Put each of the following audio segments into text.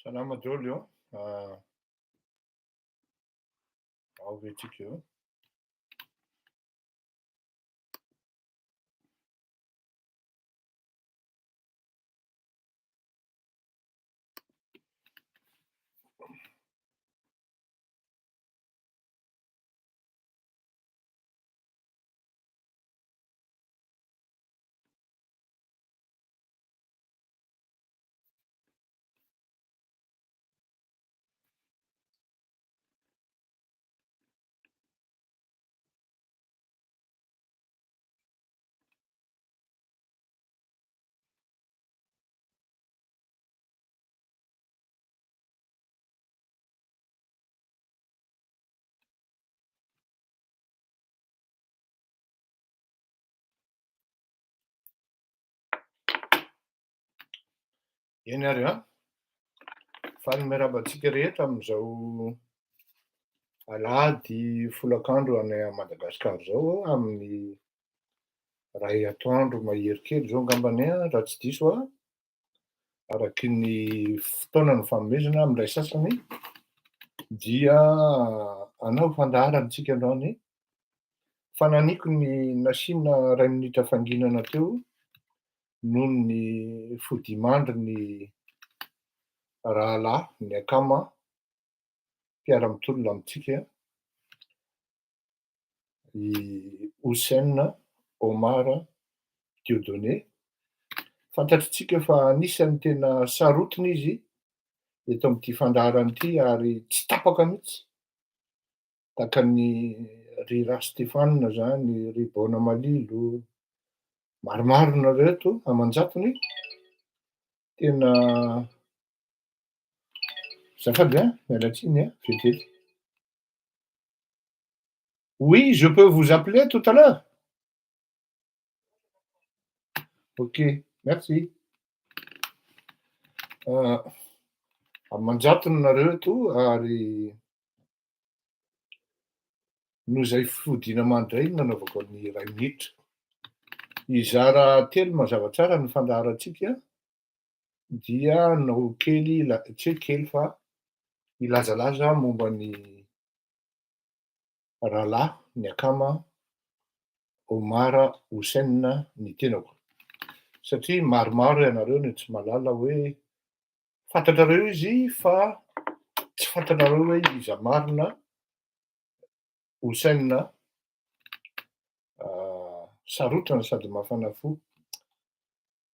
Salama daholo eo. Avy antsika eo. Eny ary a, faly miarahaba antsika rehetra amin'izao alahady folakandro any Madagasikara zao amin'ny ray atoandro mahery zao angambany raha tsy diso araky ny fotoana ny fanomezana amin'ilay sasany dia hanao fandaharantsika androany fa naniko ny nasiana ray minitra fanginana teo noho ny fodimandry ny rahalahy ny Akhma mpiara-mitolona amintsika i Houssein, Omar, fantatritsika fa anisany tena sarotiny izy eto amin'ity fandaharana ity ary tsy tapaka mihitsy tahaka ny ry Ra Stefana zany, ry Bona Malilo, maromaro nareto aman-jatony tena zafady miala tsiny vetivety. Oui, je peux vous appeler tout à l'heure. Ok, merci. Aman-jatony nareo eto ary noho izay fodiana mandray nanaovako ny ray minitra. Izara telo mazava tsara ny fandaharantsika dia no kely tsy hoe kely fa ilazalaza momba ny rahalahy ny Akhma, Omar, Houssein ny tenako. Satria maromaro ianareo no tsy mahalala hoe fantatrareo izy fa tsy fantatrareo hoe iza marina Houssein sarotana sady mafana fo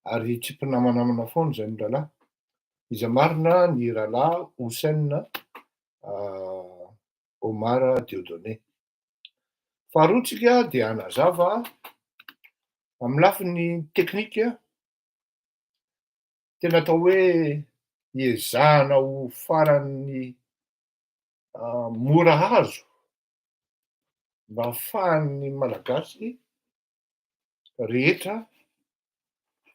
ary tsy mpinamanamana foana zay mirahalahy. Iza marina ny rahalahy Houssein Omar Dieudonné. Faharoa tsika dia hanazava amin'ny lafiny teknika tena atao hoe ezahana ho faran'ny mora azo mba ahafahan'ny malagasy rehetra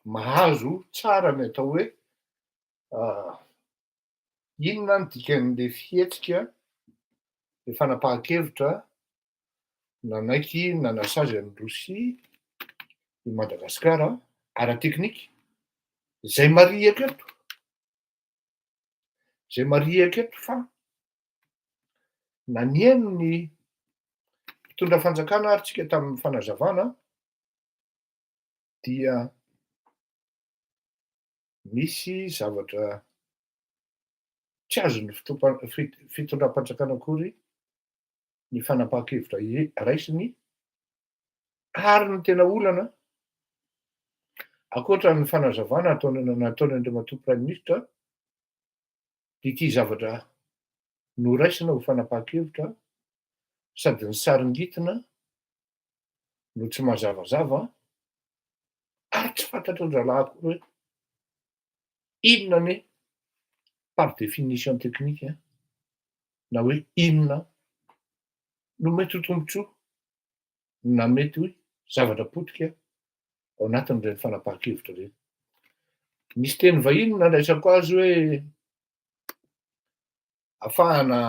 mahazo tsara ny atao hoe inona ny dikan'le fihetsika le fanapahan-kevitra nanaiky nanasazy an'i Rosia i Madagasikara ara-teknika zay mariaka eto fa naniano ny mpitondra fanjakana ary tsika tamin'ny fanazavana dia misy zavatra tsy azony fitondram-panjakana akory ny fanapahan-kevitra raisiny ary ny tena olana ankoatra ny fanazavana nataony Andriamatoa Prime Ministre dia ity zavatra noraisina ho fanapahan-kevitra sady ny saringitina no tsy mazavazava ary tsy fantatry ny rahalahy akory hoe inona ny par définition technique na hoe inona no mety ho tombotsoa na mety hoe zavatra potika ao anatin'ireny fanapahan-kevitra ireny. Misy teny vahiny nandraisako azy hoe ahafahana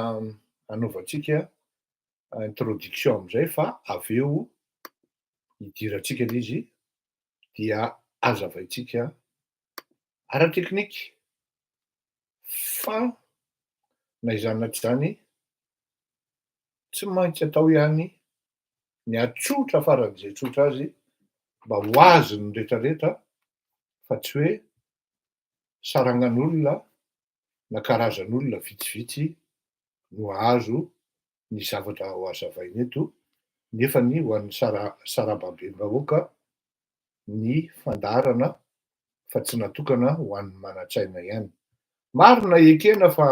hanaovantsika introduction amin'izay fa avy eo hidirantsika ilay izy dia hazavaintsika ara-teknika Fa na izanaty zany tsy maintsy atao ihany ny atsotra faran'izay tsotra azy mba ho azo ny rehetrarehetra fa tsy hoe sarangan'olona na karazan'olona vitsivitsy no azo ny zavatra ho azavaina eto nefa ny ho an'ny sarababem-bahoaka ny fandarana fa tsy natokana ho an'ny manan-tsaina ihany. Marina ekena fa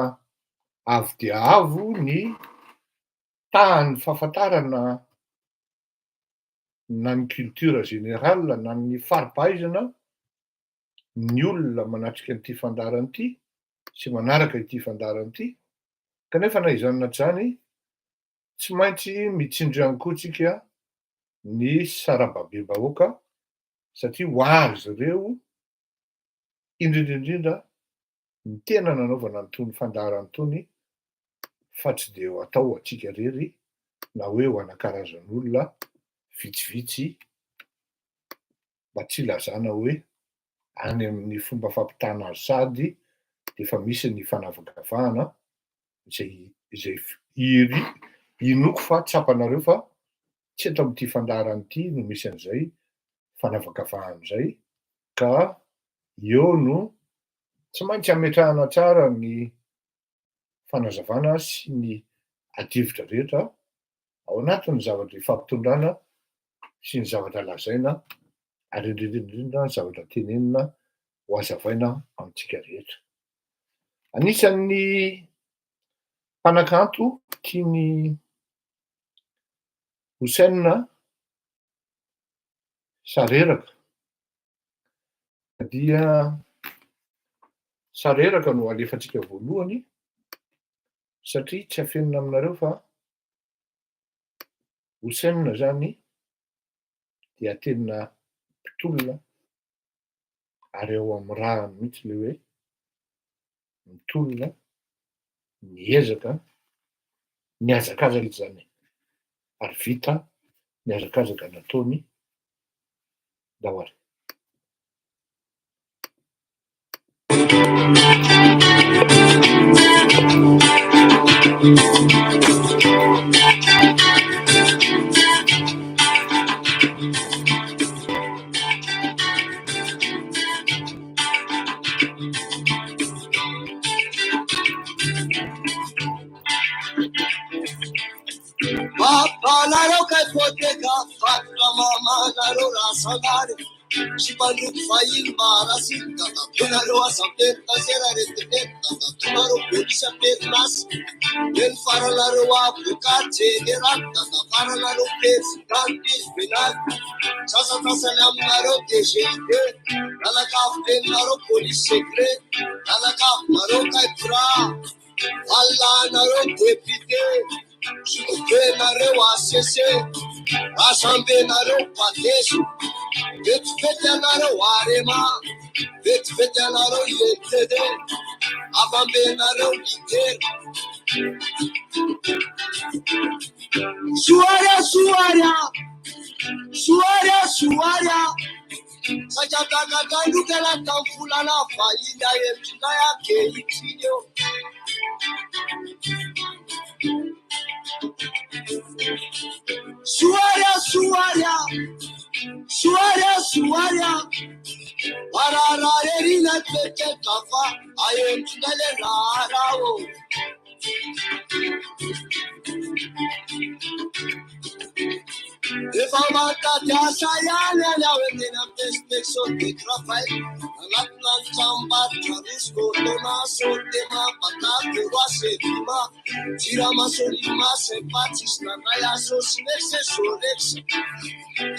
avo dia avo ny tahan'ny fahafantarana na ny culture générale na ny fari-pahaizana ny olona manatrika an'ity fandarana ity sy manaraka ity fandarana ity, kanefa na izany zany tsy maintsy mitsindry ihany koa tsika ny sarababem-bahoaka satria ho azy ireo indrindraindrindra ny tena nanaovana an'itony fandarana itony fa tsy de ho atao atsika irery na hoe ho ana karazan'olona vitsivitsy mba tsy ilazana hoe any amin'ny fomba fampitana azy sady de efa misy ny fanavakavahana izay inoko fa tsapanareo fa tsy eto amin'ity fandarana ity no misy an'izay fanavakavahana zay ka eo no tsy maintsy ametrahana tsara ny fanazavana sy ny adivitra rehetra ao anatin'ny zavatra ifampitondrana sy ny zavatra lazaina ary indrindraindrindra ny zavatra tenenina ho azavaina amintsika rehetra. Anisan'ny mpanakanto tiany Houssein sareraka dia sareraka no alefantsika voalohany satria tsy afenina aminareo fa Houssein zany dia tena mpitolona ary ao amin'ny rahany mihitsy le hoe mitolona miezaka ny azakazaka zany ary vita ny azakazaka nataony dahoary. Babalareo kai poteka fatra mama nareo rasangare Shipanduk fayil marasita tunareo asapeta sera reteta tunareo putsa pernas el faralareo apukache derata faralareo presidente penal sasa tasalam nareo DGT nalakaf nareo police secret nalakaf nareo kai pra alla nareo député nareo ACC assemblée padeso vetivety anareo arema vetivety anareo IETD avambenareo lider suaria sajatakakandukela tamfulana faida yetuka yake itinyo suaria warararerina tete kafa ayentundale rarao Evamata jasayane lawendena inspection de travail Alatlan chambat charisco dona sotema patate wasema tirama solima sepatis na naya sosnexe solex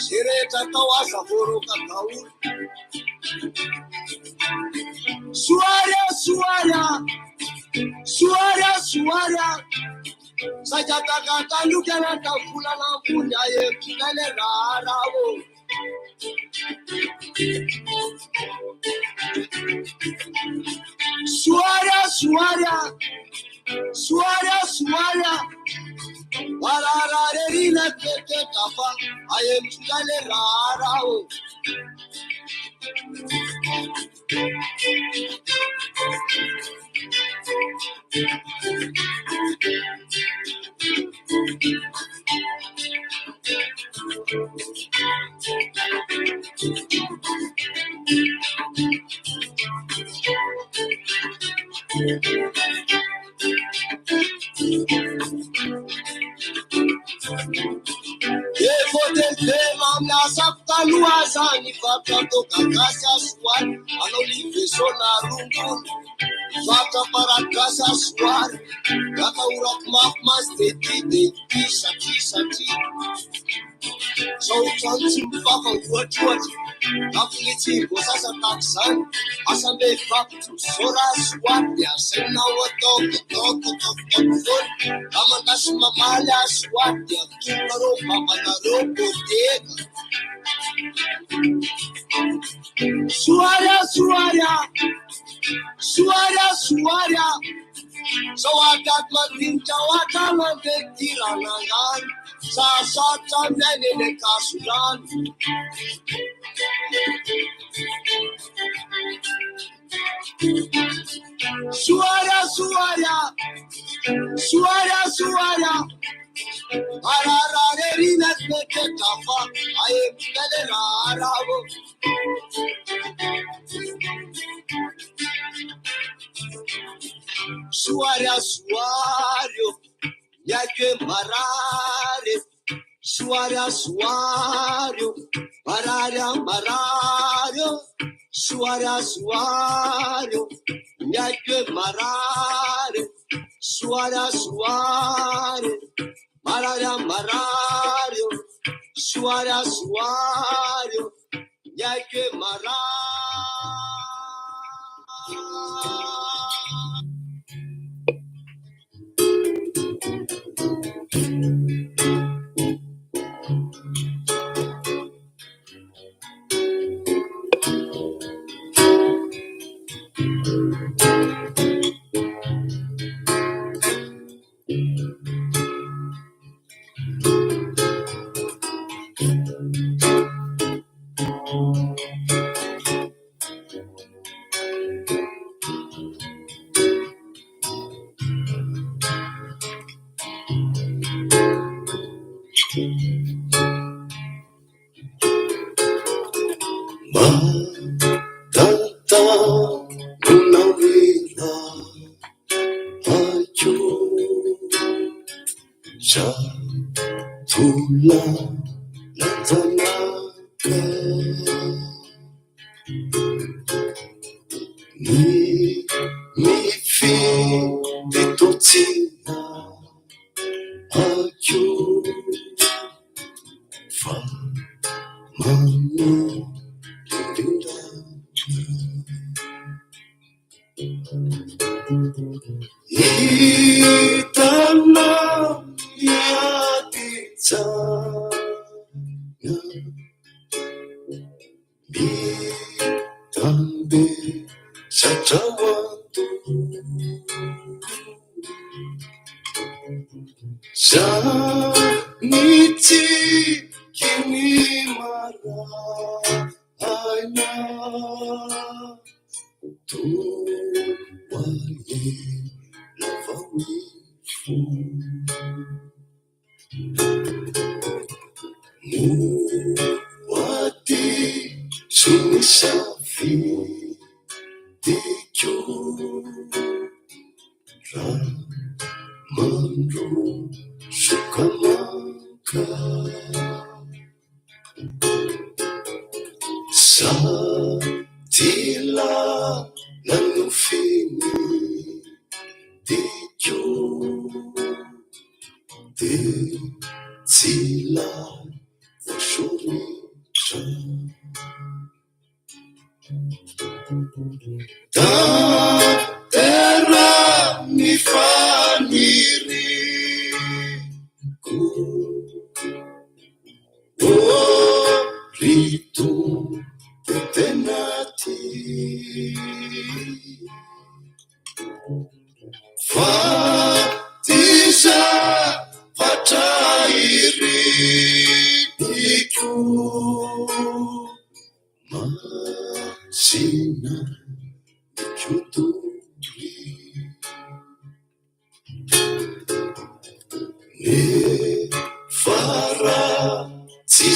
Sireta tawaza foro kataur Suaria Sajataka kalukana tafula na punya yekidale rarao Suaria warararerina tete kafa ayekidale rarao Saptaluazani Fatato Kakasa Swat, Anoli Sona Rungun, Fata Parakasa Swat, Kaka Urak Makmas, the Sati, so Johnson Papa, what, Affiliate was as a taxan, as a big pop to Sora Swat, they are saying now what talk, Amatash Mamala Swat, they are Kingaro, Papa Naro, Suara, so I got my pinta, what I'm a big tiranangan, Sasata, then in the Kasuran. Suara, Arararina, Kafa, I am Arabo. Suario, Yake Marare, Suario, Marario, Suario, Yake Marare, Suario, Marario, Suario, Yake Marare.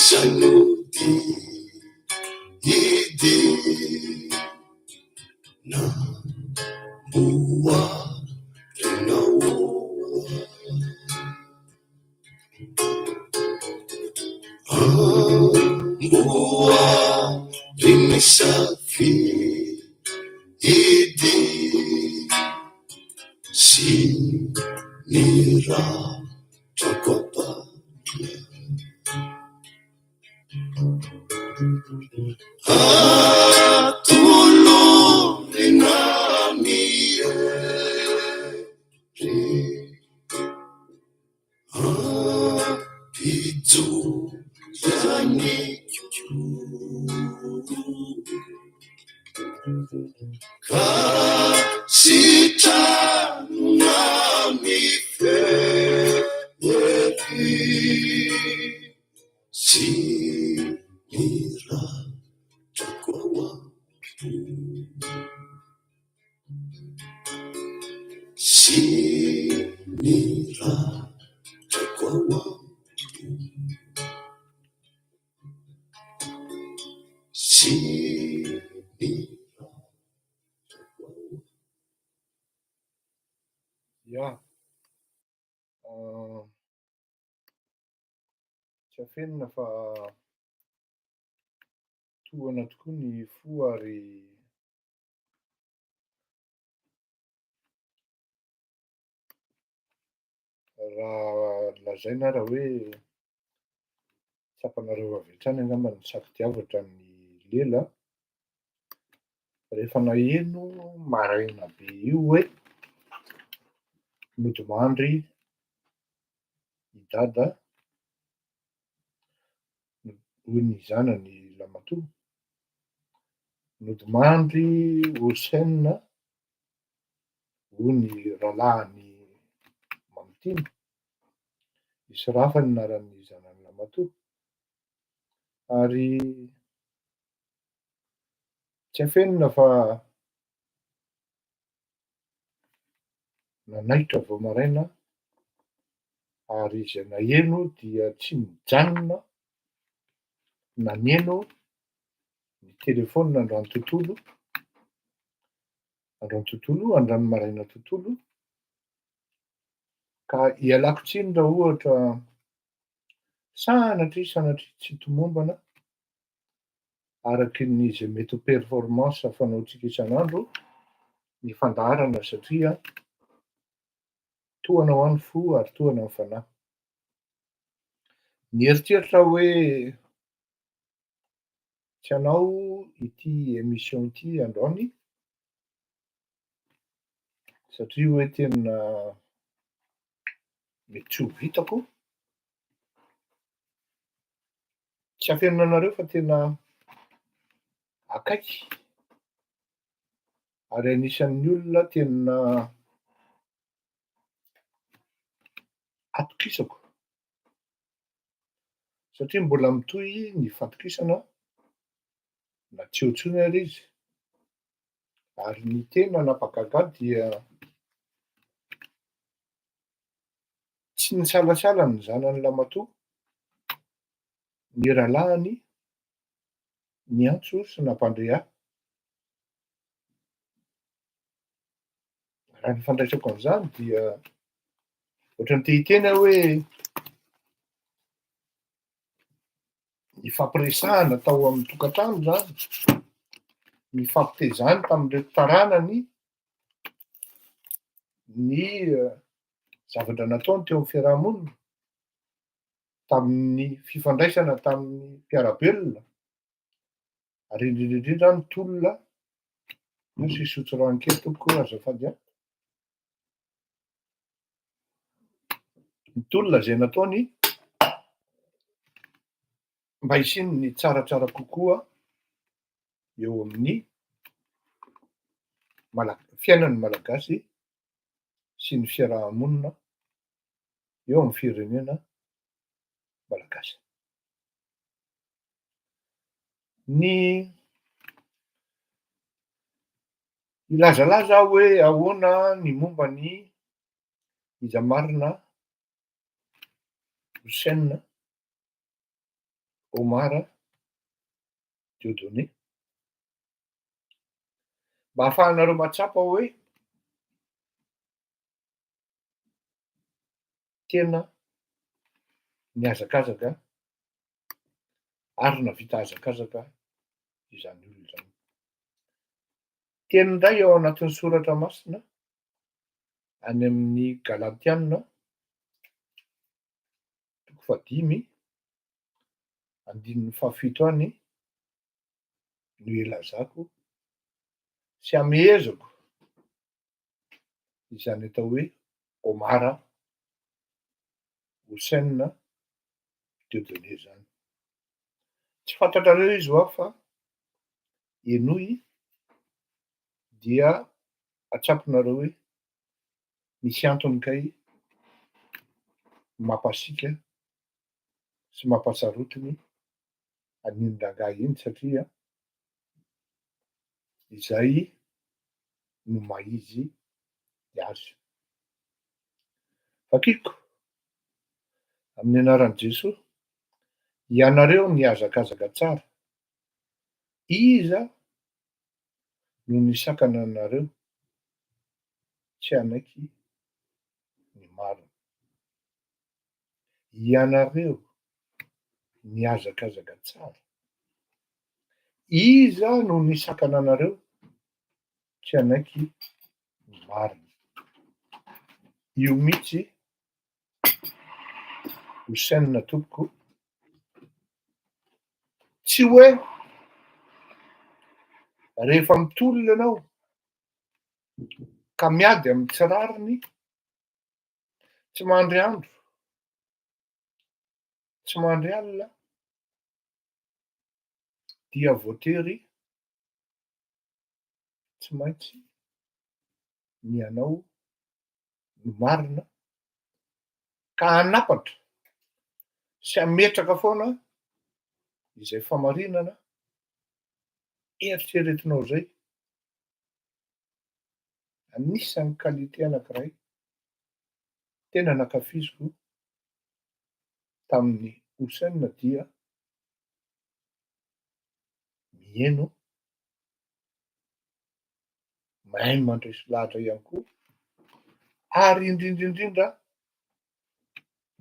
sanodi ide na bua renao bua rimisafi ide si nira takopa Pizu yani kasita nami feri si mira chakwa si mira chakwa si Ja, tsy afenina fa tohana tokoa ny fo ary raha lazaina raha hoe tsapanareo avy hatrany angamba ny safi-diavatra ny lela rehefa naheno maraina be io hoe nodimandry i dada hoy ny zanany Lamatoa, nodimandry Houssein hoy ny rahalahiny Mamitiny, misy rafa ny anaran'ny zanany Lamatoa, ary tsy afenina fa nanaitra vao maraina ary izay naheno dia tsy nijanona naneno ny telefaonina androany tontolo, androany maraina tontolo, ka ialako tsiny raha ohatra sanatria tsy tomombana araky ny zay mety ho performance fanaontsika isan'andro ny fandaharana satria tohana ho an'ny fo ary tohana ny fanahy. Nieritseritra hoe tsy hanao ity émission ity androany satria hoe tena mety tsy ho vitako, tsy afenina anareo fa tena akaiky ary anisan'ny olona tena atokisako satria mbola mitohy ny fatokisana na tsy eo intsony ary izy, ary ny tena nampagaga dia tsy nisalasala ny zanany Lamatoa, ny rahalahiny niantso sy nampandray ahy. Raha ny fandraisako an'izany dia ohatran'ny te hiteny aho hoe ny fampiresahana tao amin'ny tokantrano zany, ny fampitezany tamin'ireo taranany ny zavatra nataony teo amin'ny fiarahamonina, tamin'ny fifandraisana tamin'ny mpiara-belona, ary indrindrindrindra ny tolona io sisy sotsoran'ny kely tompoko azafady ahy. Ny tolona zay nataony mba hisiny ny tsaratsara kokoa eo amin'ny fiainan'ny malagasy sy ny fiarahamonina eo amin'ny firenena malagasy. Ny ilazalaza hoe ahoana ny momba ny iza marina Houssein Omar Dieudonné. Mba ahafahanareo matsapa hoe tena niazakazaka ary navita hazakazaka izany olona izany. Teny indray ao anatin'ny soratra masina any amin'ny Galatiana toko 5 andininy 7 any no ilazako sy amehezako izany atao hoe Omar Houssein Dieudonné zany. Tsy fantatrareo izy ho fa enoy dia atsapinareo hoe misy antony kay mampasika sy mampasarotiny an'iny rangahy iny satria izay no maizy azy. Fakiko amin'ny anaran'i Jesosy ianareo niazakazaka tsara, iza no nisakana anareo tsy hanaiky ny marina. Ianareo niazakazaka tsara, iza no nisakana anareo tsy hanaiky ny marina. Io mihitsy Houssein tompoko, tsy hoe rehefa mitolona ianao ka miady amin'ny tsy rariny, tsy mandry andro, tsy mandry alina, dia voatery tsy maintsy ny anao no marina ka hanapatra sy hametraka foana izay famarinana eritreretinao zay. Anisan'ny qualité anankiray tena nankafiziko tamin'ny Houssein dia mihaino, mahay mandresy lahatra ihany koa, ary indrindraindrindra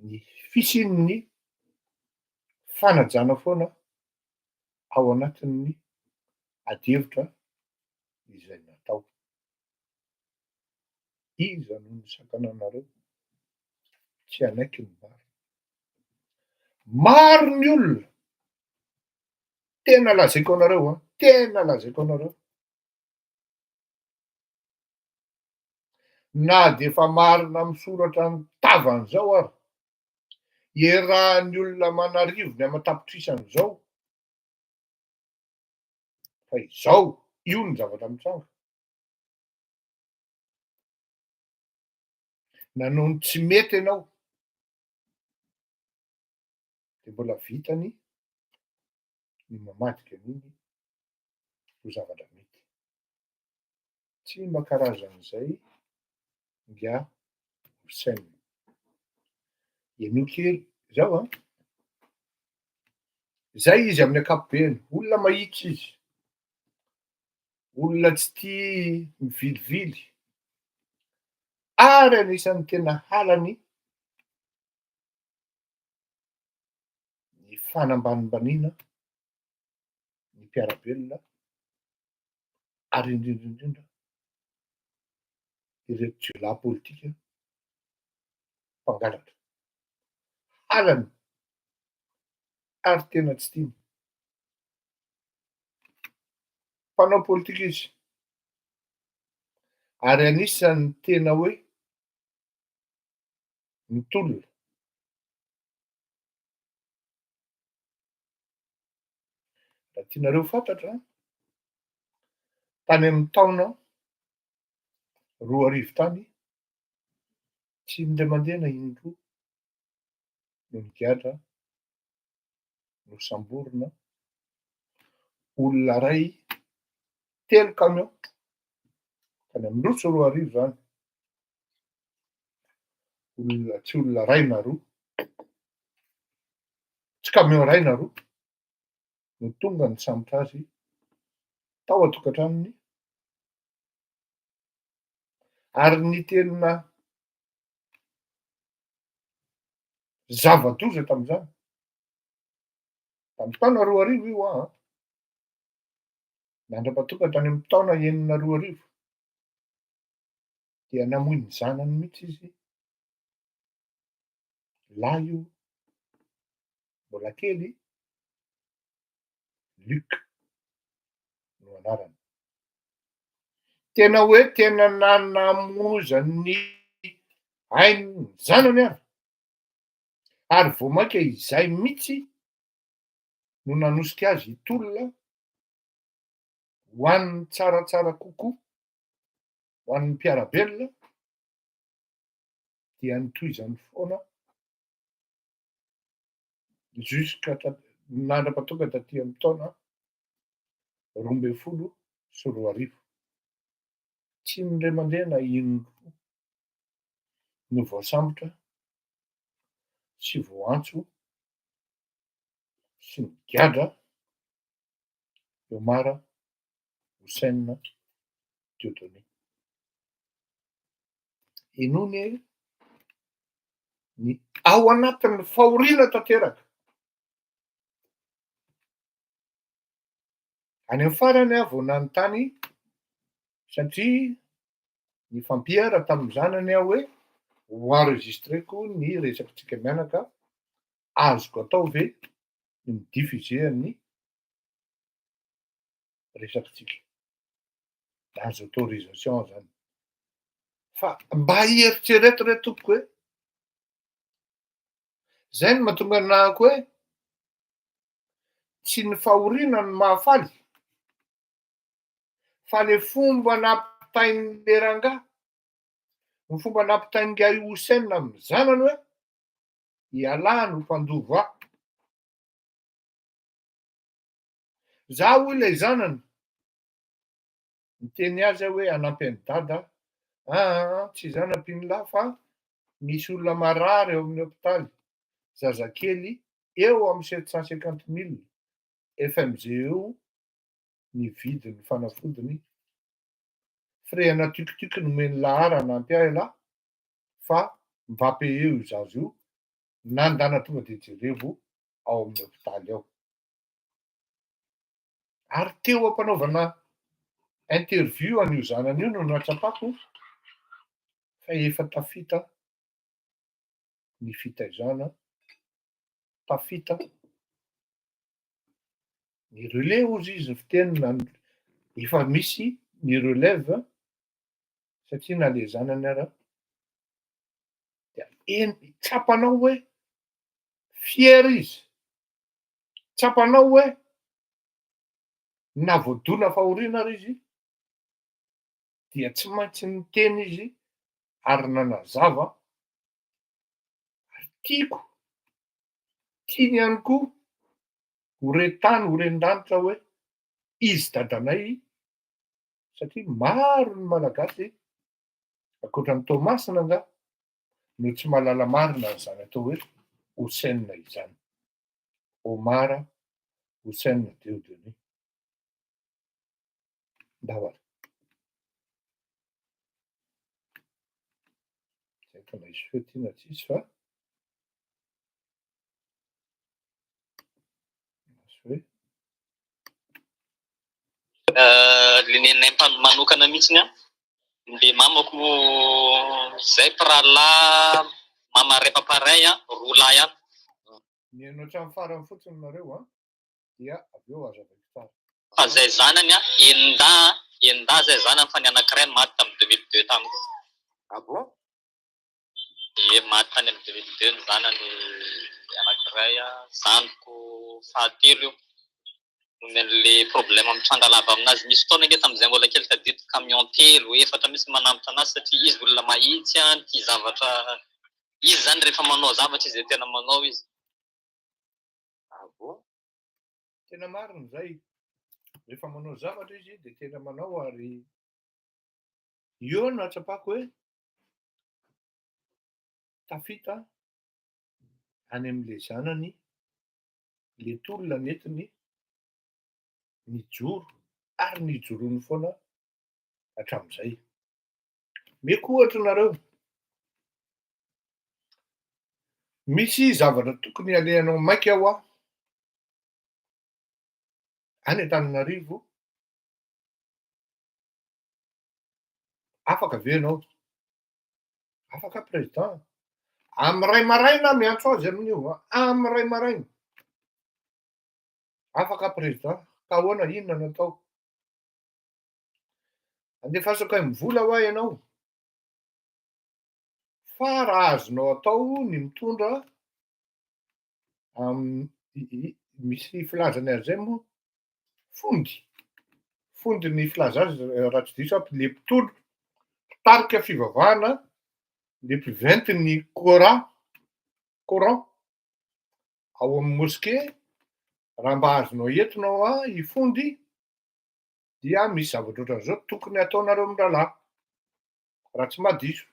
ny fisian'ny fanajana foana ao anatin'ny adihevitra izay natao. Iza no nisakana anareo tsy hanaiky ny marina. Maro ny olona, tena lazaiko anareo tena lazaiko anareo, na de efa marina amin'ny soratra tavan'izao ary iarahan'ny olona manarivo ny amatapitrisany zao fa izao io ny zavatra mitsanga. Na noho ny tsy mety ianao de mbola vitany ny mamadika an'iny ho zavatra mety. Tsy mba karazan'izay nga Houssein. Eno kely zao zay izy amin'ny ankapobeny, olona mahitsy izy, olona tsy tia mivilivily, ary anisan'ny tena halany ny fanambanimbaniana ny mpiarabelona, ary indrindraindrindra ireto jiolahy politika mpangalatra. Halany ary tena tsy tiany. Mpanao politika izy, ary anisan'ny tena hoe mitolona. Raha tianareo fantatra, tany amin'ny taona 2000 tany, tsy indray mandeha na indroa no nigatra no samborina olona ray 3 camion tany amin'ny Roso 2000 zany. Olona tsy olona ray na roa, tsy camion ray na roa, no tonga ny samotra azy tao atokantranony, ary ny tena zava-doza tamin'izany, tamin'ny taona 2000 io nandra-patokatra amin'ny taona 2000 dia namoy ny zanany mihitsy izy. Lahy io, mbola kely, Luc no anarany. Tena hoe tena nanamoza ny ainy ny zanany ary vao mainka izay mihitsy no nanosika azy hitolona ho an'ny tsaratsara kokoa, ho an'ny mpiarabelona, dia nitohizany foana jusqu'à nandra-patonga taty amin'ny taona 2010. Tsy ny ray aman-dreny na ino no voasambotra sy voantso sy ny gadra Omar, Houssein, inony ny ao anatin'ny fahoriana tanteraka. Any amin'ny farany vao nanontany satria ny fampiara tamin'ny zanany hoe ho enregistreko ny resakitsika mianaka, azoko atao ve ny midiffuser ny resakitsika, azo autorisation zany. Fa mba hieritrereto tompoko hoe zay no mahatonga anahako hoe tsy ny fahoriana no mahafaly, fa le fomba nampitain'le rangahy, ny fomba nampitain'nga Houssein amin'ny zanany hoe ialàny ho mpandoko aho. Za hoy ilay zanany miteny azy hoe hanampy an'i dada, tsy zanam-pihalahy fa misy olona marary eo amin'ny hôpitaly, zazakely eo amin'ny 750 000 FMG eo ny vidin'ny fanafodiny, frehana tikitiky nomeny lahara hanampy ahy lahy, fa mbampy eo zazo io, nandana tonga de jerevo ao amin'ny hôpitaly ao. Ary teo ampanaovana interview an'io zanany io no natsapako fa efa tafita ny fitaizana, tafita ny relais ozy izy fitenina, efa misy ny relève satria na le zanany ara dia tsapanao hoe fiera izy, tsapanao hoe na voadona fahoriana ary izy dia tsy maintsy niteny izy ary nanazava ary tiako, tiany ihany koa horetany, horen-danitra hoe izy dadanay satria maro ny malagasy ankoatran'ny Tomasina anga no tsy mahalala marina izany atao hoe Houssein izany, Omar, Houssein Deodeny. Ndavara zay ka misy fiotiana tsisy fa hoe le nenay manokana mihitsiny le mamako zay pralahy mama repaparay roa lahy mihaino hatramin'ny farany fotsiny nareo dia avy eo azavaiko tsara. Fa zay zanany enda zay zanany fa ny anankiray maty tamin'ny 2002 tamiko. Ah bon? Maty tany amin'ny 2002 ny zanany anankiray, zanako fahatelo io. Nomeny problème amin'ny trangalava aminazy, misy fotoana nge tamin'izay mbola kely tadidiko camion 3 efatra misy manambotra anazy satria izy olona mahitsy tia zavatra, izy zany rehefa manao zavatra izy tena manao izy. Ah bon? Tena marina zay, rehefa manao zavatra izy dia tena manao. Ary io no atsapako hoe tafita any amin'le zanany le tolona netiny nijoro ary nijoroany foana hatramin'izay. Meko ohatra nareo, misy zavatra tokony alehanao maika aho any Antananarivo, afaka ve ianao? Afaka président. Amiray maraina miantso azy amin'io, amiray maraina. Afaka président. Ka ahoana, inona natao? Andefasako ay mivola ho ahy ianao. Fa raha azonao atao ny mitondra misy filazany azy zay moa, fondy ny filaza azy raha tsy diso aho, le mpitondro mpitarika fivavahana, le mpiventy ny Coran ao amin'ny moské. Raha mba azonao entinao hifondy dia misy zavatra ohatran'izao tokony ataonareo amin'ny rahalahy raha tsy mahadiso.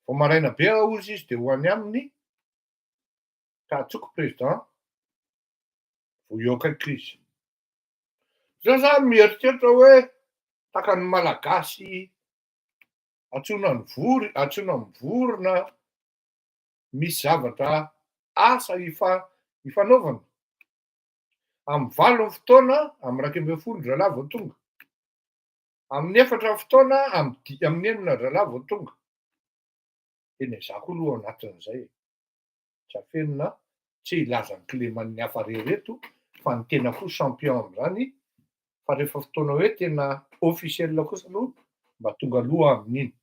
Vao maraina be ozy izy dia ho any aminy ka atsoko président vao eo akaiky izy. Zaho zany mieritreritra hoe takany malagasy antsoina mivorona, misy zavatra asa ifanaovana. Amin'ny 7 fotoana, amin'ny 12 zalahy vao tonga. Amin'ny 4 fotoana, amin'ny 9 zalahy vao tonga. Tena izako aloha anatin'izay. Tsy afenina, tsy hilaza ny Clément hafa rehereto, fa ny tena koa champion amin'izany, fa rehefa fotoana hoe tena officiel kosa aloha, mba tonga aloha amin'iny.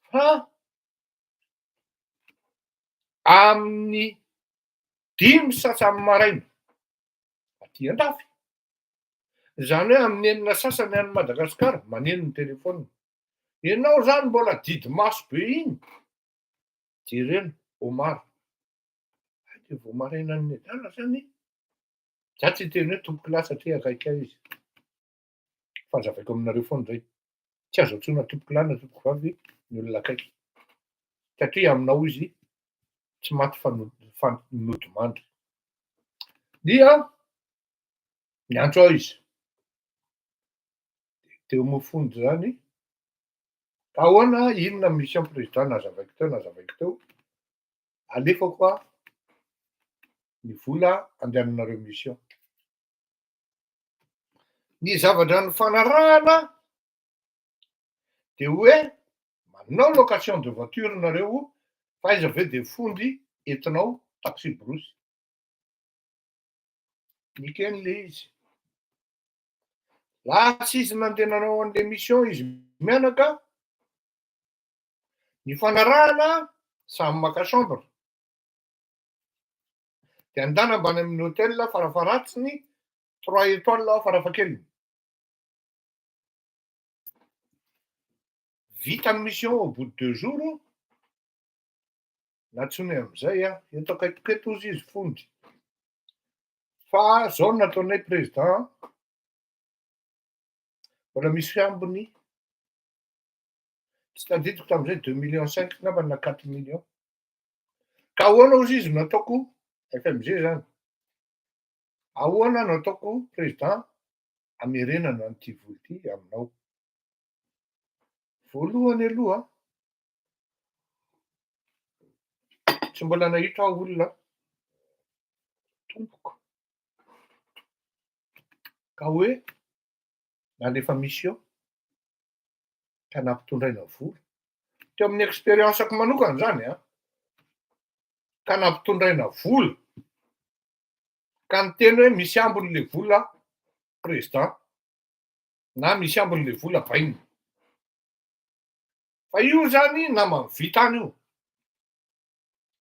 Fa amin'ny 5 sasany maraina, aty an-dafy. Zany hoe amin'ny 9 sasany any Madagasikara, maneno ny telefônina. Ianao zany mbola didy maso be iny. Jerena, Omar. Dia vao maraina ny adala zany, za tsy teny hoe tompoky lahy satria akaiky ahy izy. Fa zavaiko aminareo foana zay. Tsy azo antsoina tompoky lahy na tompoky vavy ny olona akaiky. Satria aminao izy tsy maty fanody mandry. Dia miantso aho izy. Teo mifondy zany. Ka ahoana, inona mission président nazavaiko teo. Alefako ny vola andehananareo mission. Ny zavatra ny fanarahana dia hoe manao location de voiture nareo, fa aiza ve dia fondy entinao taxi brosy. Nikeny le izy. Laha tsy izy nandehananao an'le mission izy mianaka, ny fanarahana samy maka chambre. Dia andana ambany amin'ny hôtel farafaratsiny 3 étoiles farafahakeliny. Vita ny mission au bout de 2 jours, natsony amin'izay eto akaiky eto ozy izy fondy. Fa zao nataonay président, mbola misy fiambiny, tsy tadidiko tamin'izay 2,5 millions ngamba na 4 millions. Ka ahoana ozy izy nataoko FMG zany. Ahoana nataoko président hamerenana an'ity vola ity aminao. Voalohany aloha, tsy mbola nahita olona tompoko ka hoe nalefa mission ka nampitondraina vola. Teo amin'ny expérience-ako manokana zany ka nampitondraina vola ka niteny hoe misy ambin'le vola président na misy ambin'le vola baina. Fa io zany namany vitany io.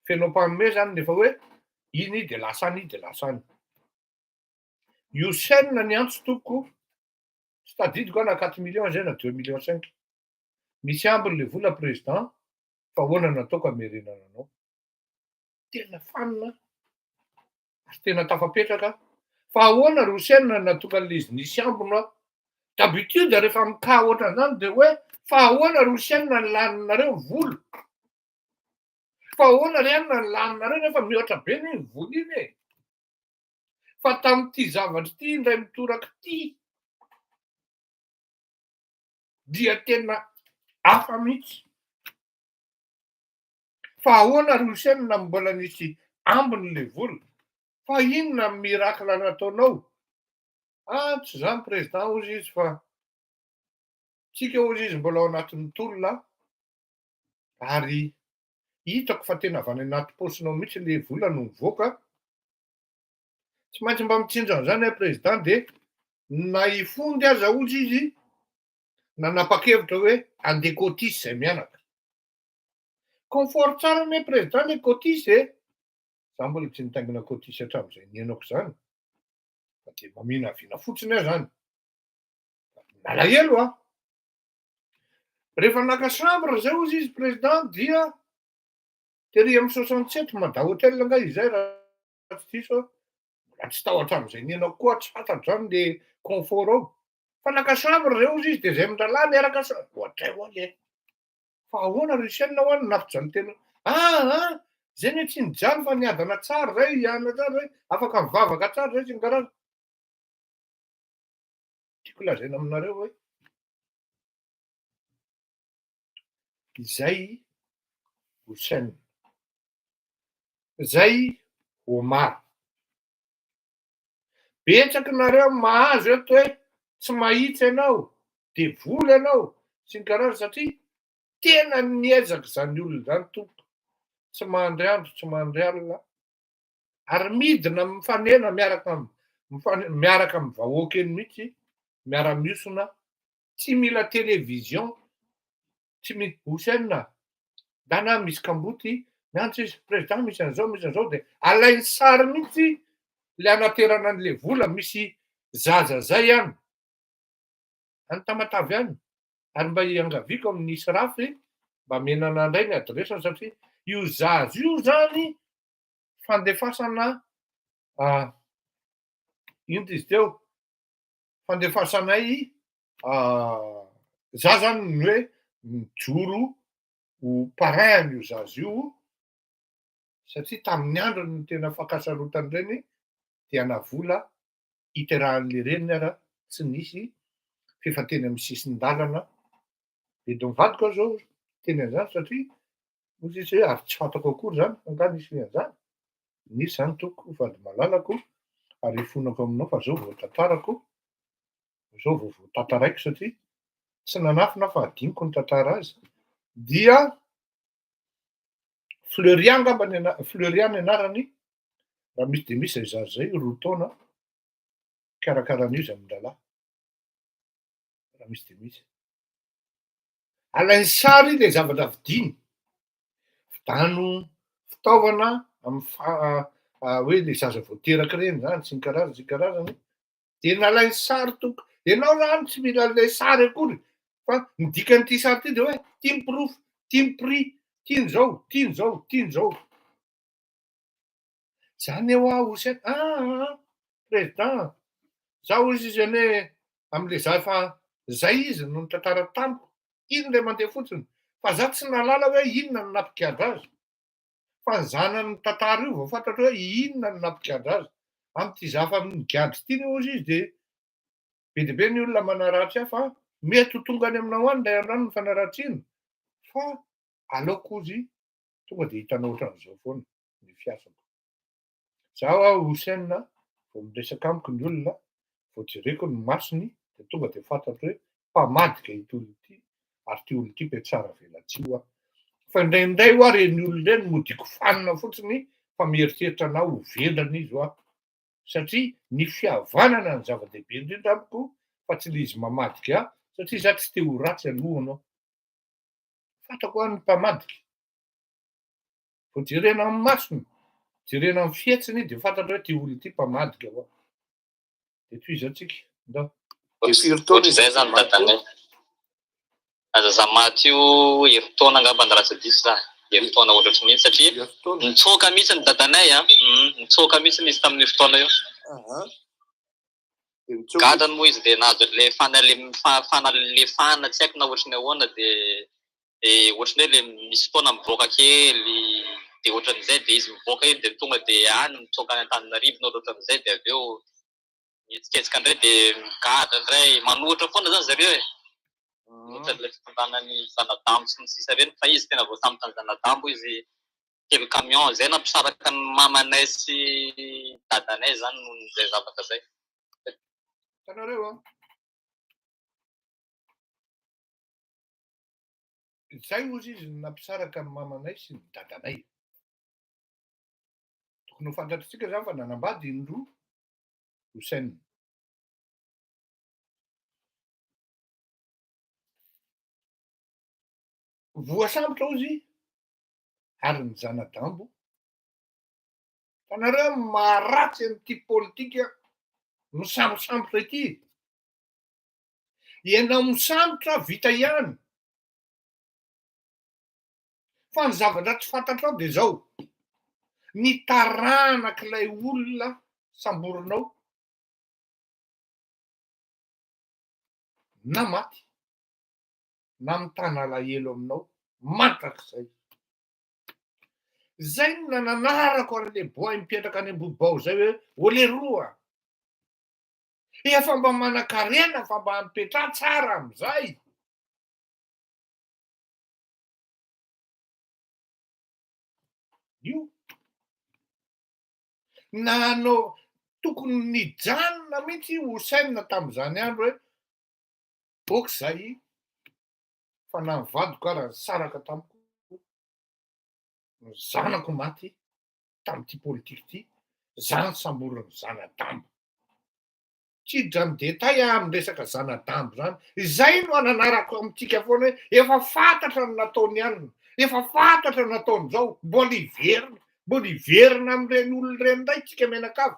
Fenao mpanome zany nefa hoe iny dia lasany. Houssein ny antso toko, tsy tadidiko na 4 millions zay na 2,5 millions. Misy ambin'le vola président, fa ahoana nataoko hamerenana anao. Tena fanina, ary tena tafapetraka. Fa ahoana Houssein natonga an'le izy nisy ambina. D'habitude rehefa mika ohatran'izany dia hoe fa ahoana Houssein ny laninareo vola. Fa ahoana ry anona ny laninareo nefa mihoatra be ny vola iny. Fa fa tamin'ity zavatra ity indray mitoraka ity dia tena hafa mihitsy. Fa ahoana ry Houssein na mbola nisy ambiny le vola? Fa inona mirakla nataonao? Tsy zany président ozy izy fa tsika ozy izy mbola ao anatin'ny tolona ary hitako fa tena avy any anaty posinao mihitsy le vola no mivoaka. Tsy maintsy mba mitsinjo an'izany président dia na hifondy aza ozy izy nanapa-kevitra hoe andeha cotisy izay mianaka. Confort tsara ne président le cotisy e. Za mbola tsy nitaingina cotisy hatramin'izay nienako izany. Fa dia mamina viana fotsiny aho zany. Malahelo a. Rehefa naka chambre zay ozy izy président dia tery amin'ny 67 mada hôtel nga izay raha tsy diso aho. Mbola tsy tao hatramin'izay nienako koa tsy fantatra zany le confort ao. Fa naka chambre zay ozy izy dia izay mindralà miaraka ohatray ho ale. Fa ahoana ry Houssein hoany nafijaly tena zay ny tsy nijaly fa niadana tsara zay ihana tsara zay afaka mivavaka tsara zay sy ny karaza. Tiako lazaina aminareo hoe izay Houssein, izay Omar. Betsaka nareo mahazo eto hoe tsy mahitsy ianao dia vola ianao sy ny karaza satria tena niezaka izany olona izany tompo. Tsy mandry andro, tsy mandry alina ary midina mifanena miaraka amin'ny vahoaka eny mihitsy miara-miosona, tsy mila télévision, tsy Houssein dana misy kamboty miantso izy président misy an'izao misy an'izao dia alainy sary mihitsy le anaterana an'le vola misy zaza zay ihany any Tamatavy any ary mba hiangaviako amin'ny Israfy mba menana indray ny adresany satria io zaza io zany fandefasana ino izy teo fandefasanay za zany ny hoe mijoro ho parrain io zaza io satria tamin'ny andro ny tena fankasarotany ireny dia navola hiterahan'le reniny ara tsy nisy fifateny amin'ny sisin-dalana eto mivadika aho zao teny an'izany satria ozy izy hoe ary tsy fantako akory zany anga nisy an'izany nisy zany toko vady malalako ary ifonako aminao fa zao vao tantarako zao vao tantaraiko satria tsy nanafina fa adiniko ny tantara azy dia Fleuria ny anarany raha misy dia misy izay zaza zay 2 taona karakarana izy amin'ny rahalahy raha misy dia misy alainy sary le zavatra vidiny vidano fitaovana amin'ny hoe le zaza voateraka ireny zany sy ny karazany dia nalainy sary toko ianao zany tsy mila le sary akory fa ny dikan'ity sary ity dia hoe tia miprofo tia mipris tian'izao tian'izao tian'izao zany eo aho Houssein président zaho izy izy ane amin'le za fa zay izy no nitantara tamiko iny le mandeha fotsiny fa za tsy nalala hoe inona no nampikadra azy fa ny zanany tantara io vao fantatra hoe inona no nampikadra azy amin'ity za fa migadry ity ny ozy izy dia be dia be ny olona manaratsy ahy fa mety ho tonga any aminao any lay andrano ny fanaratsiana fa aleoko ozy tonga dia hitanao ohatran'izao foana ny fiasako. Zaho aho Houssein vao miresaka amiko ny olona vao jereko ny masony dia tonga dia fantatra hoe mpamadika ity olona ity ary ity olona ity be tsara velatsia aho fa indraindray ho ary ny olona ireny modiko fanina fotsiny fa mieritreritra anao ho velana izy aho satria ny fihavanana ny zava-dehibe indrindra amiko fa tsy le izy mamadika aho satria za tsy te ho ratsy alohanao fantako aho ny mpamadika vao jerena amin'ny masony jerena amin'ny fihetsiny dia fantatra hoe ty olona ity mpamadika aho dia toy izy atsika ndao ohatr'izay zany dadanay azaza maty io herintaona angamba ny ratsy diso za herintaona ohatratry mihitsy satria nitsoaka mihitsy ny dadanay nitsoaka mihitsy izy tamin'ny fotoana io gadany moa izy dia nahazo le fanalefana tsy haiko na ohatrany ahoana dia ohatrany hoe le misy fotoana mivoaka kely dia ohatran'izay dia izy mivoaka iny dia tonga dia any mitsoaka any Antananarivo na ohatran'izay dia avy eo mihetsiketsika indray dia mikatra indray manohitra foana zany zareo e ohatra ilay fitontanany zanadambo sy ny sisa reny fa izy tena vao samy tany zanadambo izy kely camion zay nampisaraka ny mamanay sy dadanay zany noho n'izay zavatra zay. Hitanareo a zay ozy izy nampisaraka ny mamanay sy ny dadanay. Tokony ho fantatritsika zany fa nanambady iny roa Houssein. Voasambotra ozy ary ny zanadambo. Tanareo maharatsy amin'ity politika misambosambotra ity. Ianao misambotra vita ihany. Fa ny zavatra tsy fantatrao dia zao. Ny taranak'ilay olona samborinao na maty na mitana alahelo aminao matrak'izay. Zay no nananarako an'ilay boay mipetraka any Ambobao zay hoe oleroa. Efa mba manan-karena fa mba mipetraha tsara amin'izay. Io nanao tokony nijanona mihitsy Houssein tamin'izany andro hoe ok'izay fa na nivadiko ara ny saraka tamiko ny zanako maty tamin'ity politika ity zany samboriny zanadambo. Tsy drany detay amin'ny resaka zanadambo zany. Izay no ananarako amintsika foana hoe efa fantatra ny nataony ihany, efa fantatra ny nataony zao, mbola hiverina amin'ireny olona ireny indray tsika menakavy.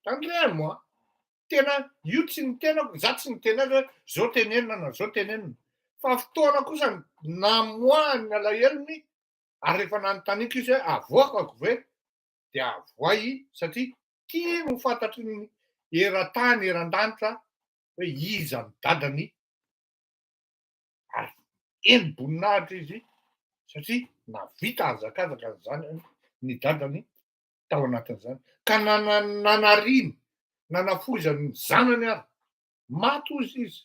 Tandremo moi tena io tsy ny tenako, za tsy ny tena hoe zao tenenina na zao tenenina. Fa fotoana kosa namoahany alahelony ary rehefa nanontaniako izy hoe avoakako ve dia avoay satria tia no fantatry ny eran-tany eran-danitra hoe iza ny dadany ary eniboninahitra izy satria navita hazakazaka n'izany ny dadany tao anatin'izany ka nanariny nanafoizany ny zanany ary maty ozy izy.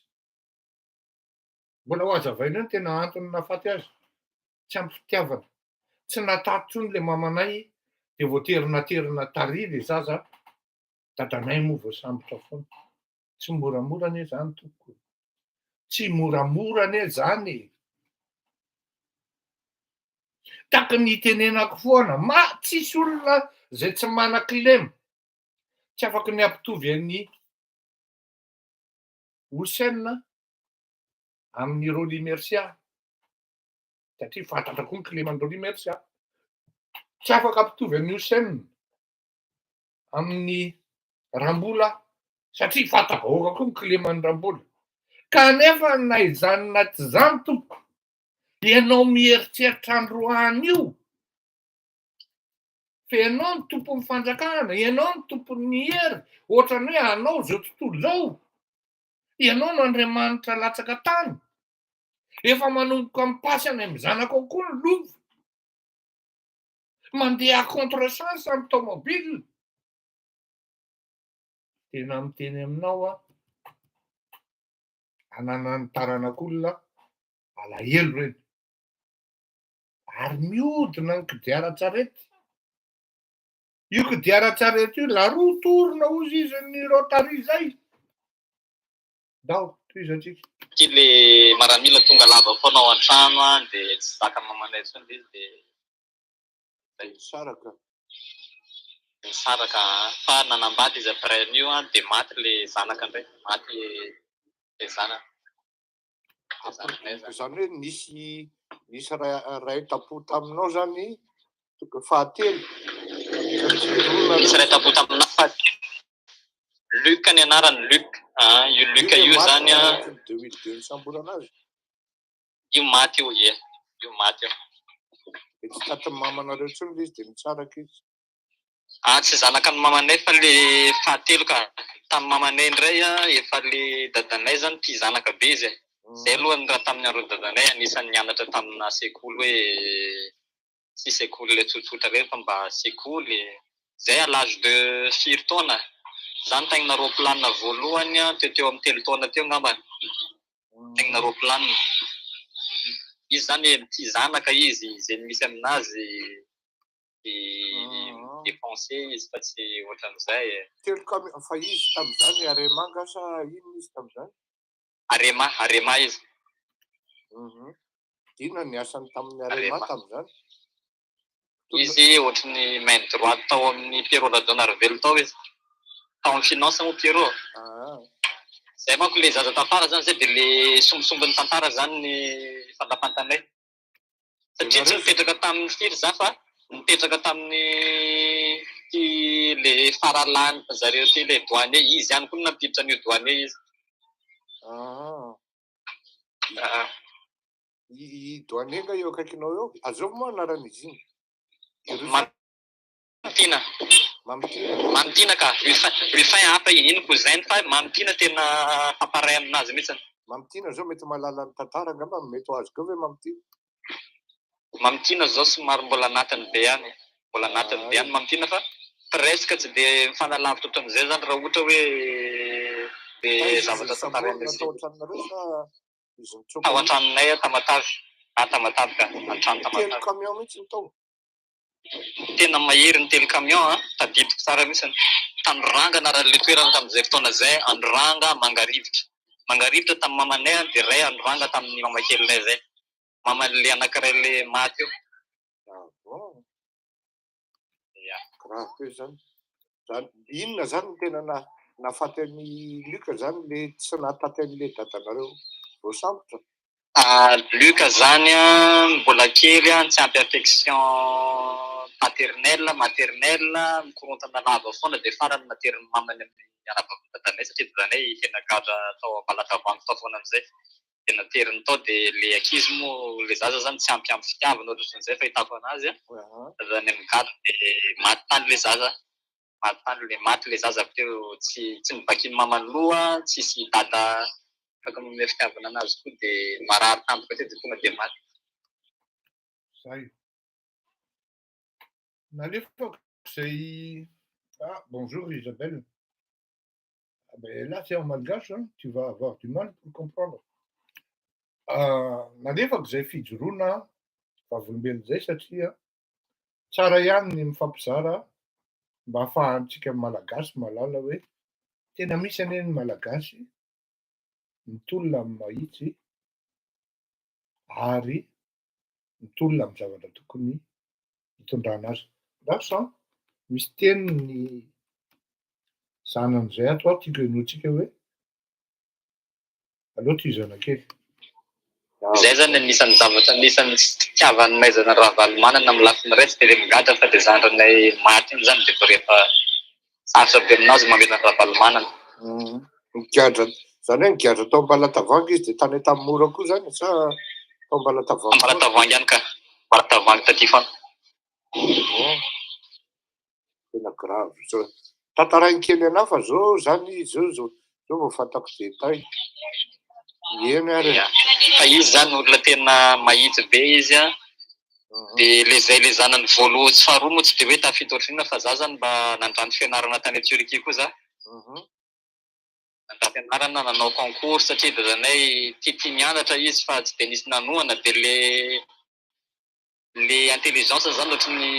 Mbola ho hazavaina ny tena antony nahafaty azy tsy ampy fitiavana, tsy natatrony le mamanay dia voaterinaterina tary le zaza dadanay moa voasambotra foana. Tsy moramora anie zany tompoko, tsy moramora anie zany. Taky ny tenenako foana ma tsisy olona zay tsy manan-kilema tsy afaky ny ampitovy any Houssein amin'ny Roly Mercia satria fantatra koa ny kileman'ny Roly Mercia. Tsy afaka ampitovy amin'ny Houssein amin'ny Rambola satria fanta-bahoaka koa ny kileman'ny Rambola. Kanefa na izany na tsy izany tompoko, ianao mieritreritra androany io fa ianao ny tompon'ny fanjakana, ianao ny tompon'ny hery, ohatran'ny hoe anao zao tontolo zao, ianao no Andriamanitra latsaka tany, efa manomboka mipasy any amin'ny zanako ao koa ny lova, mandeha contre-sens amin'ny tomobile. Tena miteny aminao a, anana ny taranak'olona alahelo reny ary miodina ny kodiaran-tsarety. Io kodiaran-tsarety io la roa torona ozy izy ny rotary zay. Dao toizatsika. Kile maramila tonga lava foana ao an-trano dia tsy zaka mamanay intsony izy dia Misaraka. misaraka fa nanambady izy après an'io dia maty le zanaka indray, maty le zanaka. Zany hoe nisy ray tapo taminao zany fahatelo. Misy ray tapo taminao fahatelo. Luc ny anarany, Luc. Io Luc io zany 2002 samborana azy. Io maty io ie. Io maty io. Tsy tatry mamanareo intsony izy dia mitsaraka izy. Tsy zanaka ny mamanay fa le fahatelo ka tamin'ny mamanay indray efa le dadanay zany tia zanaka be izy Zay aloha raha tamin'ny arodadana anisan'ny nianatra tamina sekoly hoe si sekoly le tsotsotra reny fa mba sekoly zay à l'âge de 4 taona zany tagnina roplanina voalohany teo amin'ny 3 taona teo ngambany tagnina roplanina izy zany tia zanaka izy zay misy aminazy dépenser izy fa tsy ohatran'izay telo camion fa izy tam'izany Aremanga sa ino izy tam'izany Arema izy inona ny asany tamin'ny Arema tam'izany izy ohatrany main droite tao amin'ny Pierrot Radonarvelo tao izy tao amin'ny finance moa Pierrot zay manko le zaza tafara zany zay de le sombosombony tantara zany ny fandapantanay satria tsy mipetraka tamin'ny firy za fa mipetraka tamin'ny ty le faralany zareo ty le douanier izy ihany koa nampiditra an'io douanier izy i douanier nga eo akaikinao eo azov moa anaran'izy iny Mamtina ka Ruffin hapa iny cousin fa Mamtina tena paparay aminazy mihitsy Mamtina zao mety mahalala ny tantara ngamba mety ho azy koa ve Mamtina zao somary mbola anatiny be any Mamtina fa presque tsy de mifanalavitra ohatran'izay zany raha ohatra hoe de zavatra tantara ao an-tranonay Tamatavy Tamatavy ka an-trano Tamatavy camion mihitsy tao tena mahery ny telo camion tadidiko tsara mihitsy Tanoranga na raha le toerana tamin'izay fotoana zay Andoranga Mangarivitra tamin'ny mamanay de ray Andoranga tamin'ny mamakelinay zay maman'le anankiray le maty eo grave zany inona zany tena nahafaty an'i Luka zany le tsy nahataty an'le dadanareo voasambotra Luka zany mbola kely tsy ampy affection maternelle mikorontana lava foana de farany nateriny mamany amin'ny anabavy dadanay satria dadanay tena gadra tao Ambalatavango tao foana am'izay de nateriny tao de le ankizy moa le zaza zany tsy ampy fitiavana ohatran'izay fahitako anazy dadany amin'ny gadra de maty tany le zaza maty le zaza avy teo tsy nibakiny mamany loha tsisy dada afaka manome fitiavana anazy koa de marary tampoka teo de tonga de maty zay nalefako zay bonjour Isabelle là c'est en malgache tu vas avoir du mal pour comprendre nalefako zay fijoroana vavolombelona zay satria tsara ihany ny mifampizara mba ahafahantsika malagasy malala hoe tena misy aneny malagasy mitolona amin'ny mahitsy ary mitolona amin'ny zavatra tokony hitondrana azy lasa misy teny ny zanan'izay ato tiako inoantsika hoe aleo ty zanakely zay zany anisan'ny zavatra anisan'ny fitiavany maizana ravalomanana amin'ny lafiny ray tsy de migadra fa de zandrinay maty iny zany de vo rehefa sarotra be aminazy mamelana ravalomanana migadra zany hoe migadra tao Ambalatavango izy de tany tamin'ny mora koa zany sa tao Ambalatavango ihany ka Ambalatavango taty foana tena grave zao tantarainy kely anahy fa zao zany zao vao fantako détail eny ary fa izy zany olona tena mahitsy be izy de le zanany voalohany sy faharoa moa tsy de hoe tafita ohatrina fa za zany mba nandrano fianarana tany Turquie koa za nandrano fianarana nanao concours satria dadanay tia mianatra izy fa tsy de nisy nanoana de le intelligence zany ohatrany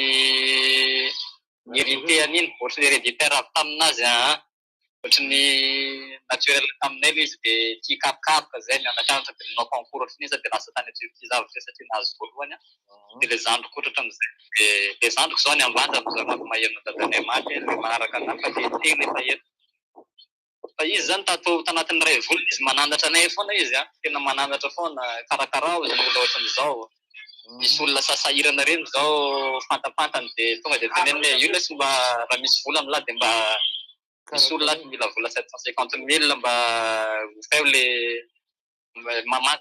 hérité an'iny ohatrany héréditaire avy taminazy ohatrany naturel taminay le izy de tia kapokapoka zay mianakavitra de nanao concours ohatrany izy de lasa tany Turquie zavatra satria nahazo voalohany de le zandriko ohatran'izay de le zandriko zao ny ambany am'izao mampimaherina dadanay maty le manaraka anahy fa de tena efa ela fa izy zany tanatin'ny ray volony izy mananatra anay foana izy tena mananatra foana karakarao zany olona ohatran'izao misy olona sasahirana reny zao fantapantany de tonga de teneniny io lesy mba raha misy vola amila de mba misy olona mila vola 750 000 mba hofeo le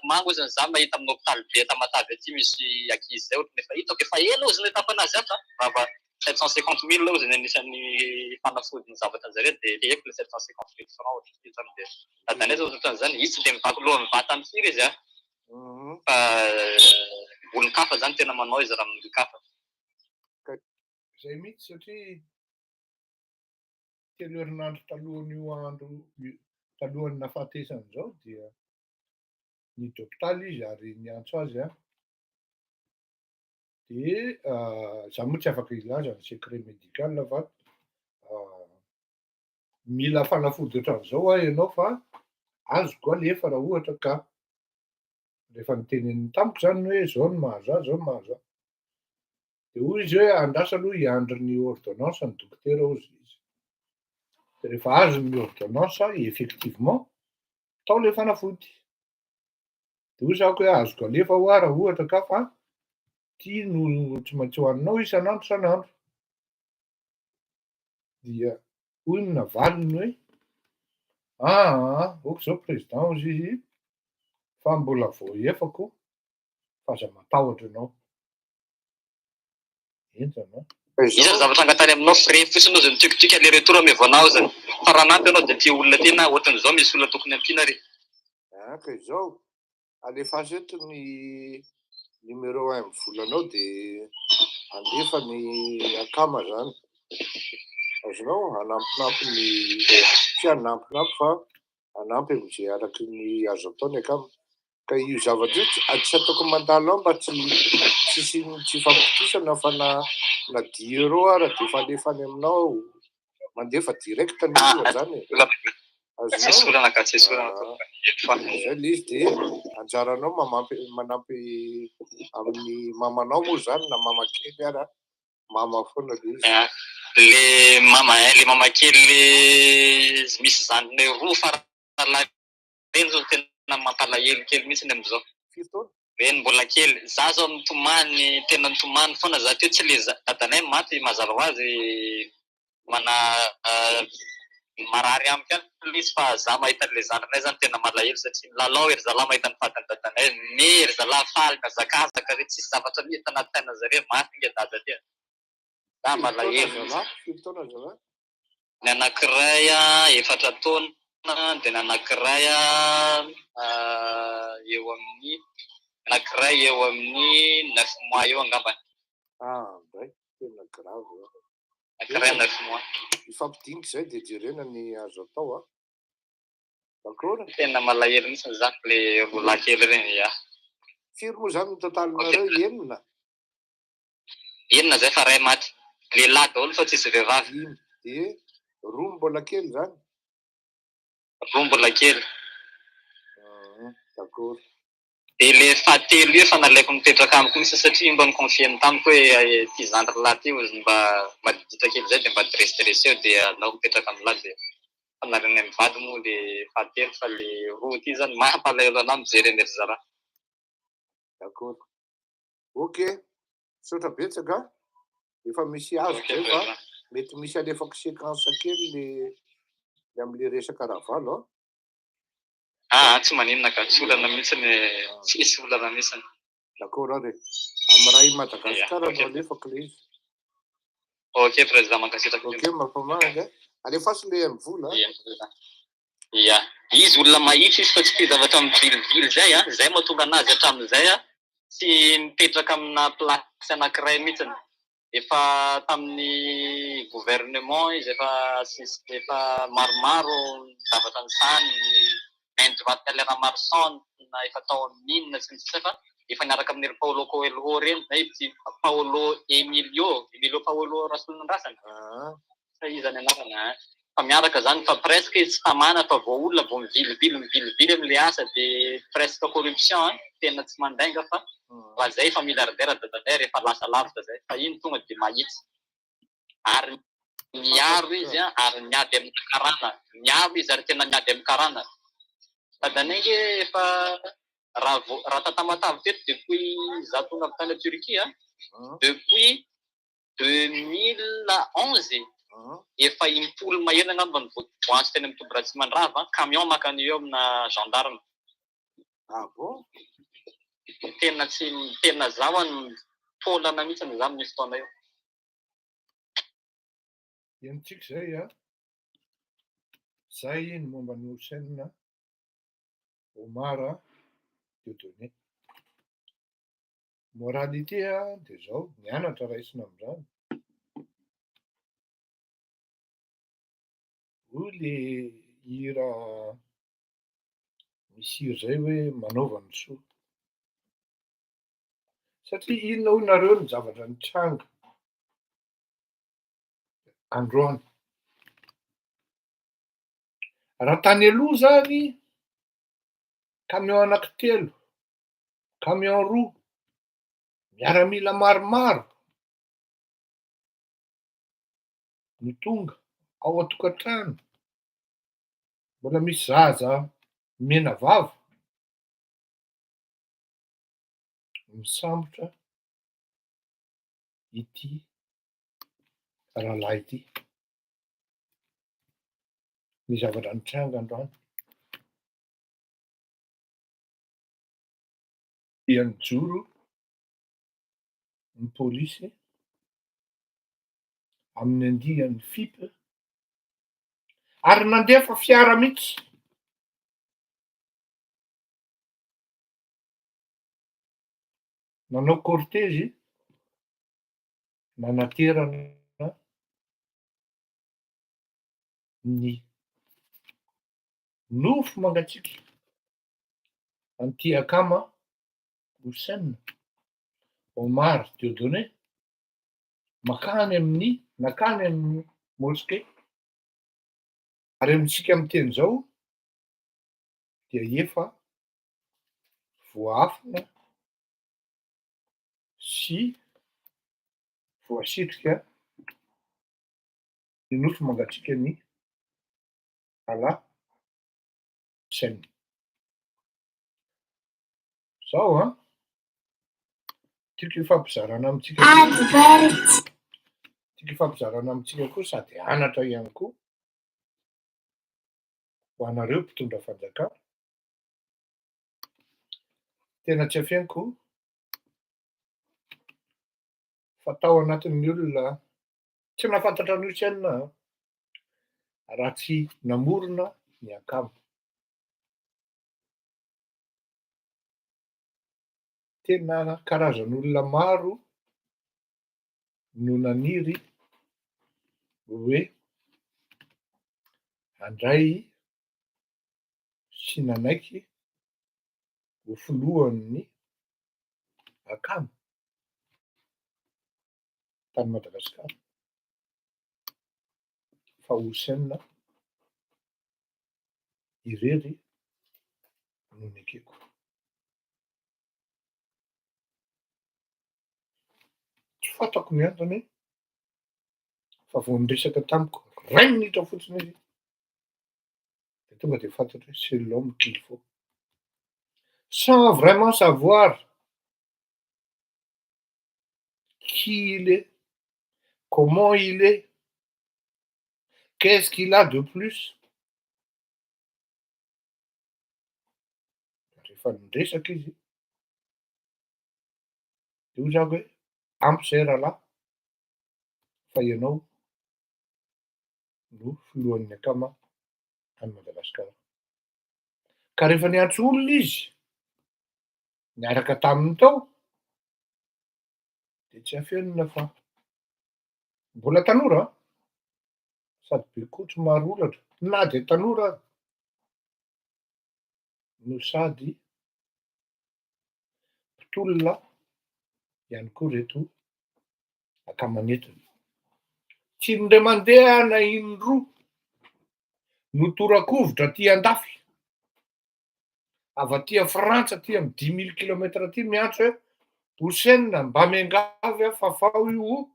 mango zany za mahita amin'ny hôpitaly be Tamatavy aty misy ankizy zay ohatrany efa hitako efa ela ozy ny etapanazy ato 750 000 ozy ny anisan'ny fanafody ny zavatra zareo dia eko le 750 francs ohatry zany dia dadanay zao ohatran'izany izy tsy dia mivaky loha mivata amin'ny firy izy fa olon-kafa zany tena manao izy raha amin'ny olon-kafa. Zay mihitsy satria telo herinandro talohan'io andro talohan'ny nahafatesany zao dia ny hôpitaly izy ary niantso azy dia za moa tsy afaka ilaza ny secret médical fa mila fanafody ohatran'izao aho ianao fa azoko alefa raha ohatra ka rehefa niteneniny tamiko zany hoe zao no mahazo azy zao no mahazo azy dia hoy izy hoe andrasa aloha hiandry ny ordonnance ny dokotera ozy izy dia rehefa azo ny ordonnance effectivement tao le fanafody dia hoy zako hoe azoko alefa ho raha ohatra ka fa tia no tsy maintsy hohaninao isan'andro isan'andro dia hoy ny navaliny hoe oko zao président ozy izy fa mbola voaefako fa aza matahotra ianao enjana izy zavatra angatany aminao frais fotsiny ao zany tiokotioka le retour ame voanao zany fa raha nampy ianao dia tia olona tena ohatran'izao misy olona tokony ampiana re ka izao alefa eto ny numéro 1 mivolanao dia andefa ny Akhma zany azonao anampinampy ny tsy anampinampy fa anampy am'izay araky ny azo atao ny Akhma ka io zavatra io tsy ataoko mandalo aho mba tsy fampitosana fa na 10 euro ara dia efa alefany aminao mandefa direct ny olona zany zay le izy dia anjaranao manampy amin'ny mamanao moa zany na mama kely ara mama foana le izy le mama kely misy zanony roa farala reny zao tena mampalahelo kely mihitsy ny am'izao reny mbola kely za zao nitomany tena nitomany foana za teo tsy le dadanay maty mazava ho azy marary amiko any izy fa za mahita an'le zananay zany tena malahelo satria lalao ery zalahy mahita ny fadiny dadanay mery zalahy faly kazakazaka re tsisy zavatra mihita anaty taina zareo maty nge dada tia za malahelo ny anankiray 4 taona dia ny anankiray eo amin'ny anankiray eo amin'ny 9 mois eo angambany bay tena grave anankiray 9 mois ifampidiniky zay dia jerena ny azo atao d'accord tena malahelo mihitsy za le rola kely reny firy moa zany ny totalinareo enina zay fa ray maty lehilahy daholo fa tsisy vehivavy dia roa mbola kely zany roa mbola kely d'accord dia le fahatelo io efa nalaiko mipetraka amiko mihitsy satria mba niconfieny tamiko hoe ty zandry lahy ty ozy mba madiditra kely zay dia mba direstressé eo dia anao mipetraka amin'lahy dia fa nareny mivady moa le fahatelo fa le roa ty zany mampalahelo anahy mijereny ery zaraha d'accord ok sotra betsaka efa misy azo zay fa mety misy alefako séquence kely le amin'le resaka ravalo tsy maninona ka tsy olana mihitsy ny tsisy olana mihitsiny d'accord ary amin'ny ray Madagasikara no alefako le izy ok président mankasitraka ok mampamanga alefasy le amin'ny vola izy olona mahitra izy fa tsy tia zavatra mivilivily zay mahatonga anazy hatramin'izay tsy mipetraka amina plasy anankiray mihitsiny efa tamin'ny gouvernement izy efa maromaro zavatra ny sany main droite talera marsan na efa tao amin'inona sy ny sisa fa efa niaraka amin'ny Paolo Coelho reny na ity Paolo Emilio Paolo Rasolondrasany fa izy any anarana fa miaraka zany fa presque tsy tamana fa vao olona vao mivilivily amin'le asa dia presque corruption tena tsy mandainga fa zay fa milliardaire dadanay rehefa lasa lavitra zay fa iny tonga dia mahitsy ary miaro izy ary miady amin'ny karana miaro izy ary tena miady amin'ny karana dadanay nge efa raha tatamatavy teto depuis za tonga avy tany Turquie depuis 2011 efa impolo maheno angamba ny voantso teny amin'ny Tobratsy mandrava camion makany eo amina gendarme bon tena zaho any taolana mihitsy za misy taona eo Iantsika zay a, zay ny momba ny Houssein, Omar, Dieudonné. Moralité a de zao, mianatra raisina am'zany. Hoy le hira misy hira zay hoe manaova ny soa. Satria inona hoy nareo ny zavatra nitranga androany. Raha tany aloha zany camion anankitelo, camion roa, miaramila maromaro no tonga ao an-tokantrano, mbola misy zaza mena vava misambotra ity rahalahy ity. Ny zavatra nitranga androany. Dia nijoro ny pôlisy amin'ny andian'ny FIP ary nandefa fiara mihitsy. Nanao cortège nanaterana ny nofo mangatsiaka an'ity Akhma, Houssein, Omar, Dieudonné nakany amin'ny mosquée. Ary amintsika am'teny zao dia efa voafina sy voasitrika ny nofo mangatsiaka ny ala Houssein. Zao a, tiako ifampizarana amitsika koa sady anatra ihany koa ho anareo mpitondra fanjakana. Tena tsy afeniko fatao anatin'ny olona tsy nahafantatra ny Houssein raha tsy namorona ny Akhma. Tena karazan'olona maro no naniry hoe handray sy nanaiky ho filohan'ny Akhma tany Madagasikara. Fa Houssein irery no nekeko. Tsy fantako ny antony fa vao niresaka tamiko 20 minitra fotsiny izy de tonga de fantatro hoe c'est l'homme qu'il faut. Sans vraiment savoir qui il est, comment il est, qu'est-ce qu'il a de plus. Rehefa niresaka izy de hoy zako hoe ampy zay rahalahy fa ianao no filohan'ny Akhma any Madagasikara. Ka rehefa niantso olona izy niaraka taminy tao de tsy afenina fa mbola tanora sady be kotry maro olatra na de tanora aza no sady mpitolona ihany koa reto Akhmanetiny. Tsy indray mandeha na indroa no torakovitra aty andafy avy aty a Frantsa aty amy 10 000 kilometra aty miantso hoe Houssein mba miangavy aho fafao io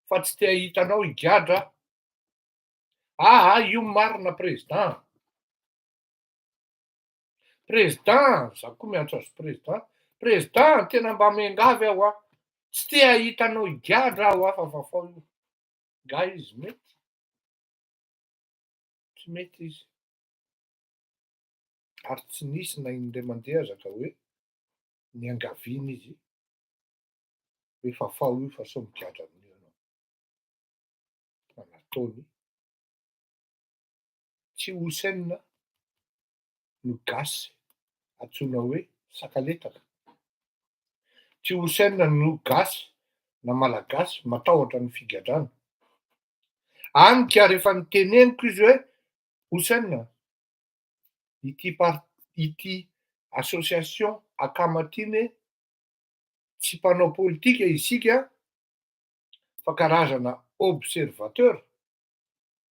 fa tsy te hitanao higadra. Io marina président. Président, za koa miantso azy président tena mba miangavy aho tsy te hitanao higadra aho fa fafao io. Nga izy mety? Tsy mety izy. Ary tsy nisy na indray mandeha zaka hoe niangaviana izy hoe fafao io fa sao migadra amin'io ianao. taony tsy Houssein no gasy antsoina hoe sakaletaka, tsy Houssein no gasy na malagasy matahotra ny figadrana. Any ka rehefa niteneniko izy hoe Houssein, ity association Akhma ity tsy mpanao politika isika fa karazana observateur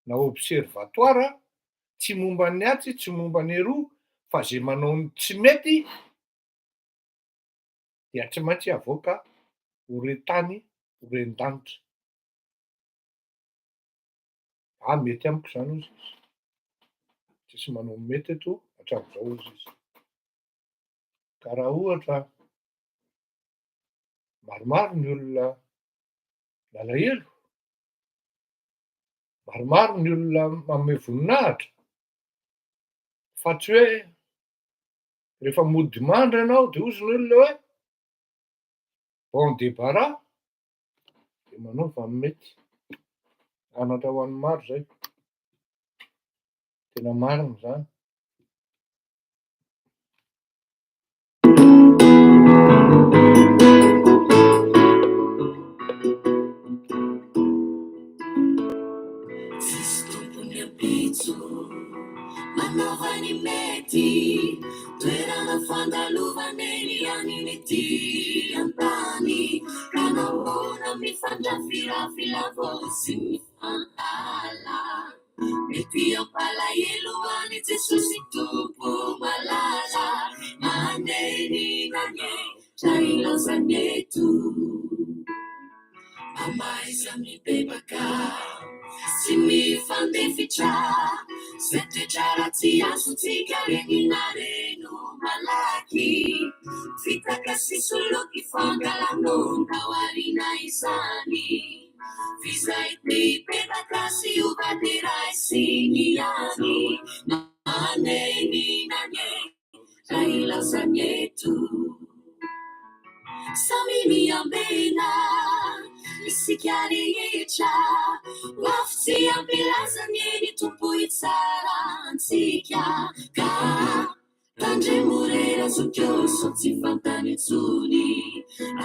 na observatoire, tsy momba ny atsy tsy momba ny roa fa zay manao ny tsy mety dia tsy maintsy avoaka horen-tany horen-danitra. Mety amiko zany ozy izy, tsisy manao mety eto hatramin'izao ozy izy. Ka raha ohatra maromaro ny olona malahelo, maromaro ny olona manome voninahitra, fa tsy hoe rehefa mody mandry ianao dia ozy ny olona hoe bon débarras dia manaova ny mety. Anatra ho an'ny maro zay, tena marina zany. Tsisy tompony ampitso manaova ny mety, toerana fandalovany aniny ity an-tany, ka nahoana mifandrafirafilavô sy mifandala. Mety ampalahelo any Jesosy tompo malala, mandeninanye tra ilaozany eto. Amaiza mibebaka sy mifandefitra, zay toetra ratsy azontsika reninareno malaky, fitaka sy soloky fangalanonda ao arina izany, fizay mibebaka sy ovaderay sy ny any, maneninanye ra ilaozany eto. Samy miambena isika rehetra, lafy tsy ampilazany eny tompo itsara antsika, ka tandremorera zokioso tsy fantany itsony,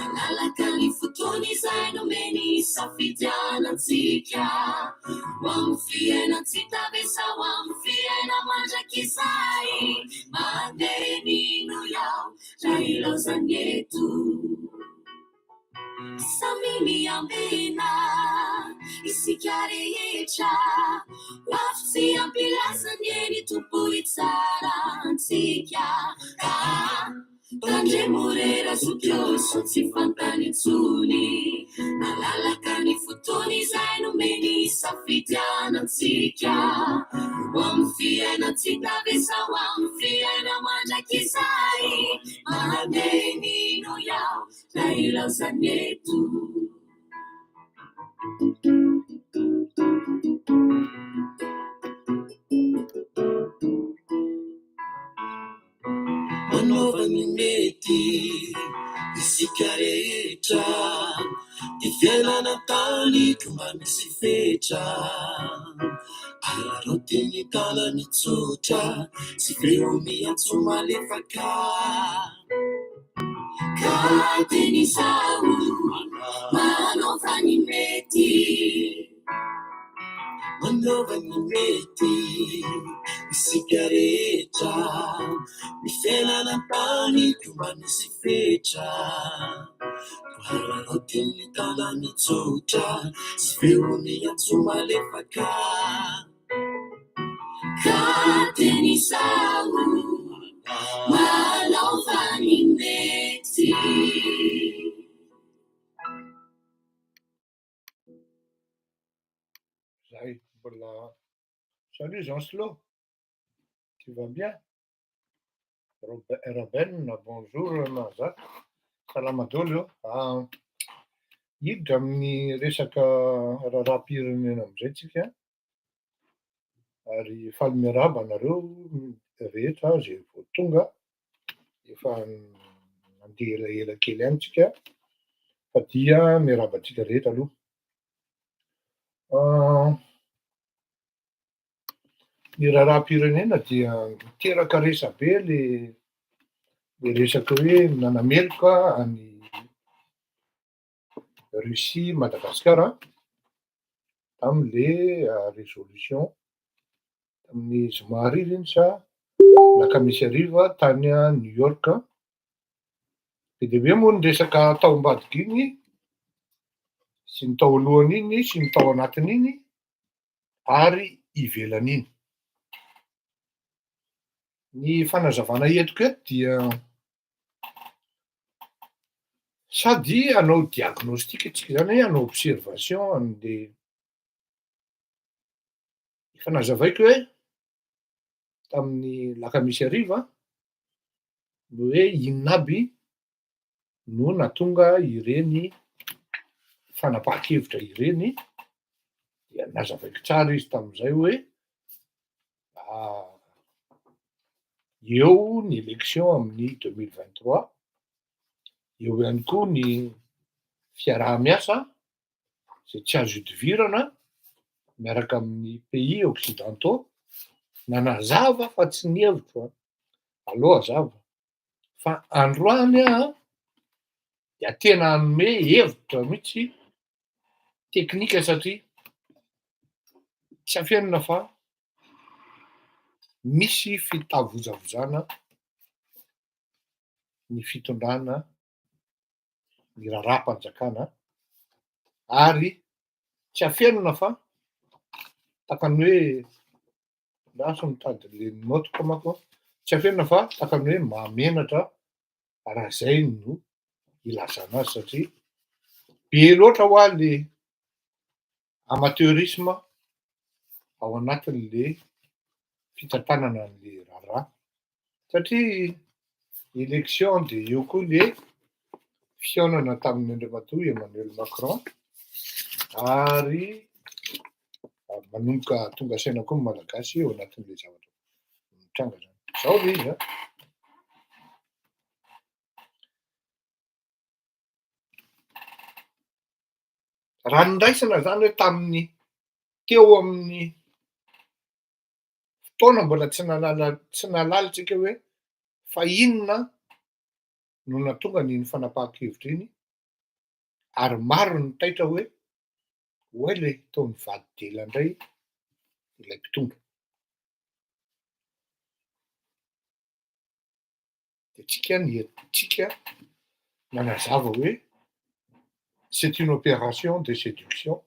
analaka ny fotony izay nomeny safidianantsika, ho amin'ny fiaina tsy tavesa ho amin'ny fiaina mandraky izay, mandenino iaho ra ilaozany eto. Samy miambena isika rehetra, lafy tsy ampilazany eny tompo itsara antsika, ka tandremorera zokioso tsy fantany itsony, nalalaka ny fotony izay nomeny safidianantsika, ho amin'ny fiaina tsy tavesa ho amin'ny fiaina mandraky izay, mandenino iaho ra ilaozany eto. Manaova ny mety isika rehetra, ty fiainana tany tomba misy fetra, ararao teny tanany tsotra sy feo miantso malefaka, ka teny izao manaova ny mety, manaova ny mety isika rehetra, ny fiainana tany tomba misy fetra, ararao teny tanany tsotra sy feo miantso malefaka, ka teny izao manaova ny mety. Zay mbola salut Jean-Slo, tu vas bien? Robin, bonjour Nazak, salama daholo eo. Hiditra amin'ny resaka raharaham-pirenena amin'izay tsika, ary faly miaraba anareo rehetra zay vao tonga, efa nandeha elaela kely any tsika, fa dia miaraba antsika rehetra aloha. Ny raharaham-pirenena dia miteraka resabe le resaka hoe nanameloka any Russie, Madagasikara tam'le résolution tamin'ny zoma ariva iny sa lakamisy ariva tany a New York. De hoe moa ny resaka tao ambadiky iny sy ny tao alohan'iny sy ny tao anatin'iny ary ivelan'iny. Ny fanazavana entiko eto dia sady hanao diagnostic tsika zany hoe hanao observation an'le fanazavaiko hoe tamin'ny lakamisy ariva no hoe inona aby no natonga ireny fanapahan-kevitra ireny. Dia nazavaiko tsara izy tamin'izay hoe eo ny élection amin'ny 2023, eo ihany koa ny fiaraha-miasa zay tsy azo idivirana miaraka amin'ny pays occidentaux. Nanazava fa tsy ny hevitro aloha hazava fa androany dia tena hanome hevitra mihitsy teknika satria tsy afenina fa misy fitavozavozana ny fitondrana ny raharaham-panjakana ary tsy afenina fa takany hoe lasa mitady le notiko manko tsy afenina fa takany hoe mahamenatra raha zay no ilazana azy satria be loatra ho ahy le amateurisme ao anatin'le fitantanana an'le raharaha satria élection de eo koa le fihaonana tamin'ny andriamatoa Emmanuel Macron ary manomboka tonga saina koa ny malagasy eo anatin'le zavatra mitranga zany. Zao le izy raha nindraisana zany hoe tamin'ny teo amin'ny fotoana mbola tsy nalalitsika hoe fa inona no natonga n'iny fanapahan-kevitra iny ary maro ny taitra hoe le tao mivady dela indray ilay mpitondra. De tsika nanazava hoe c'est une opération de séduction.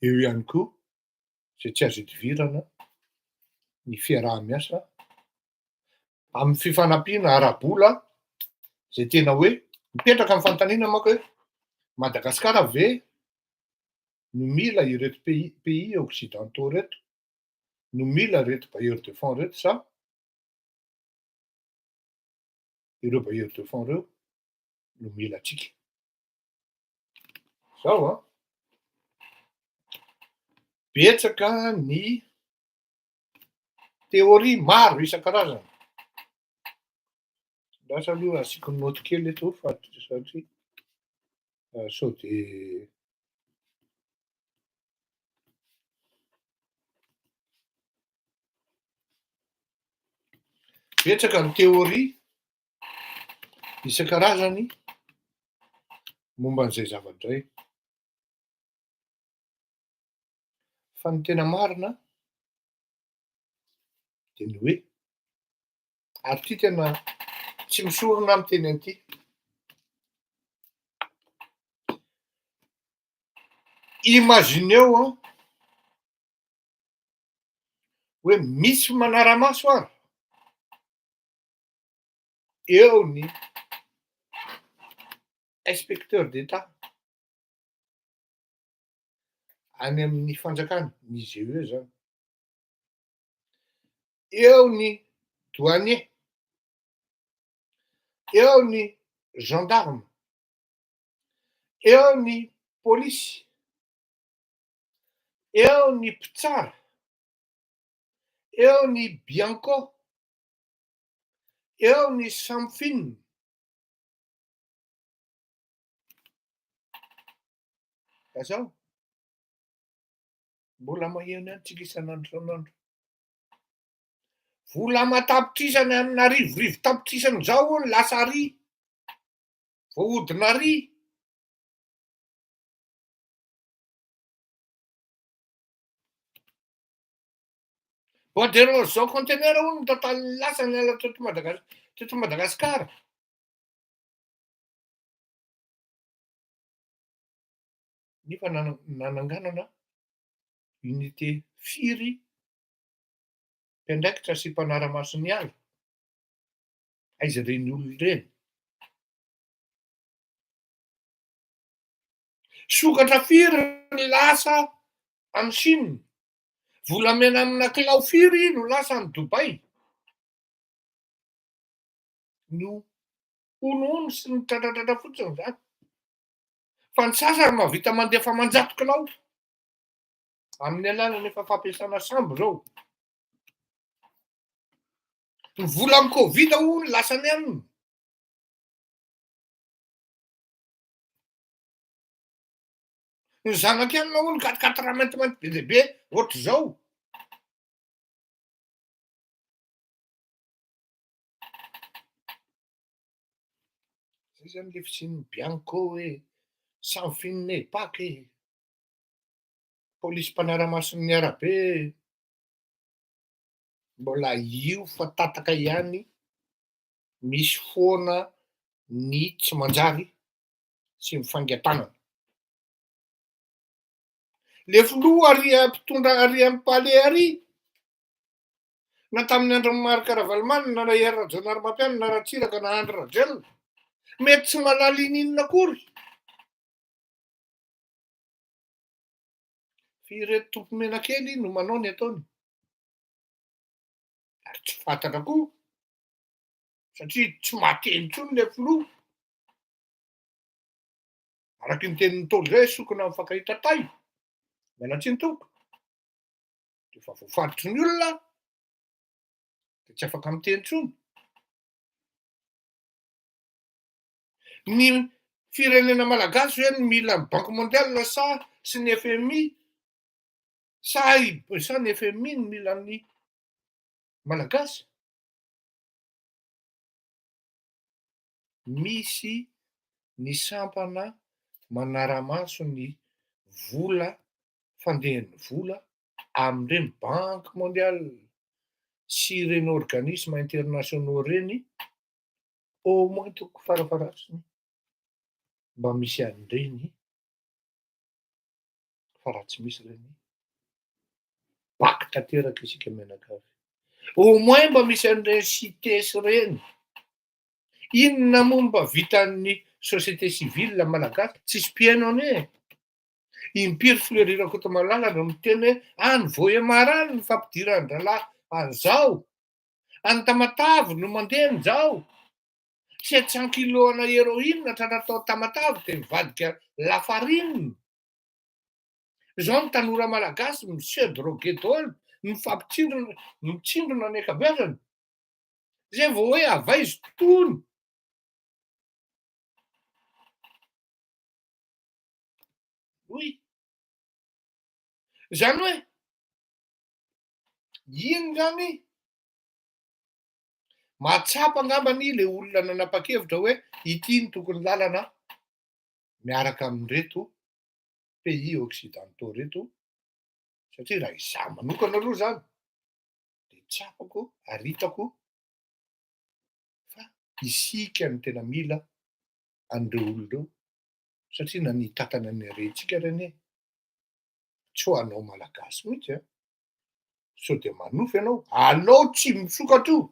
Eo ihany koa zay tsy azo idivirana ny fiaraha-miasa amin'ny fifanampiana ara-bola zay tena hoe mipetraka amin'ny fanontaniana manko hoe Madagasikara ve no mila ireto pays occidentaux reto, no mila reto bailleurs de fonds reto sa ireo bailleurs de fonds reo no mila atsika. Zao betsaka ny théorie maro isan-karazany. Lasa aloha asiako note kely eto fa satria sao de betsaka ny théorie isan-karazany momba an'izay zavadray. Fa ny tena marina de ny hoe ary ty tena tsy misorona amin'ny teny an'ity. Imagineo hoe misy manara-maso ary eo ny inspecteur d'État any amin'ny fanjakana ny GE zany, eo ny douanier, eo ny gendarme, eo ny polisy, eo ny mpitsara, eo ny bianco, eo ny samfin. Zao Mbola maheno antsika isan'andro. Vola matapitrisany amina rivorivo tapitrisany zao lasa ry. Voahodina ry. Boaderao zao conteneur hono totalin'ny lasa ny ala teto Madagasikara. Nefa nananganana unité firy mpiandraikitra sy mpanara-maso ny ala. Aiza reny olona reny. Sokatra firy ny lasa any Chine. Volamena amina kilao firy no lasa any Dubai. No hono sy ny tratratratra fotsiny zany. Fa ny sasany mahavita mandefa manjato kilao amin'ny alalany efa fampiasana sambo zao. Ny volan'ny Covid hono lasany aminy. Ny zanaka ihany hono 4 maintimainty be lehibe ohatry zao. Zay zany le fisian'ny Bianco hoe sans finne paque. Polisy mpanara-mason'ny arabe. Mbola io fa tataka ihany misy foana ny tsy manjary sy mifangatanana. Le filoha mpitondra ary amin'ny palais ary na tamin'ny andro Marc Ravalomanana na Rahery Rajaonarimampianina na Ratsiraka na Andry Rajoelina mety tsy manala inona akory. Fireto tompo mena kely no manao ny ataony. Ary tsy fantatra koa satria tsy mateny intsony le filoha. Araky ny tenin'ny Ntaolo zay sokona mifankahita tay. Mialatsiny toko. Efa voafaritry ny olona de tsy afaka miteny intsony. Ny firenena malagasy hoe mila ny Banque mondiale sa sy ny FMI sa ny FMI ny mila ny malagasy. Misy ny sampana manara-maso ny vola fandehan'ny vola amin'ireny Banque mondiale sy ireny organisme internationaux reny au moins toko farafaratsiny mba misy an'ireny fa raha tsy misy reny baky tanteraka isika mianakavy. Au moins mba misy an'ireny CITES reny. Inona moa mba vitan'ny société civile malagasy tsisy mpihaino ane. Impiry fleurirako eto Malalana no miteny hoe ny Vohemarany ny fampidiran-dralahy an'izao. Any Tamatavy no mandeha an'izao. 700 kilona héroïne tratratao Tamatavy de mivadika lafarine. Zao ny tanora malagasy monsieur drogué daholo mitsindrona ny ankabeazany. Zay vao hoe avaizy tontolo. Oui. Zany hoe ino zany matsapa angambany le olona nanapa-kevitra hoe ity ny tokony lalana miaraka amin'reto pays occidentaux reto satria raha izaho manokana aloha zany de tsapako aritako fa isika ny tena mila an'ireo olon'ireo satria na ny tatana ny arentsika reny tsy ho anao malagasy mihitsy sao de manofy ianao alao tsy misokatra io.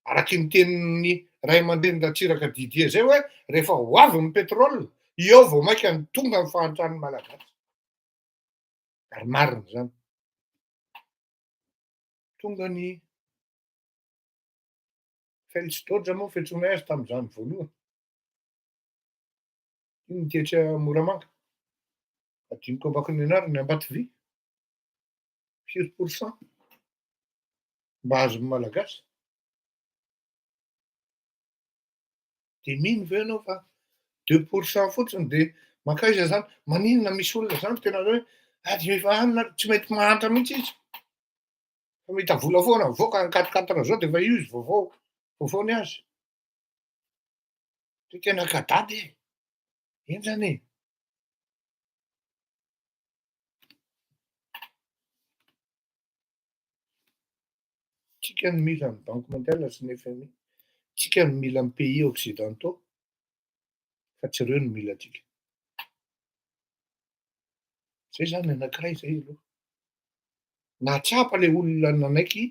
Araky ny tenin'ny ray aman-dreny Ratsiraka Didier zay hoe rehefa ho avy ny pétrole eo vao mainka ny tonga ny fahantrany malagasy. Ary marina zany. Tonga ny Felsdôdra moa fiantsoana azy tamin'izany voalohany. Iny nitehitra Moramanga. Adinoko ambako ny anarany Ambatovy. 5% mba azon'ny malagasy. De mino ve ianao fa 2% fotsiny de makaiza zany maninona misy olona zany tena hoe Ady efa anina tsy mety mahantra mihitsy izy. Fa mita vola foana mivoaka ny 4-4 zao de efa io izy vaovao ny azy. De tena kadady e. Eny zany e. Tsika no mila ny Banque mondiale sy ny FMI. Tsika no mila ny pays occidentaux fa tsy ireo no mila atsika. Zay zany anankiray zay aloha. Nahatsapa le olona nanaiky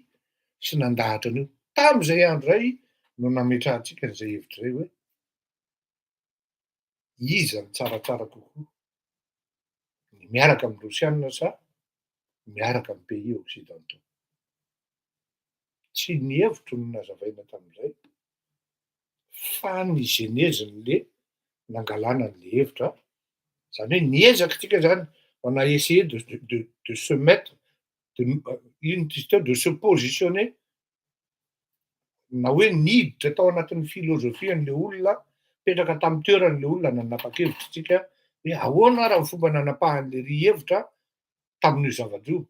sy nandahatra an'io. Tam'izay andro zay no nametrahantsika an'izay hevitra zay hoe iza ny tsaratsara kokoa, ny miaraka amin'ny Rosiana sa miaraka amin'ny pays occidentaux. Tsy ny hevitro no nazavaina tam'izay fa ny geneziny le nangalana an'le hevitra. Zany hoe niezaka tsika zany, on a essayé de se mettre de se positionner na hoe niditra tao anatin'ny filozofian'le olona, petraka tamin'ny toeran'le olona nanapa-kevitra tsika hoe ahoana raha ny fomba nanapahan'le ry-hevitra tamin'io zavatra io.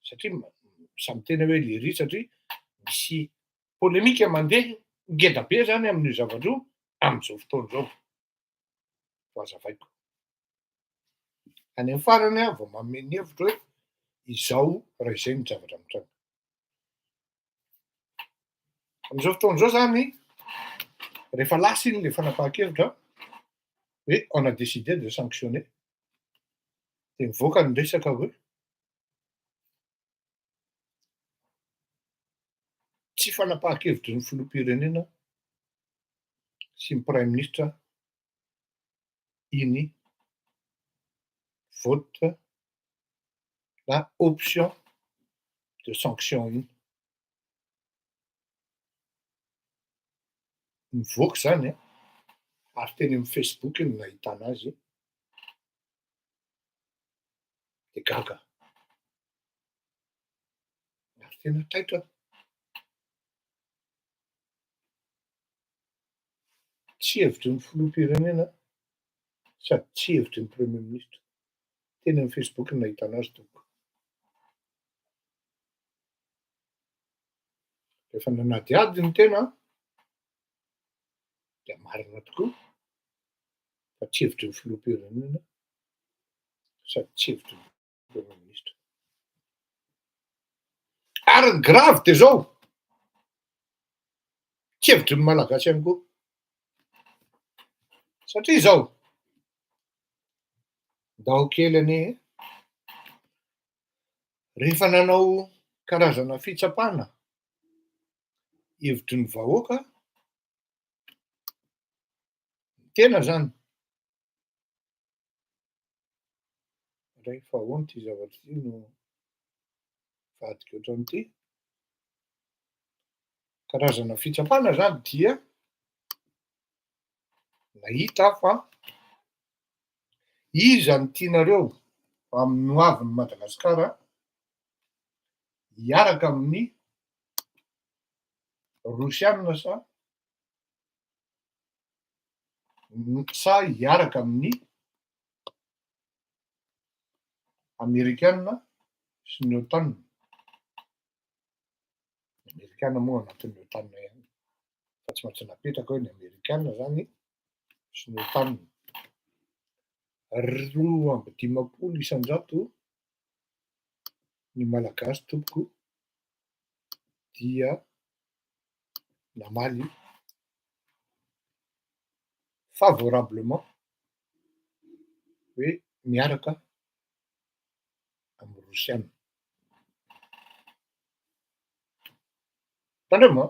Satria samy tena hoe le ry satria misy polémika mandeha ngeda be zany amin'io zavatra io amin'izao fotoana zao. Fahazavaiko. Any amin'ny farany aho vao manome ny hevitra hoe izao raha izay ny zavatra mitranga. Amin'izao fotoana izao zany, rehefa lasa iny le fanapahan-kevitra hoe on a décidé de sanctionner, de mivoaka ny resaka hoe tsy fanapahan-kevitry ny filoham-pirenena sy ny prime ministre iny vote na option de sanction iny. Mivoaka zany a, ary teny amin'ny Facebook iny nahitana azy de gaga. Ary tena taitra. Tsy hevitry ny filoham-pirenena sady tsy hevitry ny premier ministre. Teny amin'ny Facebook iny nahitana azy tompoko. Rehefa nanadiady ny tena de marina tokoa fa tsy hevitry ny filoham-pirenena sady tsy hevitry ny premier ministre. Ary ny grave de zao, tsy hevitry ny malagasy ihany koa. Satria zao, ndao kely anie, rehefa nanao karazana fitsapana hevitry ny vahoaka, tena zany. Rehefa ahoana ty zavatra ty no vadika ohatran'ity. Karazana fitsapana zany dia nahita fa iza ny tianareo amin'ny hoavin'ny Madagasikara hiaraka amin'ny Rosiana sa hiaraka amin'ny Amerikana sy ny OTAN. Ny Amerikana moa anatin'ny OTAN ihany, fa tsy maintsy napetraka hoe ny Amerikana zany sy ny OTAN. 2,5 isan-jato ny malagasy tompoko dia namaly favorablement hoe miaraka amin'ny Rosiana. Tandremo a,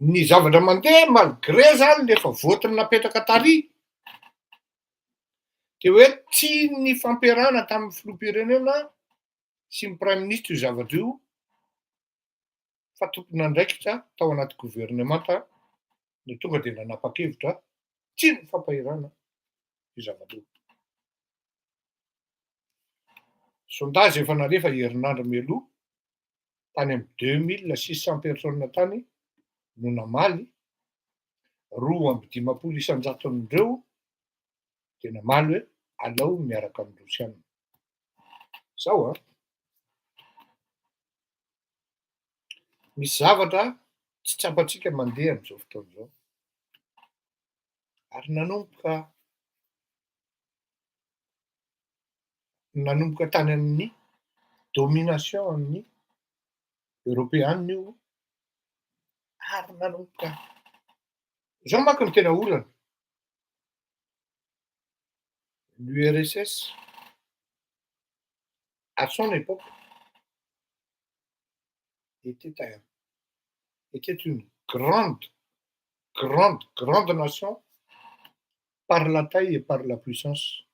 ny zavatra mandeha malgré zany lefa votiny napetraka tary de hoe tsy ny fampiarahana tamin'ny filoham-pirenena sy ny prime ministre io zavatra io fa tompony andraikitra tao anaty gouvernemanta no tonga de nanapa-kevitra tsy ny fampahirana io zavatra io. Sondage efa narefa herinandro mialoha tany amin'ny 2600 personnes tany no namaly, 2,5 isan-jaton'ireo tena maly hoe alao miaraka amin'ny Rosiana. Zao misy zavatra tsy tsapatsika mandeha amin'izao fotoana izao. Ary nanomboka tany amin'ny domination amin'ny Europeanina io, ary nanomboka zao manko no tena olana. L'URSS, à son époque, était une grande nation par la taille et par la puissance.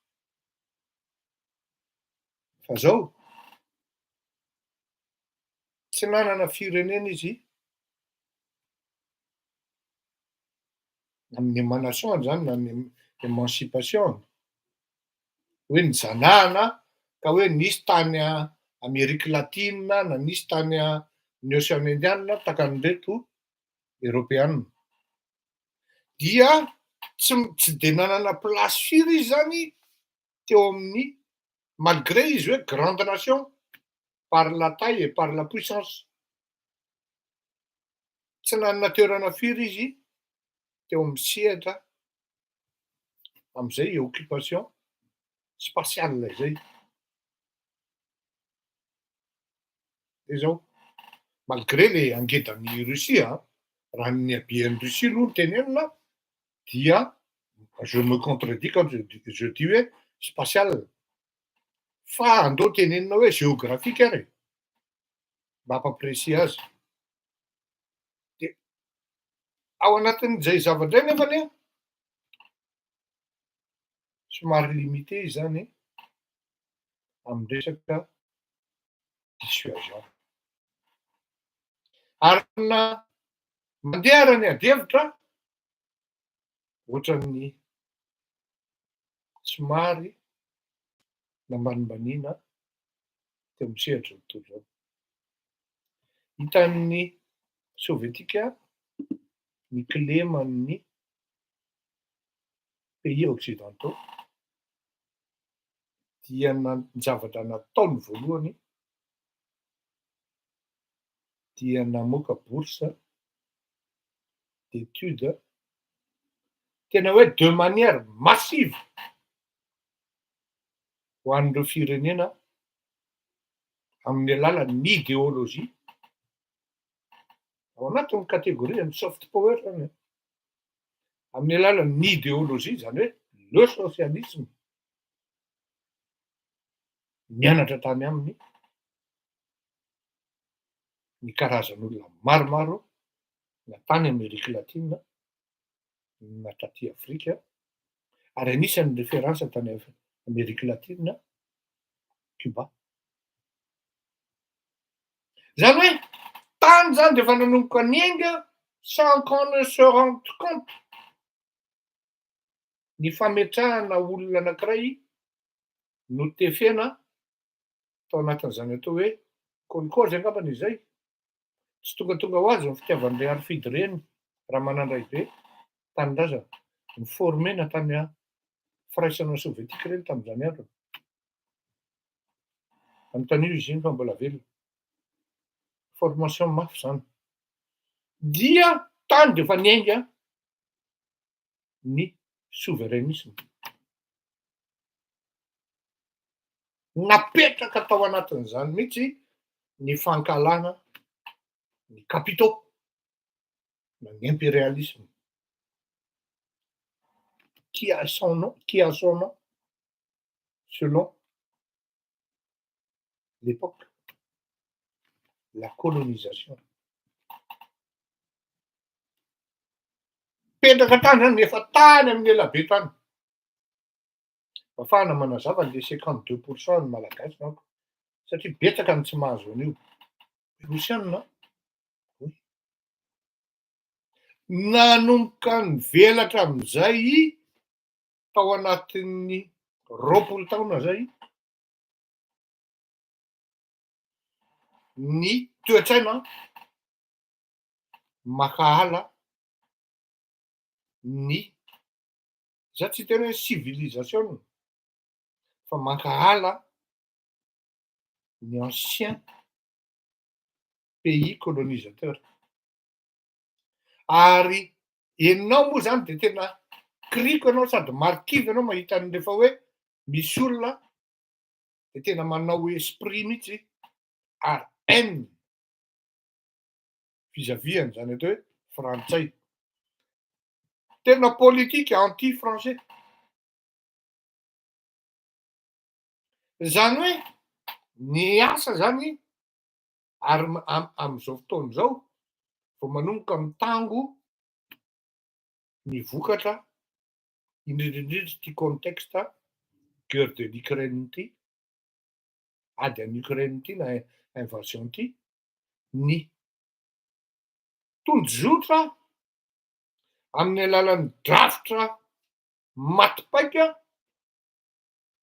Fa zao tsy nanana firenena izy amin'ny émanation zany na amin'ny émancipation, hoe nijanahana ka hoe nisy tany Amerika Latina na nisy tany ny Océan Indiana takan'ireto Europeanina. Dia tsy de nanana place firy izy zany teo amin'ny, malgré izy hoe grande nation par la taille et par la puissance, tsy nanana toerana firy izy teo amin'ny sehatra amin'izay occupation spatiale zay. De zao malgré le angedan'ny Russie raha ny haben'ny Russie aloha no tenenina dia je me contredis quand je dis hoe spatiale, fa andao tenenina hoe géographique ary mba hampampiresi azy. De ao anatin'izay zavatra nefany somary limité zany amin'ny resaka dissuasion. Ary mandeha ara ny adevitra ohatran'ny somary nambanimbaniana teo amin'ny sehatra ny tontolo izao. Hitan'ny sovietika ny cléman'ny pays occidentaux dia ny zavatra nataony voalohany dia namoaka bourse d'études tena hoe de manière massive ho an'ireo firenena amin'ny alalan'ny idéologie, ao anatin'ny catégorie ny soft power zany, amin'ny alalan'ny idéologie zany hoe le socialisme, nianatra tany aminy ny karazan'olona maromaro na tany Amerika Latina na taty Afrika, ary anisan'ny référence tany Amerika Latina, Cuba. Zany hoe tany zany de efa nanomboka niainga sans qu'on ne se rende compte ny fametrahana olona anankiray notefena tao anatin'izany atao hoe kolikozy angambany izay, tsy tonga ho azy ny fitiavan'ilay arifidy reny raha manandray be tanin-drazana ny formena tany firaisana sovietika ireny tamin'izany andro. Anontaniana izy iny fa mbola velona. Formation mafy zany. Dia tany de efa niainga ny souverainisme. Napetraka tao anatin'izany mihitsy ny fankalana ny capitaux na ny impérialisme qui a son nom selon l'époque, la colonisation. Petraka tany zany efa tany amin'ny elabe tany. Ahafahana manazava le 52% ny malagasy manko satria betsaka ny tsy mahazo an'io. Rosianina nanomboka nivelatra amin'izay tao anatin'ny 20 taona zay ny toe-tsaina maka ala ny za tsy tena hoe civilisation fa mankahala ny ancien pays colonisateur. Ary enao moa zany de tena kriko anao sady marikivy anao mahita an'rehefa hoe misy olona de tena manao esprit mihitsy ary haine vis-à-vis zany atao hoe frantsay. Tena politique anti-français. Zany hoe ny asa zany ary am'izao fotoana zao vao manomboka mitango ny vokatra indrindrindrindra ty contexte guerre de l'Ukraine ty, ady any Ukraine ty na invasion ty, ny tondrozotra amin'ny alalan'ny drafitra matipaika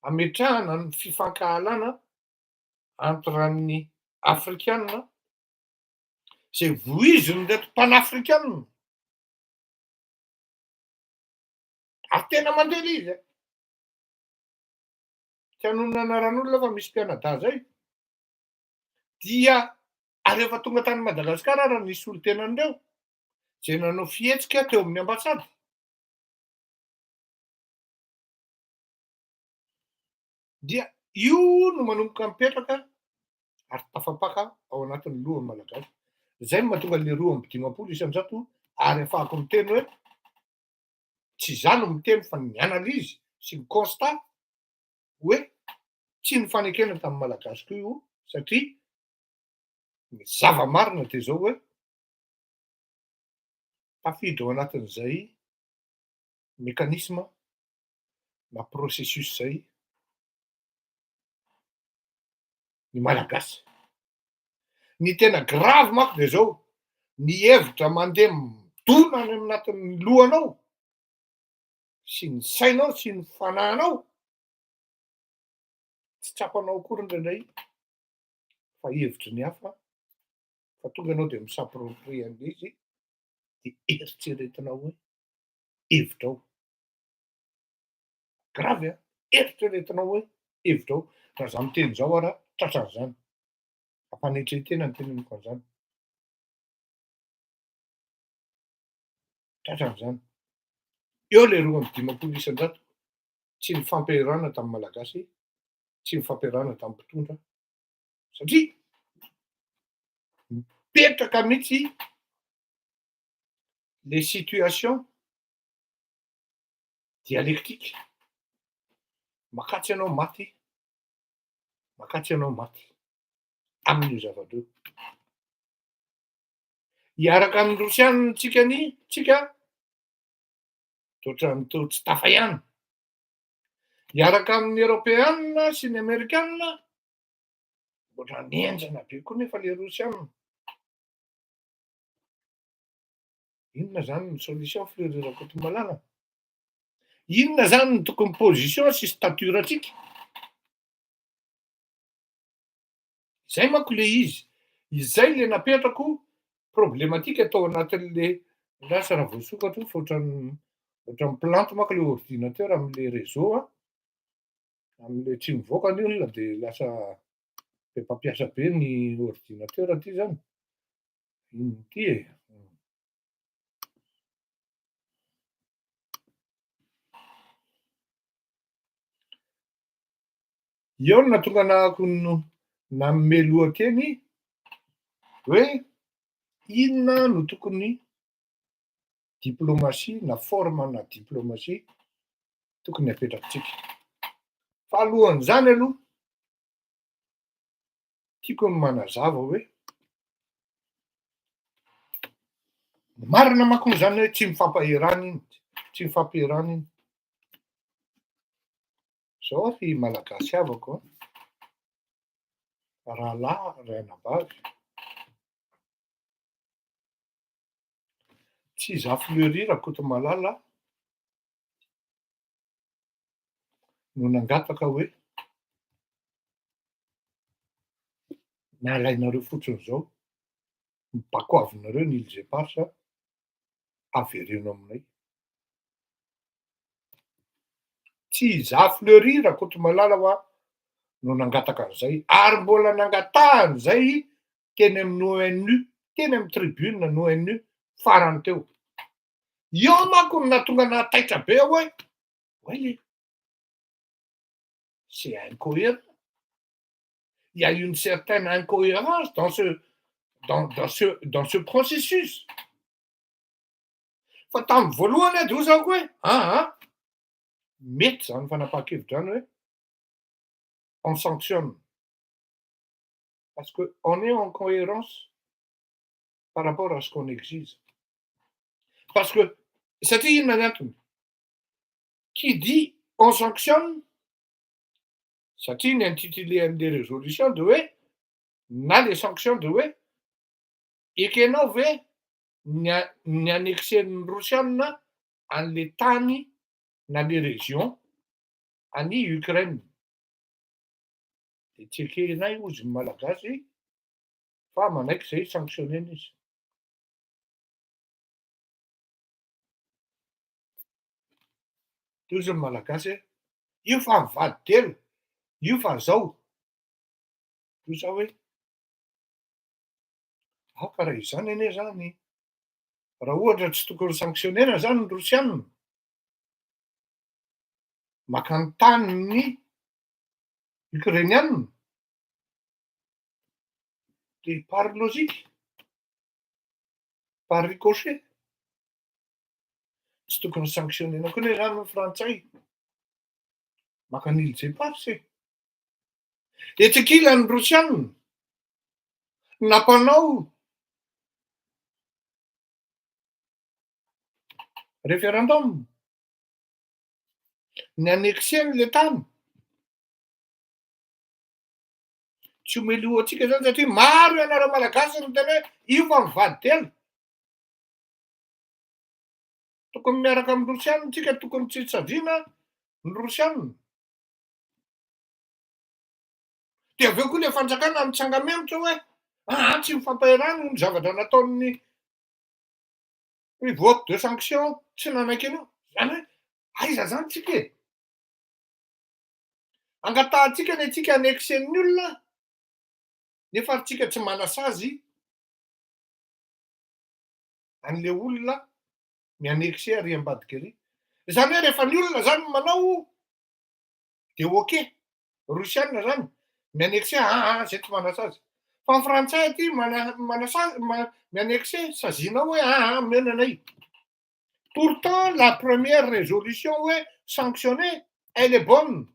ametrahana ny fifankahalana entre ny afrikanina zay voiziny reto panafrikanina ary tena mandely izy tsy hanonona anaran'olona fa misy mpianadahy zay dia ary efa tonga tany Madagasikara raha nisy olo tenan'ireo zay nanao fihetsika teo amin'ny ambasady dia io no manomboka mipetraka ary tafapaka ao anatin'ny lohan'ny malagasy. Zay no mahatonga le 2/500 ary afahako miteny hoe tsy za no miteny fa ny analyse sy ny constat hoe tsy ny fanekena tamin'ny malagasy koa io satria ny zava-marina de zao hoe tafiditra ao anatin'izay mécanisme na processus zay ny malagasy. Ny tena grave manko de zao ny hevitra mandeha midona any anatin'ny lohanao sy ny sainao sy ny fanahinao tsy tsapanao akory indraindray fa hevitry ny hafa fa tonga anao de misapproprie an'izy de eritreretinao hoe hevitrao. Gravy eritreretinao hoe hevitrao. Raha za miteny zao ara tratran'izany ampanetretena ny teneniko an'izany tratran'izany. Eo le 2/500 tsy ny fampiarahana tamin'ny malagasy, tsy ny fampiarahana tamin'ny mpitondra satria mipetraka mihitsy les situations dialectiques makatsy ianao maty, makatsy ianao maty amin'io zavatra io. Hiaraka amin'ny rosianina tsika ohatrany toa tsy tafa ihany. Hiaraka amin'ny européanina sy ny amerikanina ohatrany enjana be koa nefa le rosianina. Inona zany ny solution firerirako eto malalana? Inona zany ny tokony position sy staturantsika? Zay manko le izy, izay le napetrako problématique atao anatin'le lasa raha vao sokatra fa ohatran'ny plante manko le ordinateur am'le réseau am'le tsy mivoaka ny olona de lasa be mpampiasa be ny ordinateur ty zany. Iny ty e. Eo no natonga anahako nanome lohateny hoe inona no tokony diplomatie na forme-na diplomatie tokony apetrakintsika. Fa alohan'izany aloha tiako ny manazava hoe marina manko zany hoe tsy mifampiarahana iny, tsy mifampiarahana iny. Zao ry malagasy havako rahalahy rainavavy tsy za fleury rakoto malala no nangataka hoe nalainareo fotsiny zao mibako avinareo ny ilzeparsa avereno aminay. tsy zafleurir akoto malala hoa no nangataka an'izay ary mbola nangatahany zay teny amin'ny ONU, teny amin'ny tribune ny ONU farany teo. Io manko no natonga nahataitra be hoe oui, c'est incohérent. Il y a une certaine incohérence dans ce processus. Fa tamin'ny voalohany ady ho zako hoe mety zany fanapahan-kevitra zany hoe on sanctionne parce qu'on est en cohérence par rapport à ce qu'on exige. Parce que satria inona ny antony? Qui dit on sanctionne, satria ny intitulé an'le résolution de hoe na les sanctions de hoe ekenao ve ny annexen'ny Rosiana an'le tany na le région any Ukraine. De tsy ekenay ozy ny malagasy fa manaiky zay sanctionnena izy. Ozy ny malagasy io fa mivady telo, io fa zao. Io sa hoe karaha izany anie zany. Raha ohatra tsy tokony sanctionnena zany ny Rosiana, maka ny tanin'ny Ukrainiana, de par logique, par ricochet, tsy tokony sanctionnena koa zany ny Frantsay, maka ny île Jeparse. Etsy ankilany Rosiana nampanao référendum ny annexeny le tany. Tsy omely atsika zany satria maro ianareo malagasy ny tena hoe io fa mivady telo. Tokony miaraka amin'ny Rosiana tsika, tokony tsy hitsaviana ny Rosiana. De aveo koa le fanjakana mitsanga memotra hoe tsy mifampaherana ny zavatra nataon'ny vote de sanction tsy nanaiky anao. Zany hoe aiza zany tsika e? Angatahantsika ny atsika annexen'ny olona nefa atsika tsy manasazy an'le olona miannexe ary ambadika ery. Zany hoe rehefa ny olona zany manao de ok, Rosiana zany miannexe zay tsy manasazy. Fa ny Frantsay aty miannexe saziana hoe menanay. Pourtant, la première résolution ouais, sanctionnée, elle est bonne.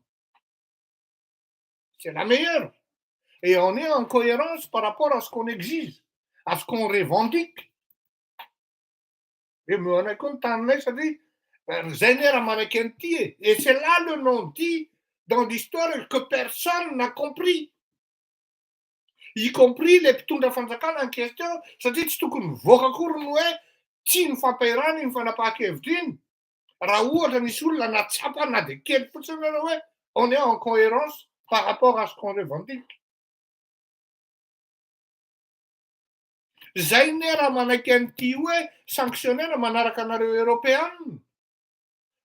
C'est la meilleure. Et on est en cohérence par rapport à ce qu'on exige, à ce qu'on revendique. Et on est content, ça dit, et c'est là le non-dit dans l'histoire que personne n'a compris. Y compris les mpitondra fanjakana en question, satria tsy tokony mivoaka akory ny hoe tsy mifampaherana iny fanapahan-kevitra iny. Raha ohatra nisy olona natsapa na de kely fotsiny hoe on est en cohérence par rapport à ce qu'on revendique. Zay ne raha manaiky an'ity hoe sanctionnena manaraka anareo Européenne.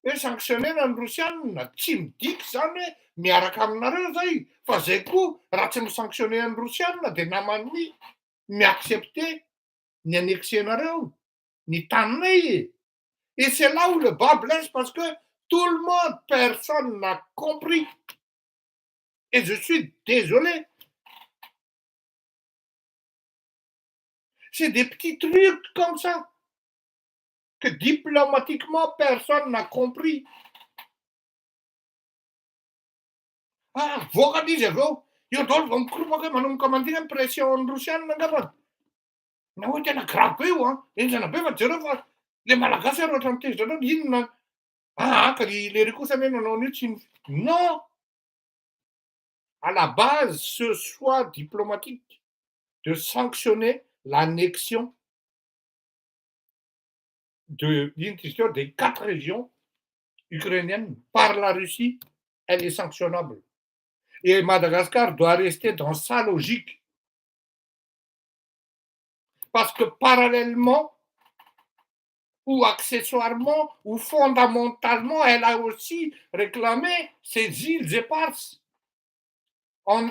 Hoe sanctionnena ny Rosiana, tsy midika zany hoe miaraka aminareo zay. Fa zay koa raha tsy misanctionner ny Rosiana de namany mi-accepter ny annexenareo, ny taninay. Et c'est là où le bas blesse parce que tout le monde, personne n'a compris. Et je suis désolé. C'est des petits trucs comme ça que diplomatiquement personne n'a compris. Voaka dizy aveo, io daholo vao mikoroaka manomboka mandiha ny pression ny Rosiana angamba. Na hoe tena grave be io enjana be fa jereo fa le malagasy ary ohatran'ny tezitra inona ka le rikosa ane nanao an'io tsy non. À la base, ce choix diplomatique de sanctionner l'annexion des 4 régions ukrainiennes par la Russie, elle est sanctionnable. Et Madagascar doit rester dans sa logique. Parce que parallèlement ou accessoirement, ou fondamentalement, elle a aussi réclamé ses îles éparses en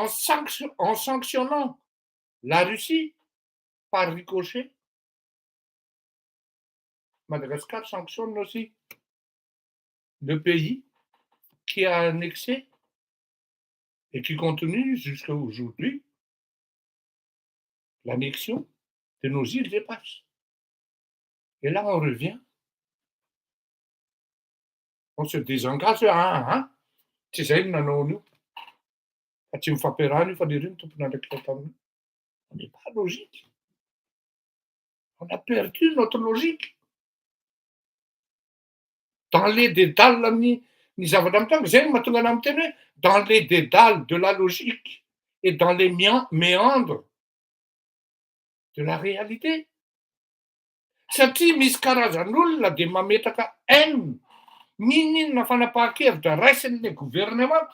sanctionnant la Russie par ricochet. Madagascar sanctionne aussi le pays qui a annexé et qui continue jusqu'à aujourd'hui l'annexion de nos îles éparses. Et là, on revient, on se désengage, tsy zay no nanao an'io, fa tsy mifampiarahana io fa le reny tompony andraikitra taminy. On n'est pas logique. On a perdu notre logique. Dans les dédales ny zavatra mitanga, zay no mahatonga anahy miteny hoe dans les dédales de la logique et dans les méandres de la réalité. Satria misy karazan'olona de mametraka haine, n'inona fanapahan-kevitra raisin'le gouvernement,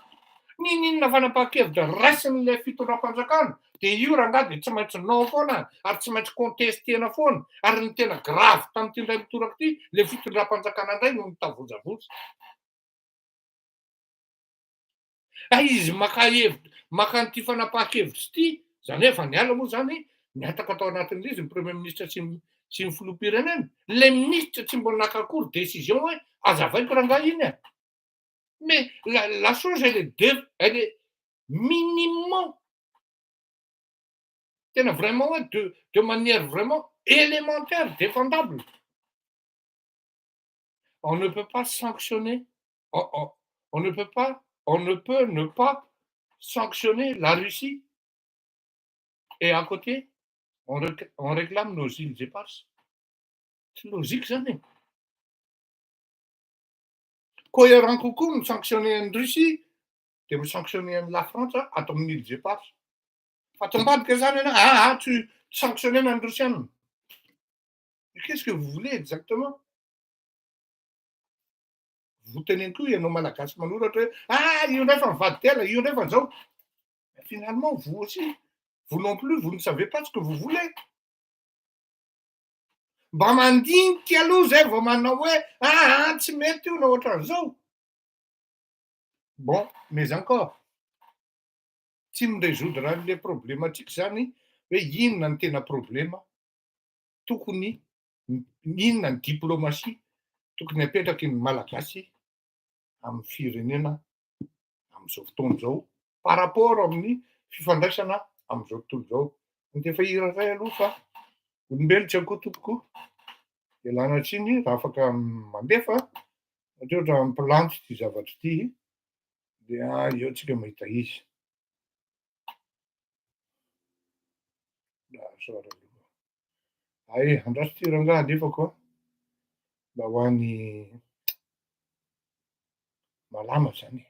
n'inona fanapahan-kevitra raisin'le fitondram-panjakana, de io rangahy de tsy maintsy nao foana ary tsy maintsy contestena foana, ary ny tena grave tamin'ity indray mitoraka ity, le fitondram-panjakana indray no mitavojavoja. Izy maka an'ity fanapahan-kevitra ity, zany hoe efa niala moa zany niataka tao anatin'le izy ny premier ministre sy ny filoham-pirenena, le ministre tsy mbola nakakory décision hoe azavaiko rangahy iny e. Mais la chose elle est minimement, vraiment de manière vraiment élémentaire, défendable. On ne peut pas sanctionner, on ne peut ne pas sanctionner la Russie. Et à côté, on réclame nos îles éparses. C'est logique, ça n'est. Cohérent kokoa ny sanctionner an'i Russie, de sanctionner la France atao amin'ny îles éparses. Fa tombadika zany ianao, tu sanctionner an'i Russienne. Mais qu'est-ce que vous voulez exactement? Vous tenez le coup, ianao malagasy manoratra hoe io ndray fa mivady tela, io ndray fa zao. Mais finalement, vous aussi, vous non plus, vous ne savez pas ce que vous voulez. Mba mandinika aloha zay vao manao hoe tsy mety io na ohatran'izao. Bon, mais encore, tsy mirésoudre an'le problématique zany hoe inona ny tena problema, tokony inona ny diplomatie tokony apetraky ny malagasy amin'ny firenena amin'izao fotoana izao par rapport amin'ny fifandraisana amin'izao tontolo izao. Ny efa hira iray aloha fa olombelo tsy akoho tompoko, ialana tsiny raha afaka mandefa, satria ohatra mipilanty ity zavatra ity, dia eo tsika mahita izy. Andraso ty rangahy alefako mba ho an'ny malama zany.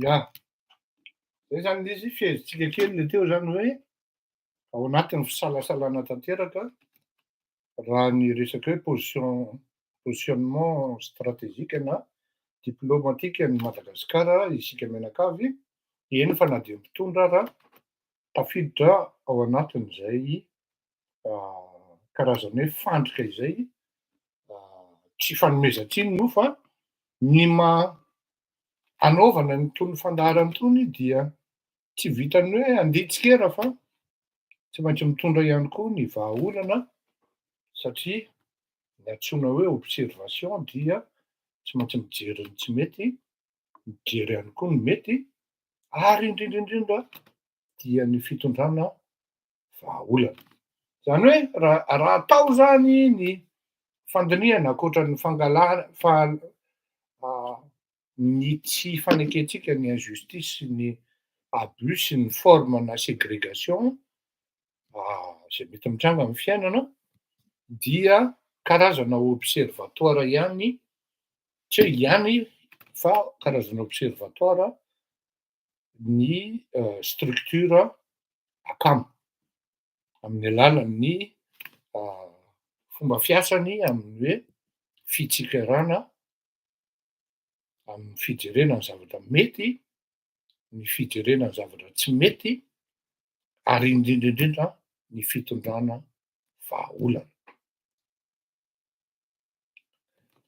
Ya, zay zany izy fihezitsika kely le teo zany hoe ao anatin'ny fisalasalana tanteraka raha ny resaka hoe positionnement stratégique na diplomatique ny Madagasikara isika mianakavy, eny fa na dia mpitondra raha tafiditra ao anatin'izay karazana hoe fandrika izay tsy fanomezan-tsiny moa fa ny anaovana nytony fandaharana tony dia tsy vitany hoe anditsikera fa tsy maintsy mitondra ihany koa ny vahaolana satria ny antsoina hoe observation dia tsy maintsy mijery ny tsy mety, mijery ihany koa ny mety, ary indrindraindrindra dia ny fitondrana vahaolana. Zany hoe raha atao zany ny fandiniana ankoatran'ny ny tsy fanekensika ny injustice sy ny abus sy ny forme na ségrégation zay mety mitranga amin'ny fiainana dia karazana observatoire ihany, tsy hoe ihany fa karazana observatoire ny structure Akhma amin'ny alalan'ny fomba fiasany amin'ny hoe fitsikarana amin'ny fijerena ny zavatra mety, ny fijerena ny zavatra tsy mety, ary indrindraindrindra ny fitondrana vahaolana.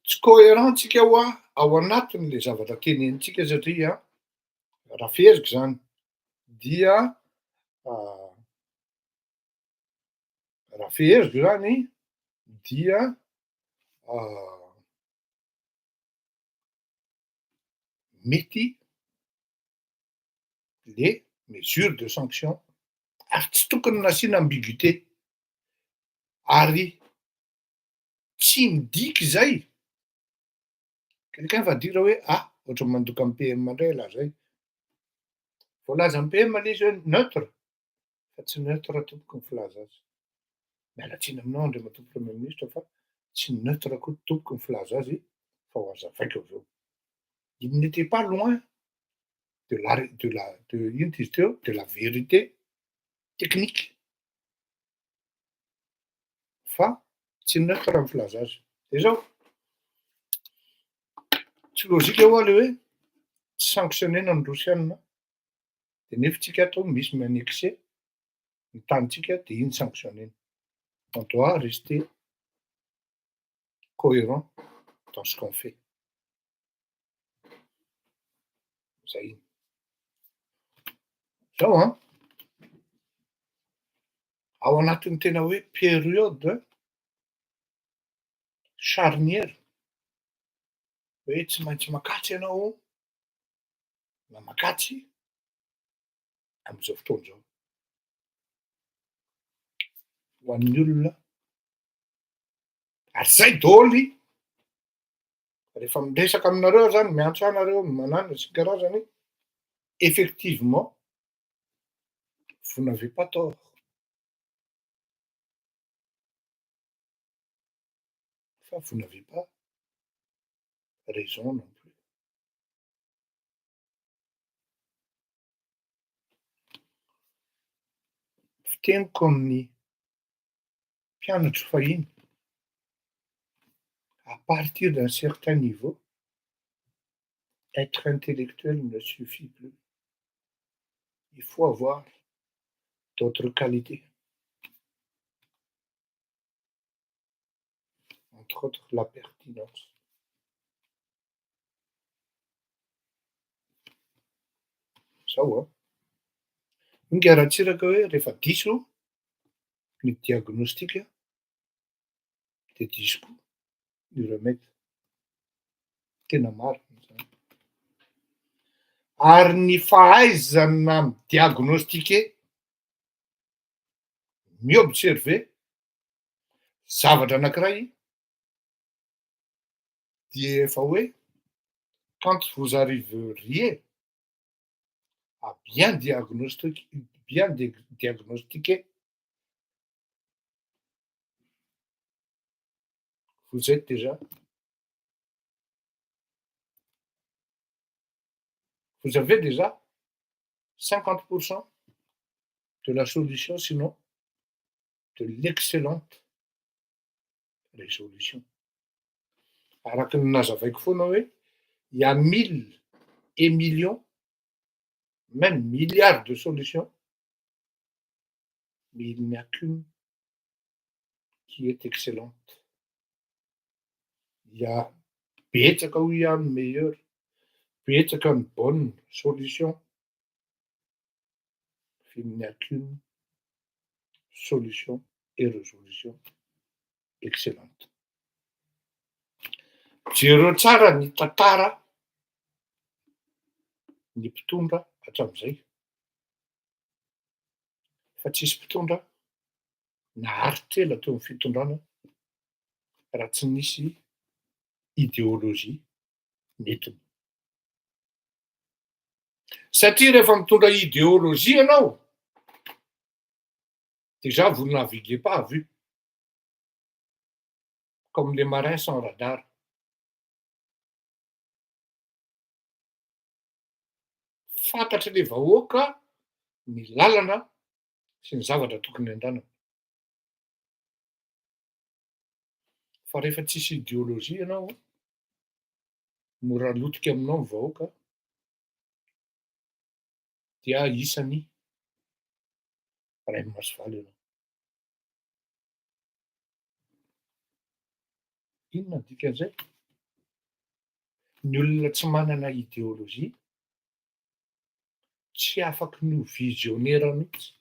Tsy cohérent tsika ao anatin'le zavatra tenenintsika satria raha feheziko zany dia raha feheziko zany dia mety le mesure de sanction ary tsy tokony nasiana ambiguïté ary tsy midika zay. Quelqu'un va dire hoe ohatra mandoka amin'ny PM indray laha zay. Voalaza amin'ny PM le izy hoe neutre, fa tsy neutre tompoky ny filaza azy. Miala tsiny aminao andriamatompo Premier Ministre fa tsy neutre koa tompoky ny filaza azy fa ho azavaiko avy eo. Il n'était pas loin de la vérité technique. Fa tsy neutre amin'ny filaza azy. De zao tsy lôjika hoy le hoe tsy sanctionnena ny Rosiana de nefa tsika ato misy miannexe ny tanitsika de iny sanctionnena. On doit rester cohérent dans ce qu'on fait. Zay. Zao ao anatin'ny tena hoe période charnière hoe tsy maintsy makatsy ianao na makatsy amin'izao fotoana zao. ho an'ny olona ary zay dôly rehefa miresaka aminareo zany miantso anareo manana sy karazany effectivement vous n'avez pas tort fa vous n'avez pas raison non plus. Fiteniko amin'ny mpianatro fahiny à partir d'un certain niveau, être intellectuel ne suffit plus. Il faut avoir d'autres qualités. Entre autres, la pertinence. Zao a. Ingaratsiraka hoe rehefa diso ny diagnostika de diso koa ny remède. Tena marina zany. Ary ny fahaizana midiagnostike, miobserver zavatra anankiray dia efa hoe quand vous arriveriez à bien diagnostiquer, vous êtes déjà, vous avez déjà 50% de la solution, sinon de l'excellente résolution. Araka ny nazavaiko foana hoe il y a 1000 et millions, même milliards de solutions, mais il n'y a qu'une qui est excellente. Il y a betsaka hoe ihany meilleur, betsaka ny bonne solution, il n'y a qu'une solution et résolution excellente. Jereo tsara ny tantara ny mpitondra hatramin'izay. Fa tsisy mpitondra naharitr'ela teo amin'ny fitondrana raha tsy nisy idéologie netiny. Satria rehefa mitondra idéologie ianao, déjà vous ne naviguez pas à vue, comme les marins sans radar. Fantatry le vahoaka ny lalana sy ny zavatra tokony andanana. Fa rehefa tsisy idéologie ianao, mora lotika aminao ny vahoaka dia isan'ny ray amasovalo ianao. Inona ny dikan'izay? Ny olona tsy manana idéologie tsy afaky no visionnaire mihitsy.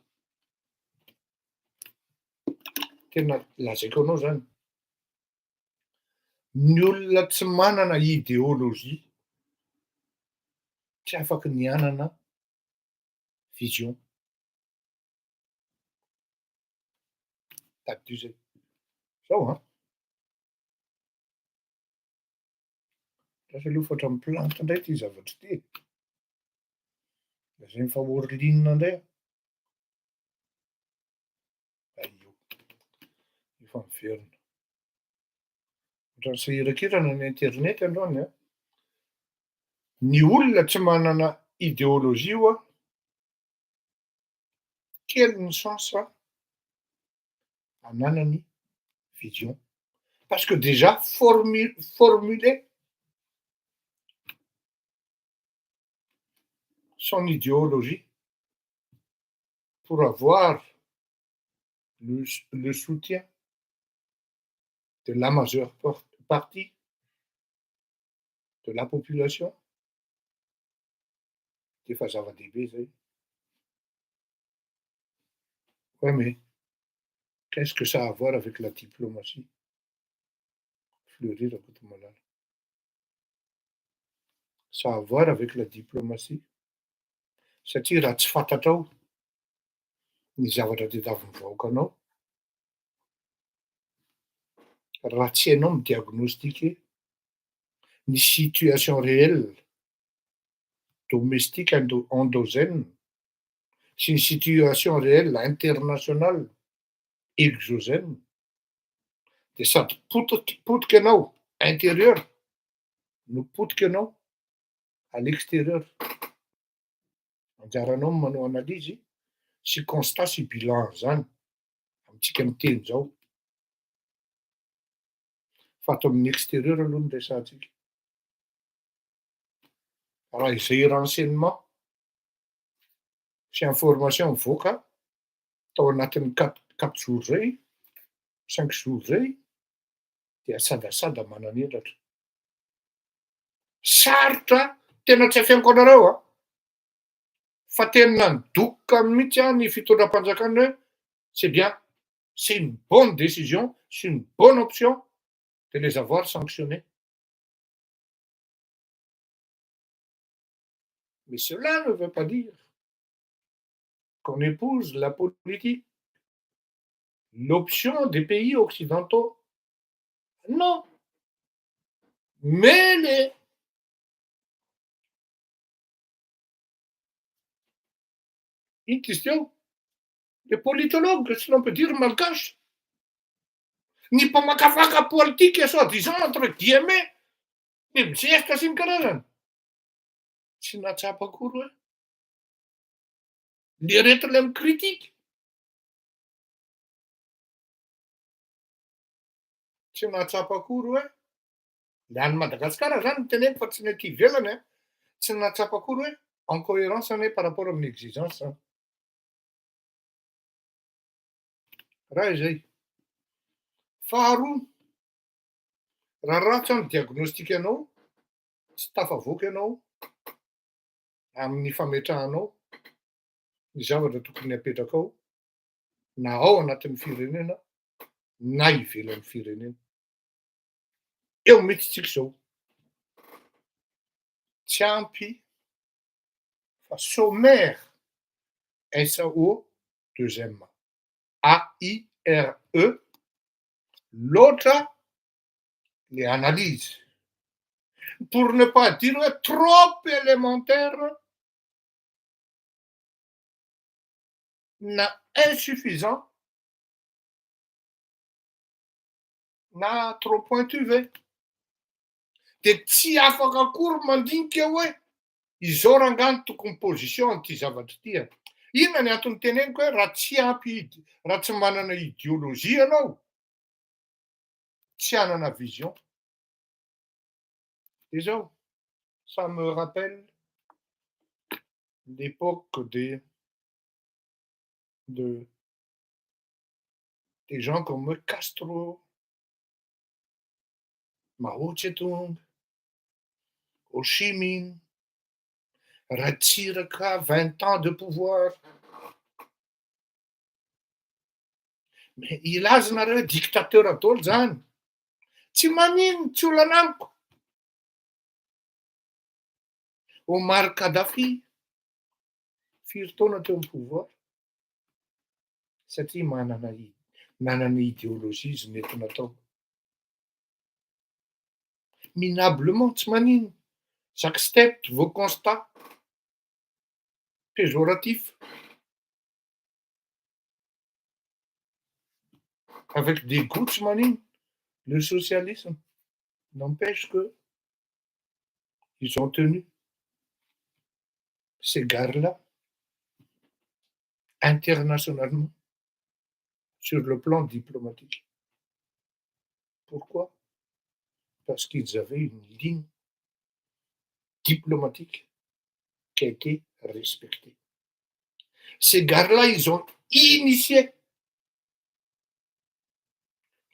Tena lazaiko anao zany. Ny olona tsy manana idéologie tsy afaky ny hanana vision. Taddio zay. Zao a. Lasa lofatra amin'ny plante indray ty zavatra ty. Zay mifahory-linina indray. Aio. Efa miverina. Ohatran'ny sahiran-kirana ny internet androany a. Ny olona tsy manana idéologie oa, quelle une chance hananany vision. Parce que déjà formuler son idéologie pour avoir le soutien de la majeure partie de la population, efa zava-dehibe zay. Ouais, mais qu'est-ce que ça a à voir avec la diplomatie? Fleurir à Guatemala. Ça a à voir avec la diplomatie. Satria raha tsy fantatrao ny zavatra tadiavin'ny vahoaka anao, raha tsy hainao midiagnostiquer ny situation réelle domestique endogène sy ny situation réelle internationale exogène de sady potika anao intérieur no potika anao à l'extérieur. Anjaranao manao analyzy sy constat sy bilan zany amintsika miteny zao. Fa ato amin'ny extérieur aloha ny resantsika. Raha izay renseignement sy information mivoaka tao anatin'ny 4 jours zay, 5 jours zay, dia sadasada manan'elatra. Sarotra tena tsy afianko anareo a, fa tena nidokoka mihitsy ny fitondram-panjakana hoe c'est bien, c'est une bonne décision, c'est une bonne option de les avoir sanctionnés. Mais cela ne veut pas dire qu'on épouse la politique, l'option des pays occidentaux. Non. Mais une question, les politologues, si l'on peut dire malgaches, ny mpamakafaka politique soi-disant entre guillemets, ny mizesta sy ny karazany. Tsy natsapa akory hoe le reto le micritique. Tsy natsapa akory hoe le any Madagasikara zany teneniko fa tsy ny aty ivelany a, tsy natsapa akory hoe en cohérence ane par rapport amin'ny exigence. Raha izay. Faharoa, raha ratsy ny diagnostika anao, tsy tafavoaka ianao amin'ny fametrahanao ny zavatra tokony apetraka ao, na ao anatin'ny firenena, na ivelan'ny firenena. Eo mety tsika zao. Tsy ampy fa sommaire SAO 2M AIRE l'autre les analyses. Pour ne pas dire trop élémentaire, na insuffisant, na trop pointuvé. De tsy afaka akory mandinika hoe izao rangano tokony position an'ity zavatra ity. Inona ny antony teneniko hoe raha tsy ampy, raha tsy manana idéologie ianao, tsy hanana vision. Et ça me rappelle l'époque des gens comme Castro, Mao Tse-tung, Ho Chi Minh, ratsiraka 20 ans de pouvoir. Mais ilaza nareo dictateur adolo zany. Tsy manino, tsy olana amiko. Omar Kadhafi, firy taona teo amin'ny pouvoir, satria manana idéologie izy nety natao. Minablement tsy manino. J'accepte vos constats péjoratifs avec des goûts tsy manino. Le socialisme n'empêche que ils ont tenu ces gardes-là internationalement sur le plan diplomatique. Pourquoi? Parce qu'ils avaient une ligne diplomatique qui a été respectée. Ces gars-là, ils ont initié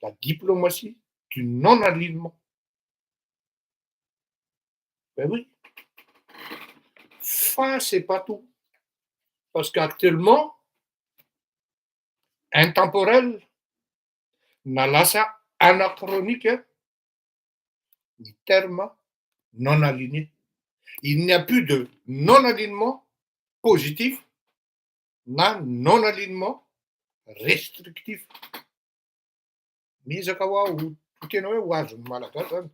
la diplomatie du non-alignement. Ben oui. Ça, c'est pas tout. Parce qu'actuellement, intemporel, na lasa anachronique, du terme non aligné. Il n'y a plus de non-alignement positif, na non-alignement restrictif. Mizaka wa tena hoe ho azony malagasy zany.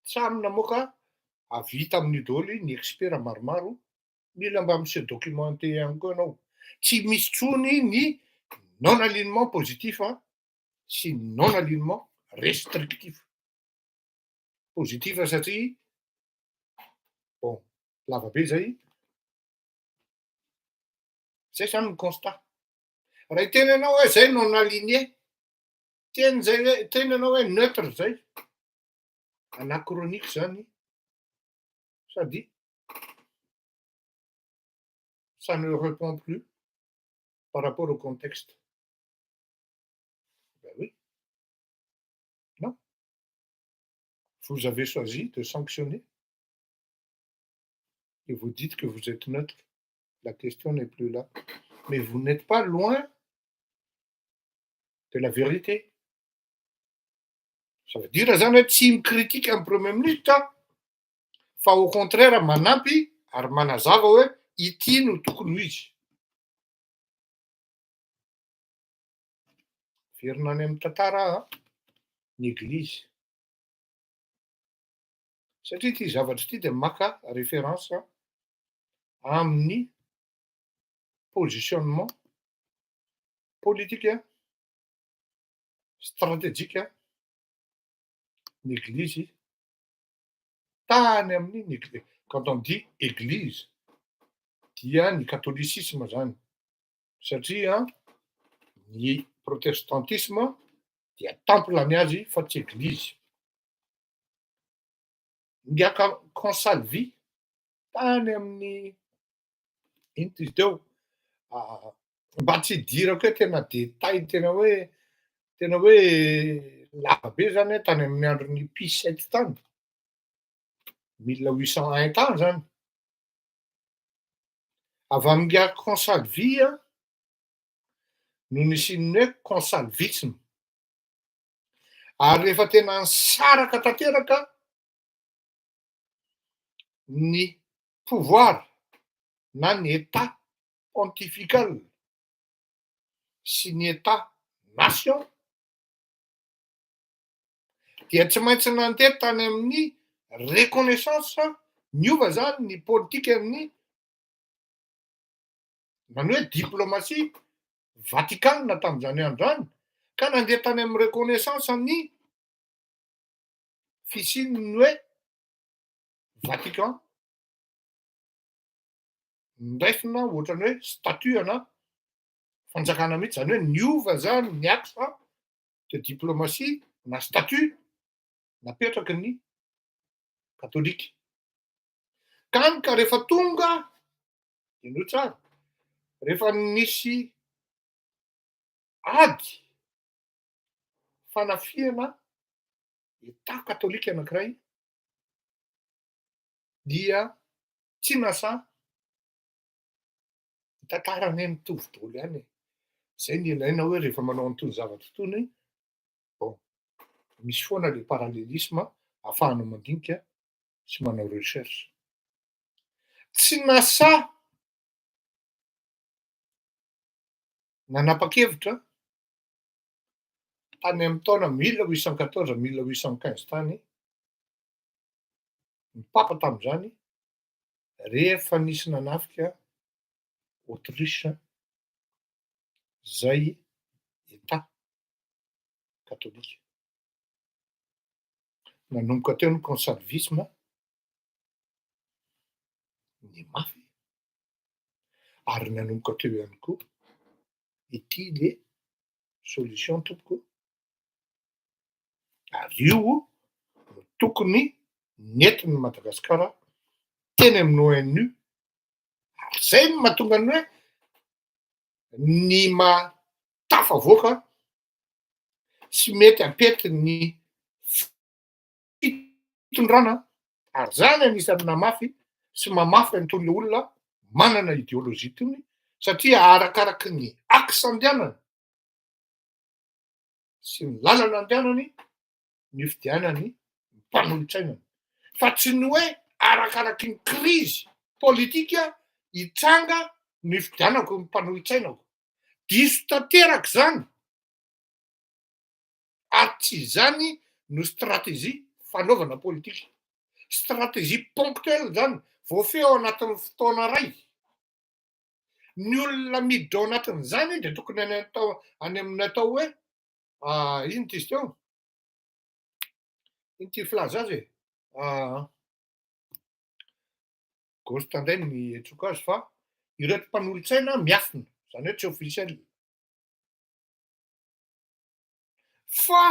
Samina moa ka avita amin'ny dôly ny expert maromaro, mila mba miseho documenté ihany koa ianao. Tsy misy tsony ny non alignement positif sy non alignement restrictif. Positif satria bon lava be zay zany ny constat. Raha hiteny ianao hoe zay non aligné, teny ianao hoe neutre zay, anachronique zany sady ça ne répond plus par rapport au contexte. Ben oui. Non. Vous avez choisi de sanctionner et vous dites que vous êtes neutre. La question n'est plus là. Mais vous n'êtes pas loin de la vérité. Ça veut dire zany hoe tsy mikritika amin'ny premier ministre fa au contraire manampy ary manazava hoe ity no tokony ho izy. Verina any amin'ny tantara ny église. Satria ity zavatra ity dia maka référence amin'ny positionnement politique stratégique ny église tany amin'ny église. Quand on dit église dia ny catholicisme zany, satria ny protestantisme dia temple ny azy fa tsy église. Ngiaka consalvi tany amin'ny ino izy teo mba tsy hidirako hoe tena détail tena hoe lava be zany tany amin'ny andron'ny Pie 7 tany 1801 tany zany. Avy amin'ny consalvi no nisiany hoe consalvisme. Ary rehefa tena nisaraka tanteraka ny pouvoir na ny état pontifical sy ny état nation dia tsy maintsy nandeha tany amin'ny reconnaissance niova zany ny politika amin'ny zany hoe diplomatie Vaticanina tamin'izany andro zany, ka nandeha tany amin'ny reconnaissance ny fisiany hoe Vatican ndraifina ohatrany hoe statut na fanjakana mihitsy, zany hoe niova zany ny axe de diplomatie na statut napetraky ny katolika. Ka rehefa tonga ino tsara, rehefa nisy ady fanafiana état katolika anankiray dia tsy nasa tantarany mitovy daholo ihany. Zay ny ilaina hoe rehefa manao an'itony zavatra itony, bon misy foana le parallélisme ahafahana mandinika sy manao recherche. Tsy nasa nanapa-kevitra tany amin'ny taona 1814-1815 tany ny papa tamin'izany rehefa nisy nanafika Autriche zay état katolika. Nanomboka teo ny consalvisme ny mafy ary nanomboka teo ihany koa ity le solution tompoko ary io no tokony nentin'ny Madagasikara teny amin'ny ONU. Ary zay no mahatonga ny hoe ny matafavoaka sy mety ampety ny fitondrana, ary zany anisan'ny namafy sy mamafy an'itony olona manana idéologie itony, satria arakaraky ny axe andehanany sy ny lalana andehanany ny fidianany mpanolotsainany, fa tsy ny hoe arakaraky ny crise politika hitsanga ny fidianako ny mpanolotsainako. Diso tanteraka zany ary tsy zany no stratégie fanaovana politika. Stratégie ponctuelle zany, voafeo anatin'ny fotoana ray. Ny olona miditra ao anatin'izany de tokony any amin'ny atao hoe ino ty izy teo? Ino ty filaza azy e? Gauche tandray ny antsoiko azy fa ireto mpanolontsaina miafina, zany hoe tsy officiel. Fa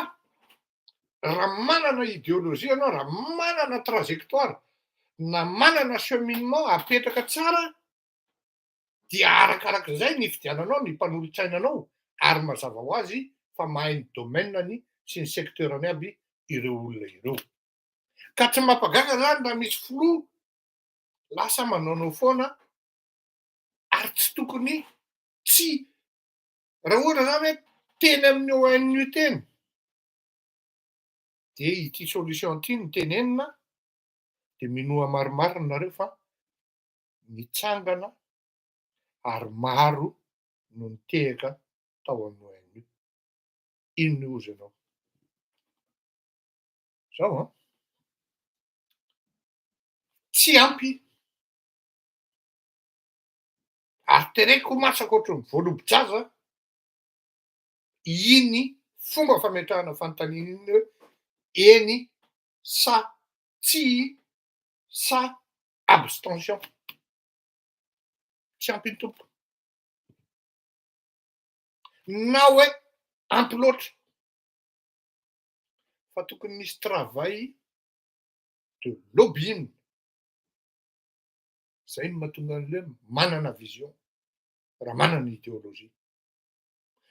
raha manana idéologie ianao, raha manana trajectoire, na manana cheminement apetraka tsara, dia arakarak'izay ny fidiananao, ny mpanolontsainanao, ary mazava ho azy fa mahay ny domaine-ny sy ny secteur-ny aby ireo olona ireo. Ka tsy mampagaga zany raha misy filoha lasa manaonao foana, ary tsy tokony tsy raha ohatra zany hoe teny amin'ny ONU teny, de ity solution ty no tenenina, de minoa maromaro nareo fa mitsangana ary maro no mitehaka tao amin'ny ONU. Ino no ozy anao? Zao tsy ampy. Ary tereko ho masaka ohatry ny voalobodraza, iny fomba fametrahana fanontaniana iny hoe eny sa tsy sa abstention. Tsy ampy ny tompo. Na hoe ampy loatra. Fa tokony misy travail de lobbying. Zay no mahatonga an'le manana vision, raha manana idéologie.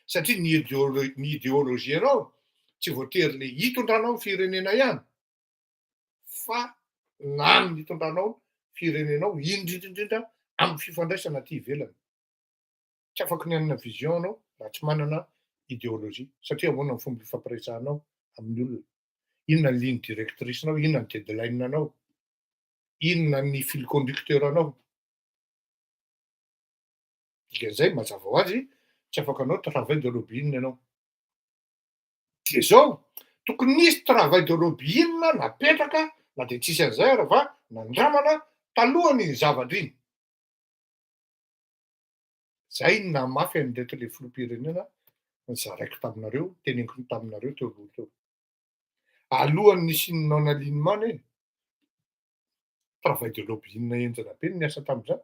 Satria ny idéologie anao tsy voatery le hitondranao ny firenena ihany, fa na amin'ny hitondranao firenenao indrindrindrindra amin'ny fifandraisana aty ivelany. Tsy afaka mianana vision anao raha tsy manana idéologie, satria ahoana ny fomba ifampiresahanao amin'ny olona. Inona ny ligne directrice-nao, inona ny deadline-anao, inona ny fil conducteur anao. Dikan'izay mazava ho azy tsy afaka anao travail de lobbying ianao. De zao tokony nisy travail de lobbying napetraka, na de tsisy an'izay ary va nandramana talohany zavatra iny. Zay no namafy an'ireto le filoham-pirenena nizaraiko taminareo, teneniko taminareo teo aloha teo. Alohan'ny nisianao alignement anie, travail de lobbying enjana be no niasa tamin'izany.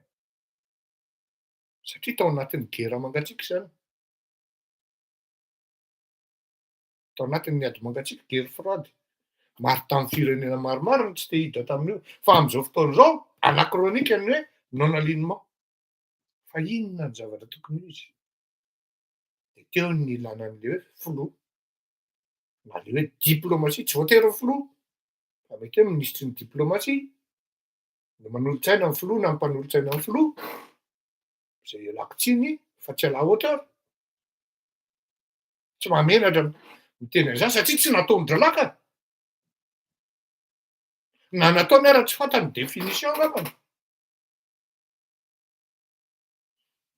Satria tao anatin'ny gera mangatsiaka izany. Tao anatin'ny ady mangatsiaka, guerre froide. Maro tamin'ny firenena maromaro no tsy te hiditra tamin'io. Fa amin'izao fotoana izao, anachronique ny hoe non alignement. Fa inona ny zavatra tokony ho izy? De teo ny ilana an'le hoe filoha, na le hoe diplomatie, tsy voatery filoha, fa mety hoe ministry ny diplomatie, no manolontsaina ny filoha na ny mpanolontsaina ny filoha, zay ialako tsiny fa tsy alà ohatra ary. Tsy mahamenatra miteny an'izany satria tsy nataony drakaka. Na nataony ary tsy fantany définition angambany.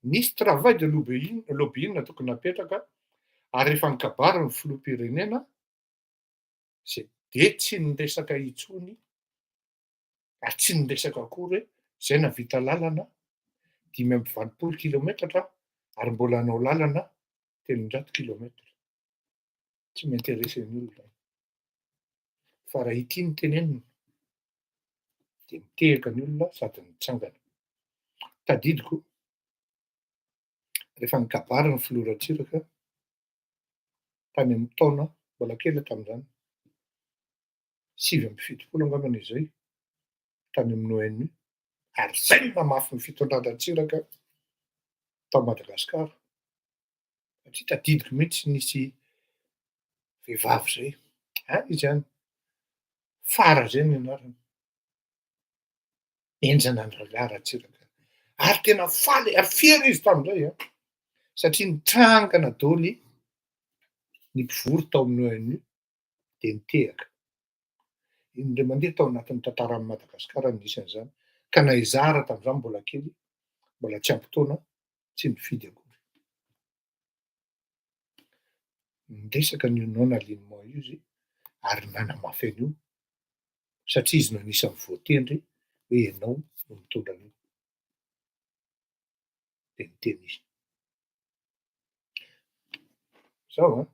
Nisy travail de lobbying tokony napetraka, ary rehefa nikabary ny filoham-pirenena, de tsy niresaka intsony, ary tsy niresaka akory hoe zay nahavita lalana 520 kilometatra ary mbola hanao lalana 300 kilometatra. Tsy m'intéresse ny olona. Fa raha ity no tenenina, de mitehaka ny olona sady mitsangana. Tadidiko, rehefa nikabary ny filoran-tsiraka, tany amin'ny taona, mbola kely tamin'izany, 7-7 angambany izay, tany amin'ny ONU, ary zay no namafy ny fitondranan-tsiraka tao Madagasikara. Satria tadidiko mihitsy nisy vehivavy zay, izy ihany, Fara zay ny anarany, enjana ny ragaratsiraka. Ary tena faly, ary fiera izy tamin'izay, satria nitrangana daholo ny mpivory tao amin'ny ONU de nitehaka. Indray mandeha tao anatin'ny tantaran'i Madagasikara ny nisy an'izany, ka na izaho ary tamin'izany mbola kely, mbola tsy ampy taona, tsy nifidy akory. Miresaka ny non-alignement izy ary nanamafy an'io satria izy no anisan'ny voatendry hoe ianao no mitondra an'io. De niteny izy. Zao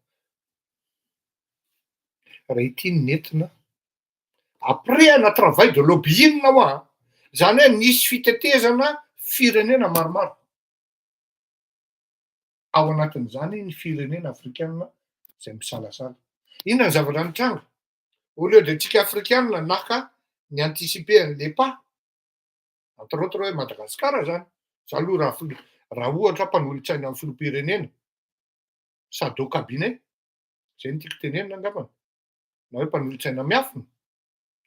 raha ity nentina après un travail de lobbying ho zany hoe nisy fitetezana firenena maromaro ao anatin'izany ny firenena afrikanina zay misalasala. Inona ny zavatra mitranga? Au lieu de tsika afrikanina naka ny anticiper an'le pas entre autres hoe Madagasikara zany za aloha raha ohatra mpanolotsaina amin'ny filoham-pirenena sady au cabinet zay no tiako tenenina angambany na hoe mpanolotsaina miafina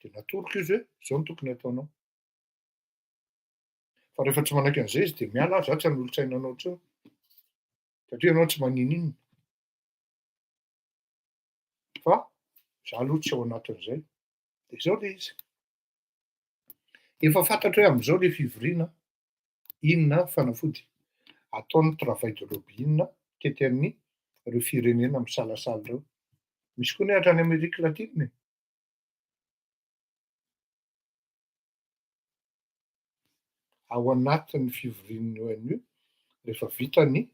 de natoroko izy hoe zao no tokony ataonao. Fa rehefa tsy manaiky an'izay izy de miala za tsy hanolotsaina anao intsony satria ianao tsy maninona. Fa za aloha tsy ao anatin'izay. De zao le izy. Efa fantatra hoe am'izao le fivoriana inona fanafody ataon'ny travail de lobbying tety amin'ny reo firenena misalasala reo. Misy koa ny hatrany Amerika Latine. Ao anatin'ny fivorian'ny ONU rehefa vita ny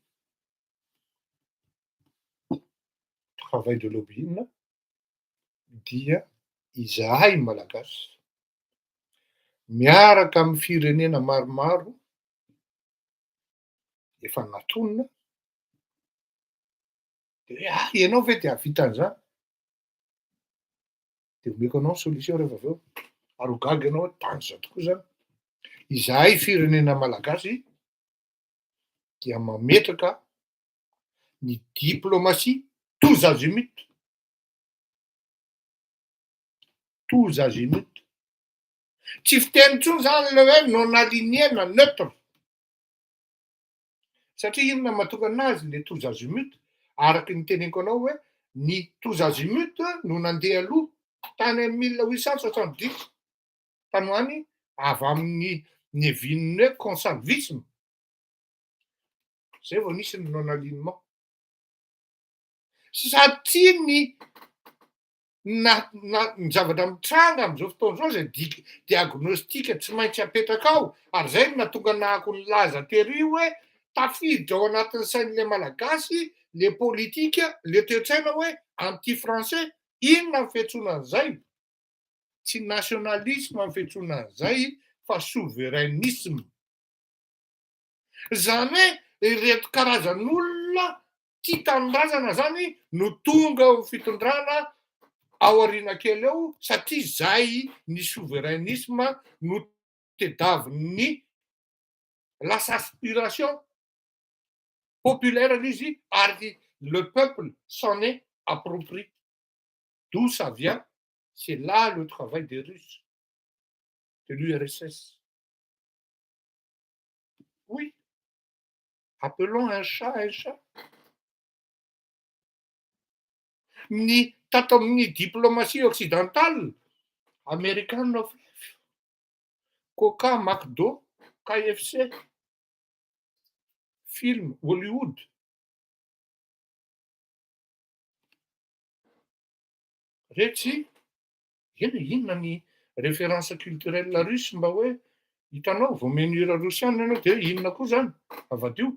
travail de lobbying dia izahay malagasy miaraka amin'ny firenena maromaro efa natonona de hoe ianao ve de havita an'izany? De omeko anao ny solution rehefa avy eo ary ho gaga ianao hoe tanjona tokoa zany. Izahay firenena malagasy dia mametraka ny diplomatie tous azimuts. Tous azimuts. Tsy fiteny intsony zany le hoe non-aligné na neutre. Satria inona mahatonga anazy le tous azimuts araky ny teneniko anao hoe ny tous azimuts no nandeha aloha tany amin'ny 1870 tany ho any avy amin'ny nevin'ny hoe consalvisme. Zay vao nisy ny non-alignement. Satria ny zavatra mitranga am'izao fotoana zao zay diagnostika tsy maintsy apetraka ao ary zay no nahatonga nahako ny Lasa tery hoe tafiditra ao anatin'ny sain'le malagasy le politika le toe-tsaina hoe anti-français. Inona ny fiantsoana an'izay? Tsy nationalisme ny fiantsoana an'izay fa souverainisme. Zany hoe ireto karazan'olona tia tanindrazana zany no tonga ao fitondrana ao aoriana kely eo satria zay ny souverainisme no tediavin'ny Lasa aspiration populaire izy ary le peuple s'en est approprie. D'où ça vient? C'est là le travail des Russes, de l'URSS. Oui. Appelons un chat un chat. Ny tato amin'ny diplomatie occidentale, américaine, Coca, McDo, KFC, film, Hollywood. Retsy, inona ny référence culturelle russe mba hoe hitanao vao menira rosiana ianao de inona koa zany avadio.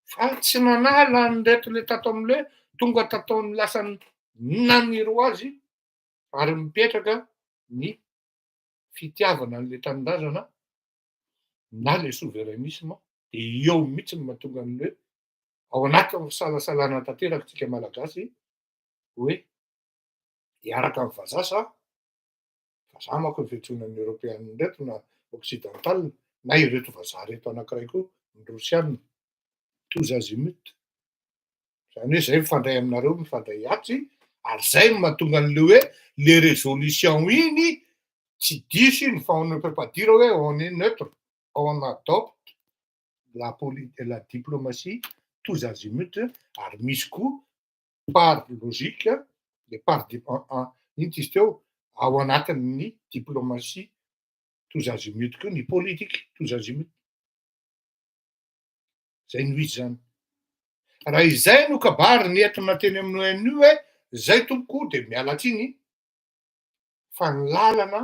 Fa tsy nanala nreto le tato am'le tonga tato amin'ny lasany naniro azy ary mipetraka ny fitiavana an'le tanindrazana na le souverainisme de eo mihitsy ny mahatonga an'le ao anatin'ny fisalasalana tanteraka tsika malagasy hoe hiaraka amin'ny vazaha vazaha manko ny fiantsoanan'ny européenne nreto na occidental na ireto vazaha reto anankiray koa ny rosiana tous azimuts. Zany hoe zay mifandray aminareo mifandray atsy ary zay no mahatonga an'le hoe les résolutions iny tsy diso iny fa on ne peut pas dire hoe on est neutre, on adopte la diplomatie tous azimuts ary misy koa par logique de par iny izy teo ao anatin'ny diplomatie tous azimuts koa ny politique tous azimuts. Zay no izy zany. raha izay no kabary ny entina teny amin'ny an'io hoe zay tompoko de miala tsiny fa ny lalana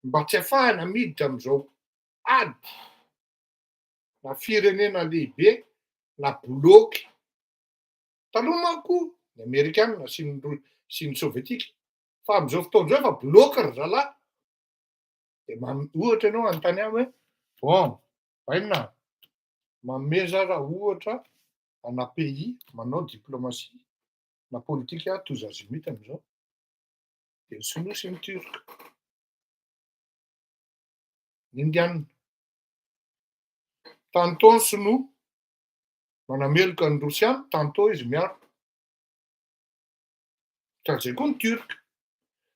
mba tsy ahafahana miditra am'izao ady na firenena lehibe na bloky taloha manko ny amerikanina sy ny sovietika fa am'izao fotoana zao fa bloky ry zalahy de ohatra ianao anontany ahy hoe bon vainona mameza raha ohatra ana pays manao diplomatie na politika tous azimuts am'izao de ny sinoa sy ny turka ny indiana tantôt ny sinoa manameloka ny rosiana tantôt izy miaro zay koa ny turc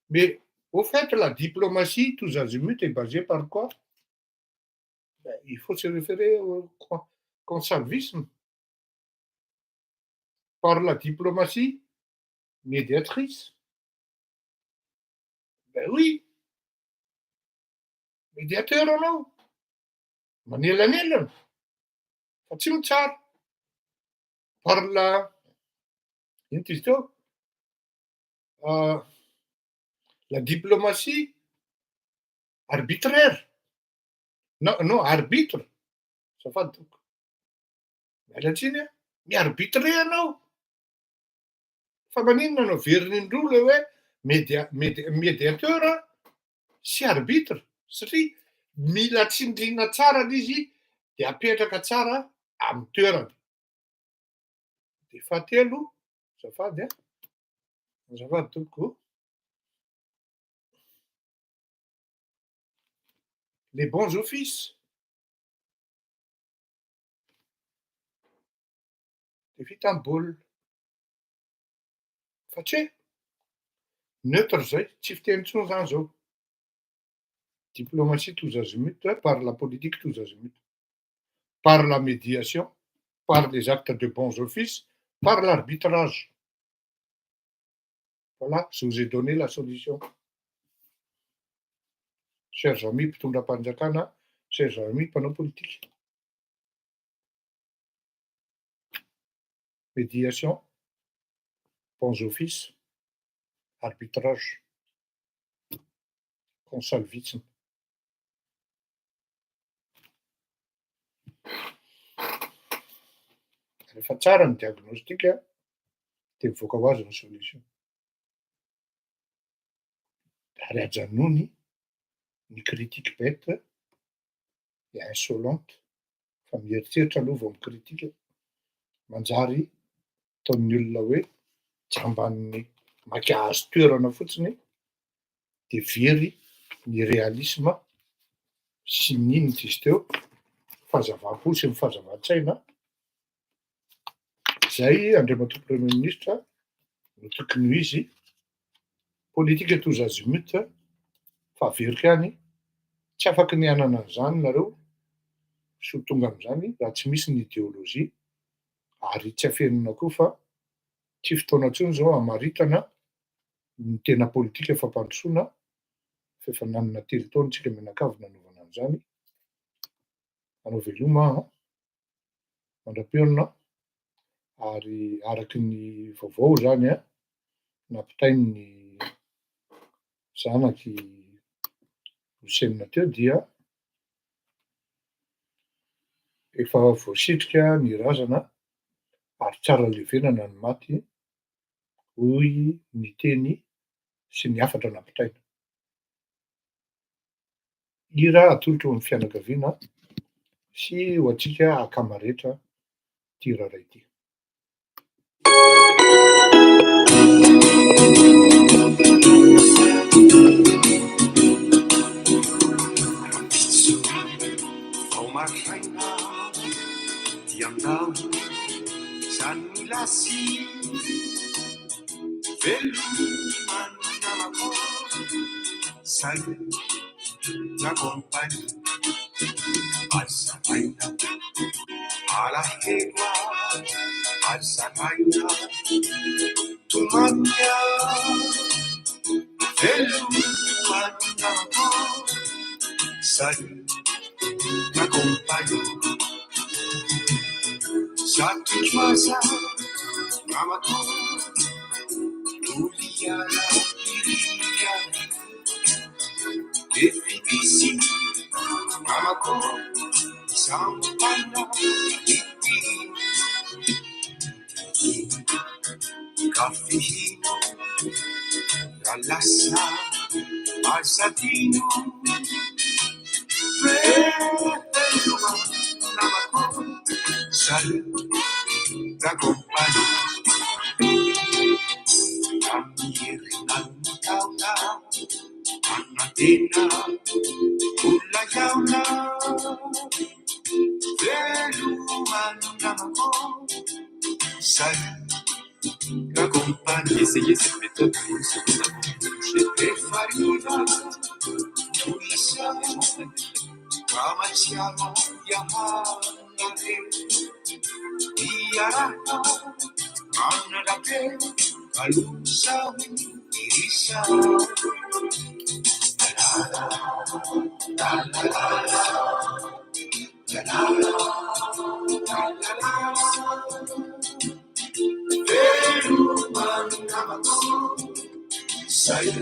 mais au fait la diplomatie tous azimuts est basée par quoi? Il faut se référer au conservisme par la diplomatie médiatrice. Ben oui, médiateur anao, manelanelana, fa tsy mitsara. Par ino izy teo? La diplomatie arbitraire. Non, arbitre. Azafady toko. Miala tsiny a, miarbitre anao. Fa maninona anao verinin-drolo hoe médiateur sy arbitre satria mila tsindriana tsara l'izy de apetraka tsara amin'ny toerany. De fahatelo, azafady a, azafady toko. Les bons offices. De vita amin'ny baolina. Fa tsy hoe neutre zay, tsy fiteny intsony zany zao. Diplomatie tous azimuts, par la politique tous azimuts, par la médiation, par les actes de bons offices, par l'arbitrage. Voilà, je vous ai donné la solution. Chers amis mpitondram-panjakana, chers amis mpanao politique. Médiation, bons offices, arbitrage, consalvisme. Rehefa tsara ny diagnostika de mivoaka ho azy ny solution. Ary ajanony ny critique bête et insolente fa mieritreritra aloha vao mikritika manjary ataon'ny olona hoe tsy ambanin'ny makahazo toerana fotsiny de very ny réalisme sy n'inona izy teo fahazava-po sy ny fahazava-tsaina zay andriamatoa premier ministre no tokony ho izy politique tous azimuts fa averika any tsy afaky ny anana an'izany nareo so tonga am'izany raha tsy misy ny idéologie ary tsy afenina koa fa tsy fotoana ntsony zao amaritana ny tena politika fampandrosoana fa efa nanana telo taona tsika mianakavy nanaovana an'izany. Anao veloma mandram-peona ary araky ny vaovao zany a nampitainy ny zanaky Houssein teo dia efa voasitrika ny razana ary tsara levenana ny maty hoy ny teny sy ny afatra nampitaina. Hira atolotra ho an'ny fianakaviana sy ho antsika Akhma rehetra ty raharay ty. Omar diam-dam zany Lasi veloman namako say n'accompagne azavaina alahelo azavaina tumania veloman namako say n'accompagne Satu masa mamaku mulialah dirinya. Definisi mamaku sampai hati. Caffeino, la Lasa, Alzatino, Bello, Navaco, Salud, da compagnia, Amirna, Taula, Annatina, Ulla Yaula, Bello, Navaco, Salud. La compagnie, essayez cette méthode une seconde avant de toucher. E farina, Lasa, Ramacciano, Yamane, Iarata, Anna da te, Calusa, Irisa, la la la la la la. La la la la la la. Veruman namaku, saya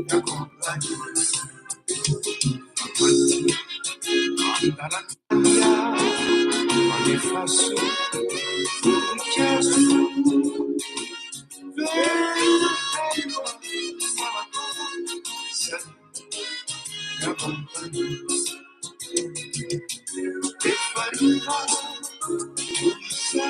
tak kompani. Antaran dia, manifesto, ucasu. Veruman namaku, saya tak kompani. Defarika, Lisa.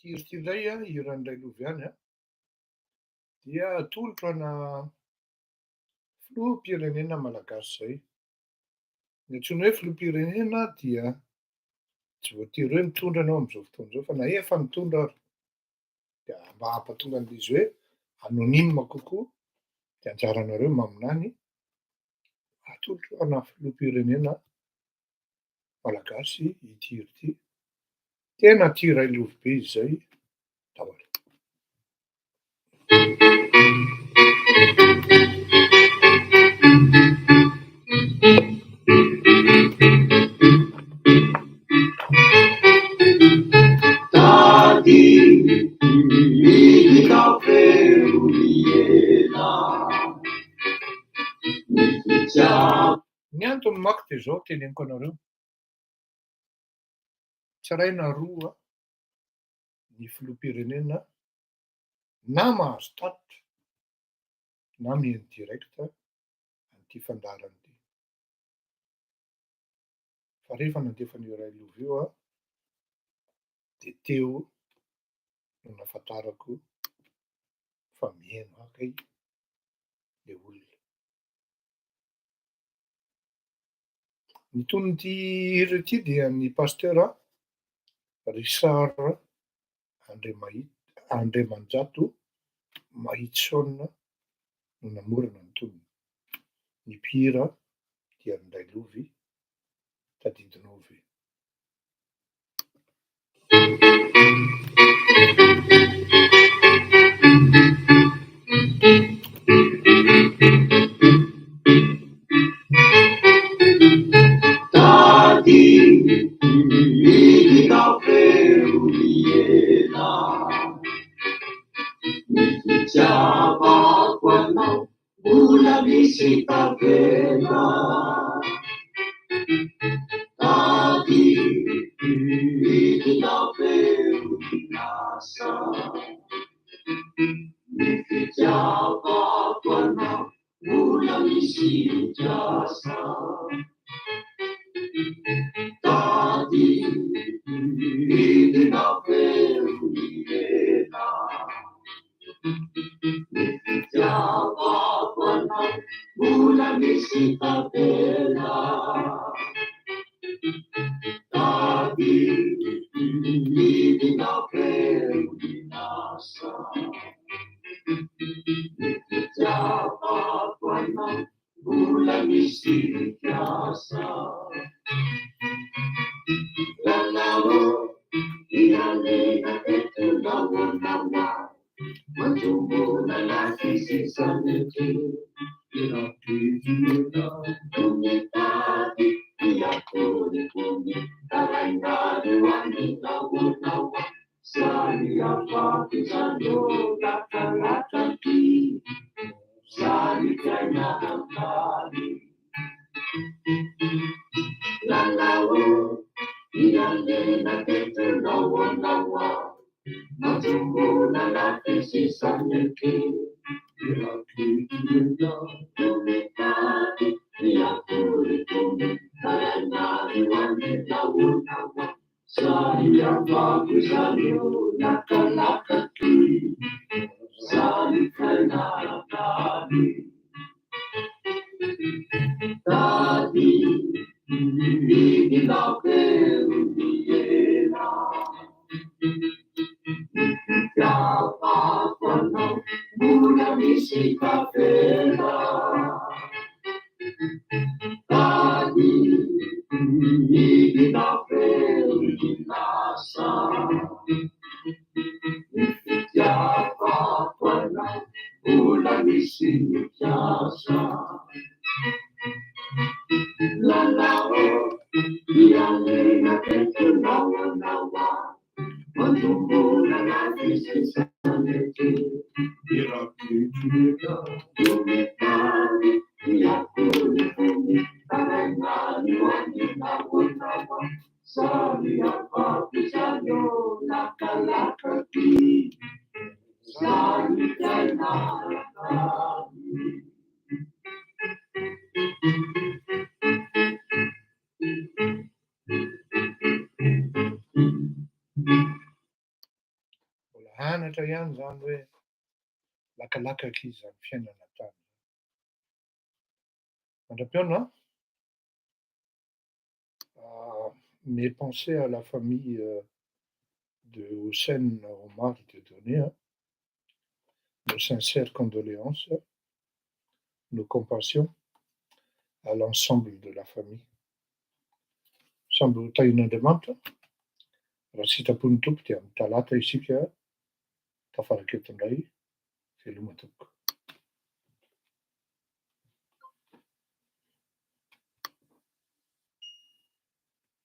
Ity indray a iran'ilay Loviany a dia tolotra ana filoham-pirenena malagasy zay. Ny antsoina hoe filoham-pirenena dia tsy voatery hoe mitondra anao amin'izao fotoana izao fa na efa mitondra ary dia mba hampatonga an'izy hoe anonyme kokoa dia anjaranareo maminany atolotra ana filoham-pirenena malagasy ity ity. Tena tia Railovy be izay daholo. Tadi ikaw peruliela. Ny antony manko dia izao teneniko anareo. Tsaraina roa ny filoham-pirenena na mahazo tatitra na mihaino direkta an'ity fandaharana ity. Fa rehefa nandefan'io Railovy io a dia teo no nahafantarako fa mihaino akay ilay olona. Ny tonoty hira ity dia ny pasteur Richard Andriamanjato Mahitson no namorona ny tonony. Ny mpihira dia ny Railovy tadidin'ovy. Tadi ikaw peruliela. Nikijaba kwanao mula misi kavena. Tadi ikaw perulilasa. Nikijaba kwanao mula misi jasa. pena tadi na Lasa siapa pernah bulan isi biasa lalu yang itu lawan-lawan Majumbo na lagi sisa neti Inakijina Tumitadi Iyakuni Tarangani wani nawa Sari apa kisano Laka-laka-ki Sari kaya nakali Lalau Iyane na ketu nawa Majumbo na lagi sisa neti Inakijina Tumitadi Iyakuni Tarangani wani nawa Saya bagus ayo laka-laka-ki Sari kaya tadi Tadi Dibilang kerugian Siapa pernah Bukan isi kapela Tadi Dibilang kerugian Lasa Siapa pernah Bukan isi jasa Lalau yang ingat itu nawa-nawa Menunggu lagi sisa neti Iraki kita Tumitari Iyakuni Tarangani wani nawa-nawa Sari apa pisanyo Laka-laka-ki Sari kaya nakali Anatra ihany zany hoe lakalaka izy amin'ny fiainana tany. Mandram-piona, mes pensées à la famille de Houssein, Omar de donner nos sincères condoléances, nos compassions à l'ensemble de la famille. Samby ho tahin'Andriamanitra, raha sitrapony tompo dia amin'ny talata isika tafaraketo indray veloma tompoko.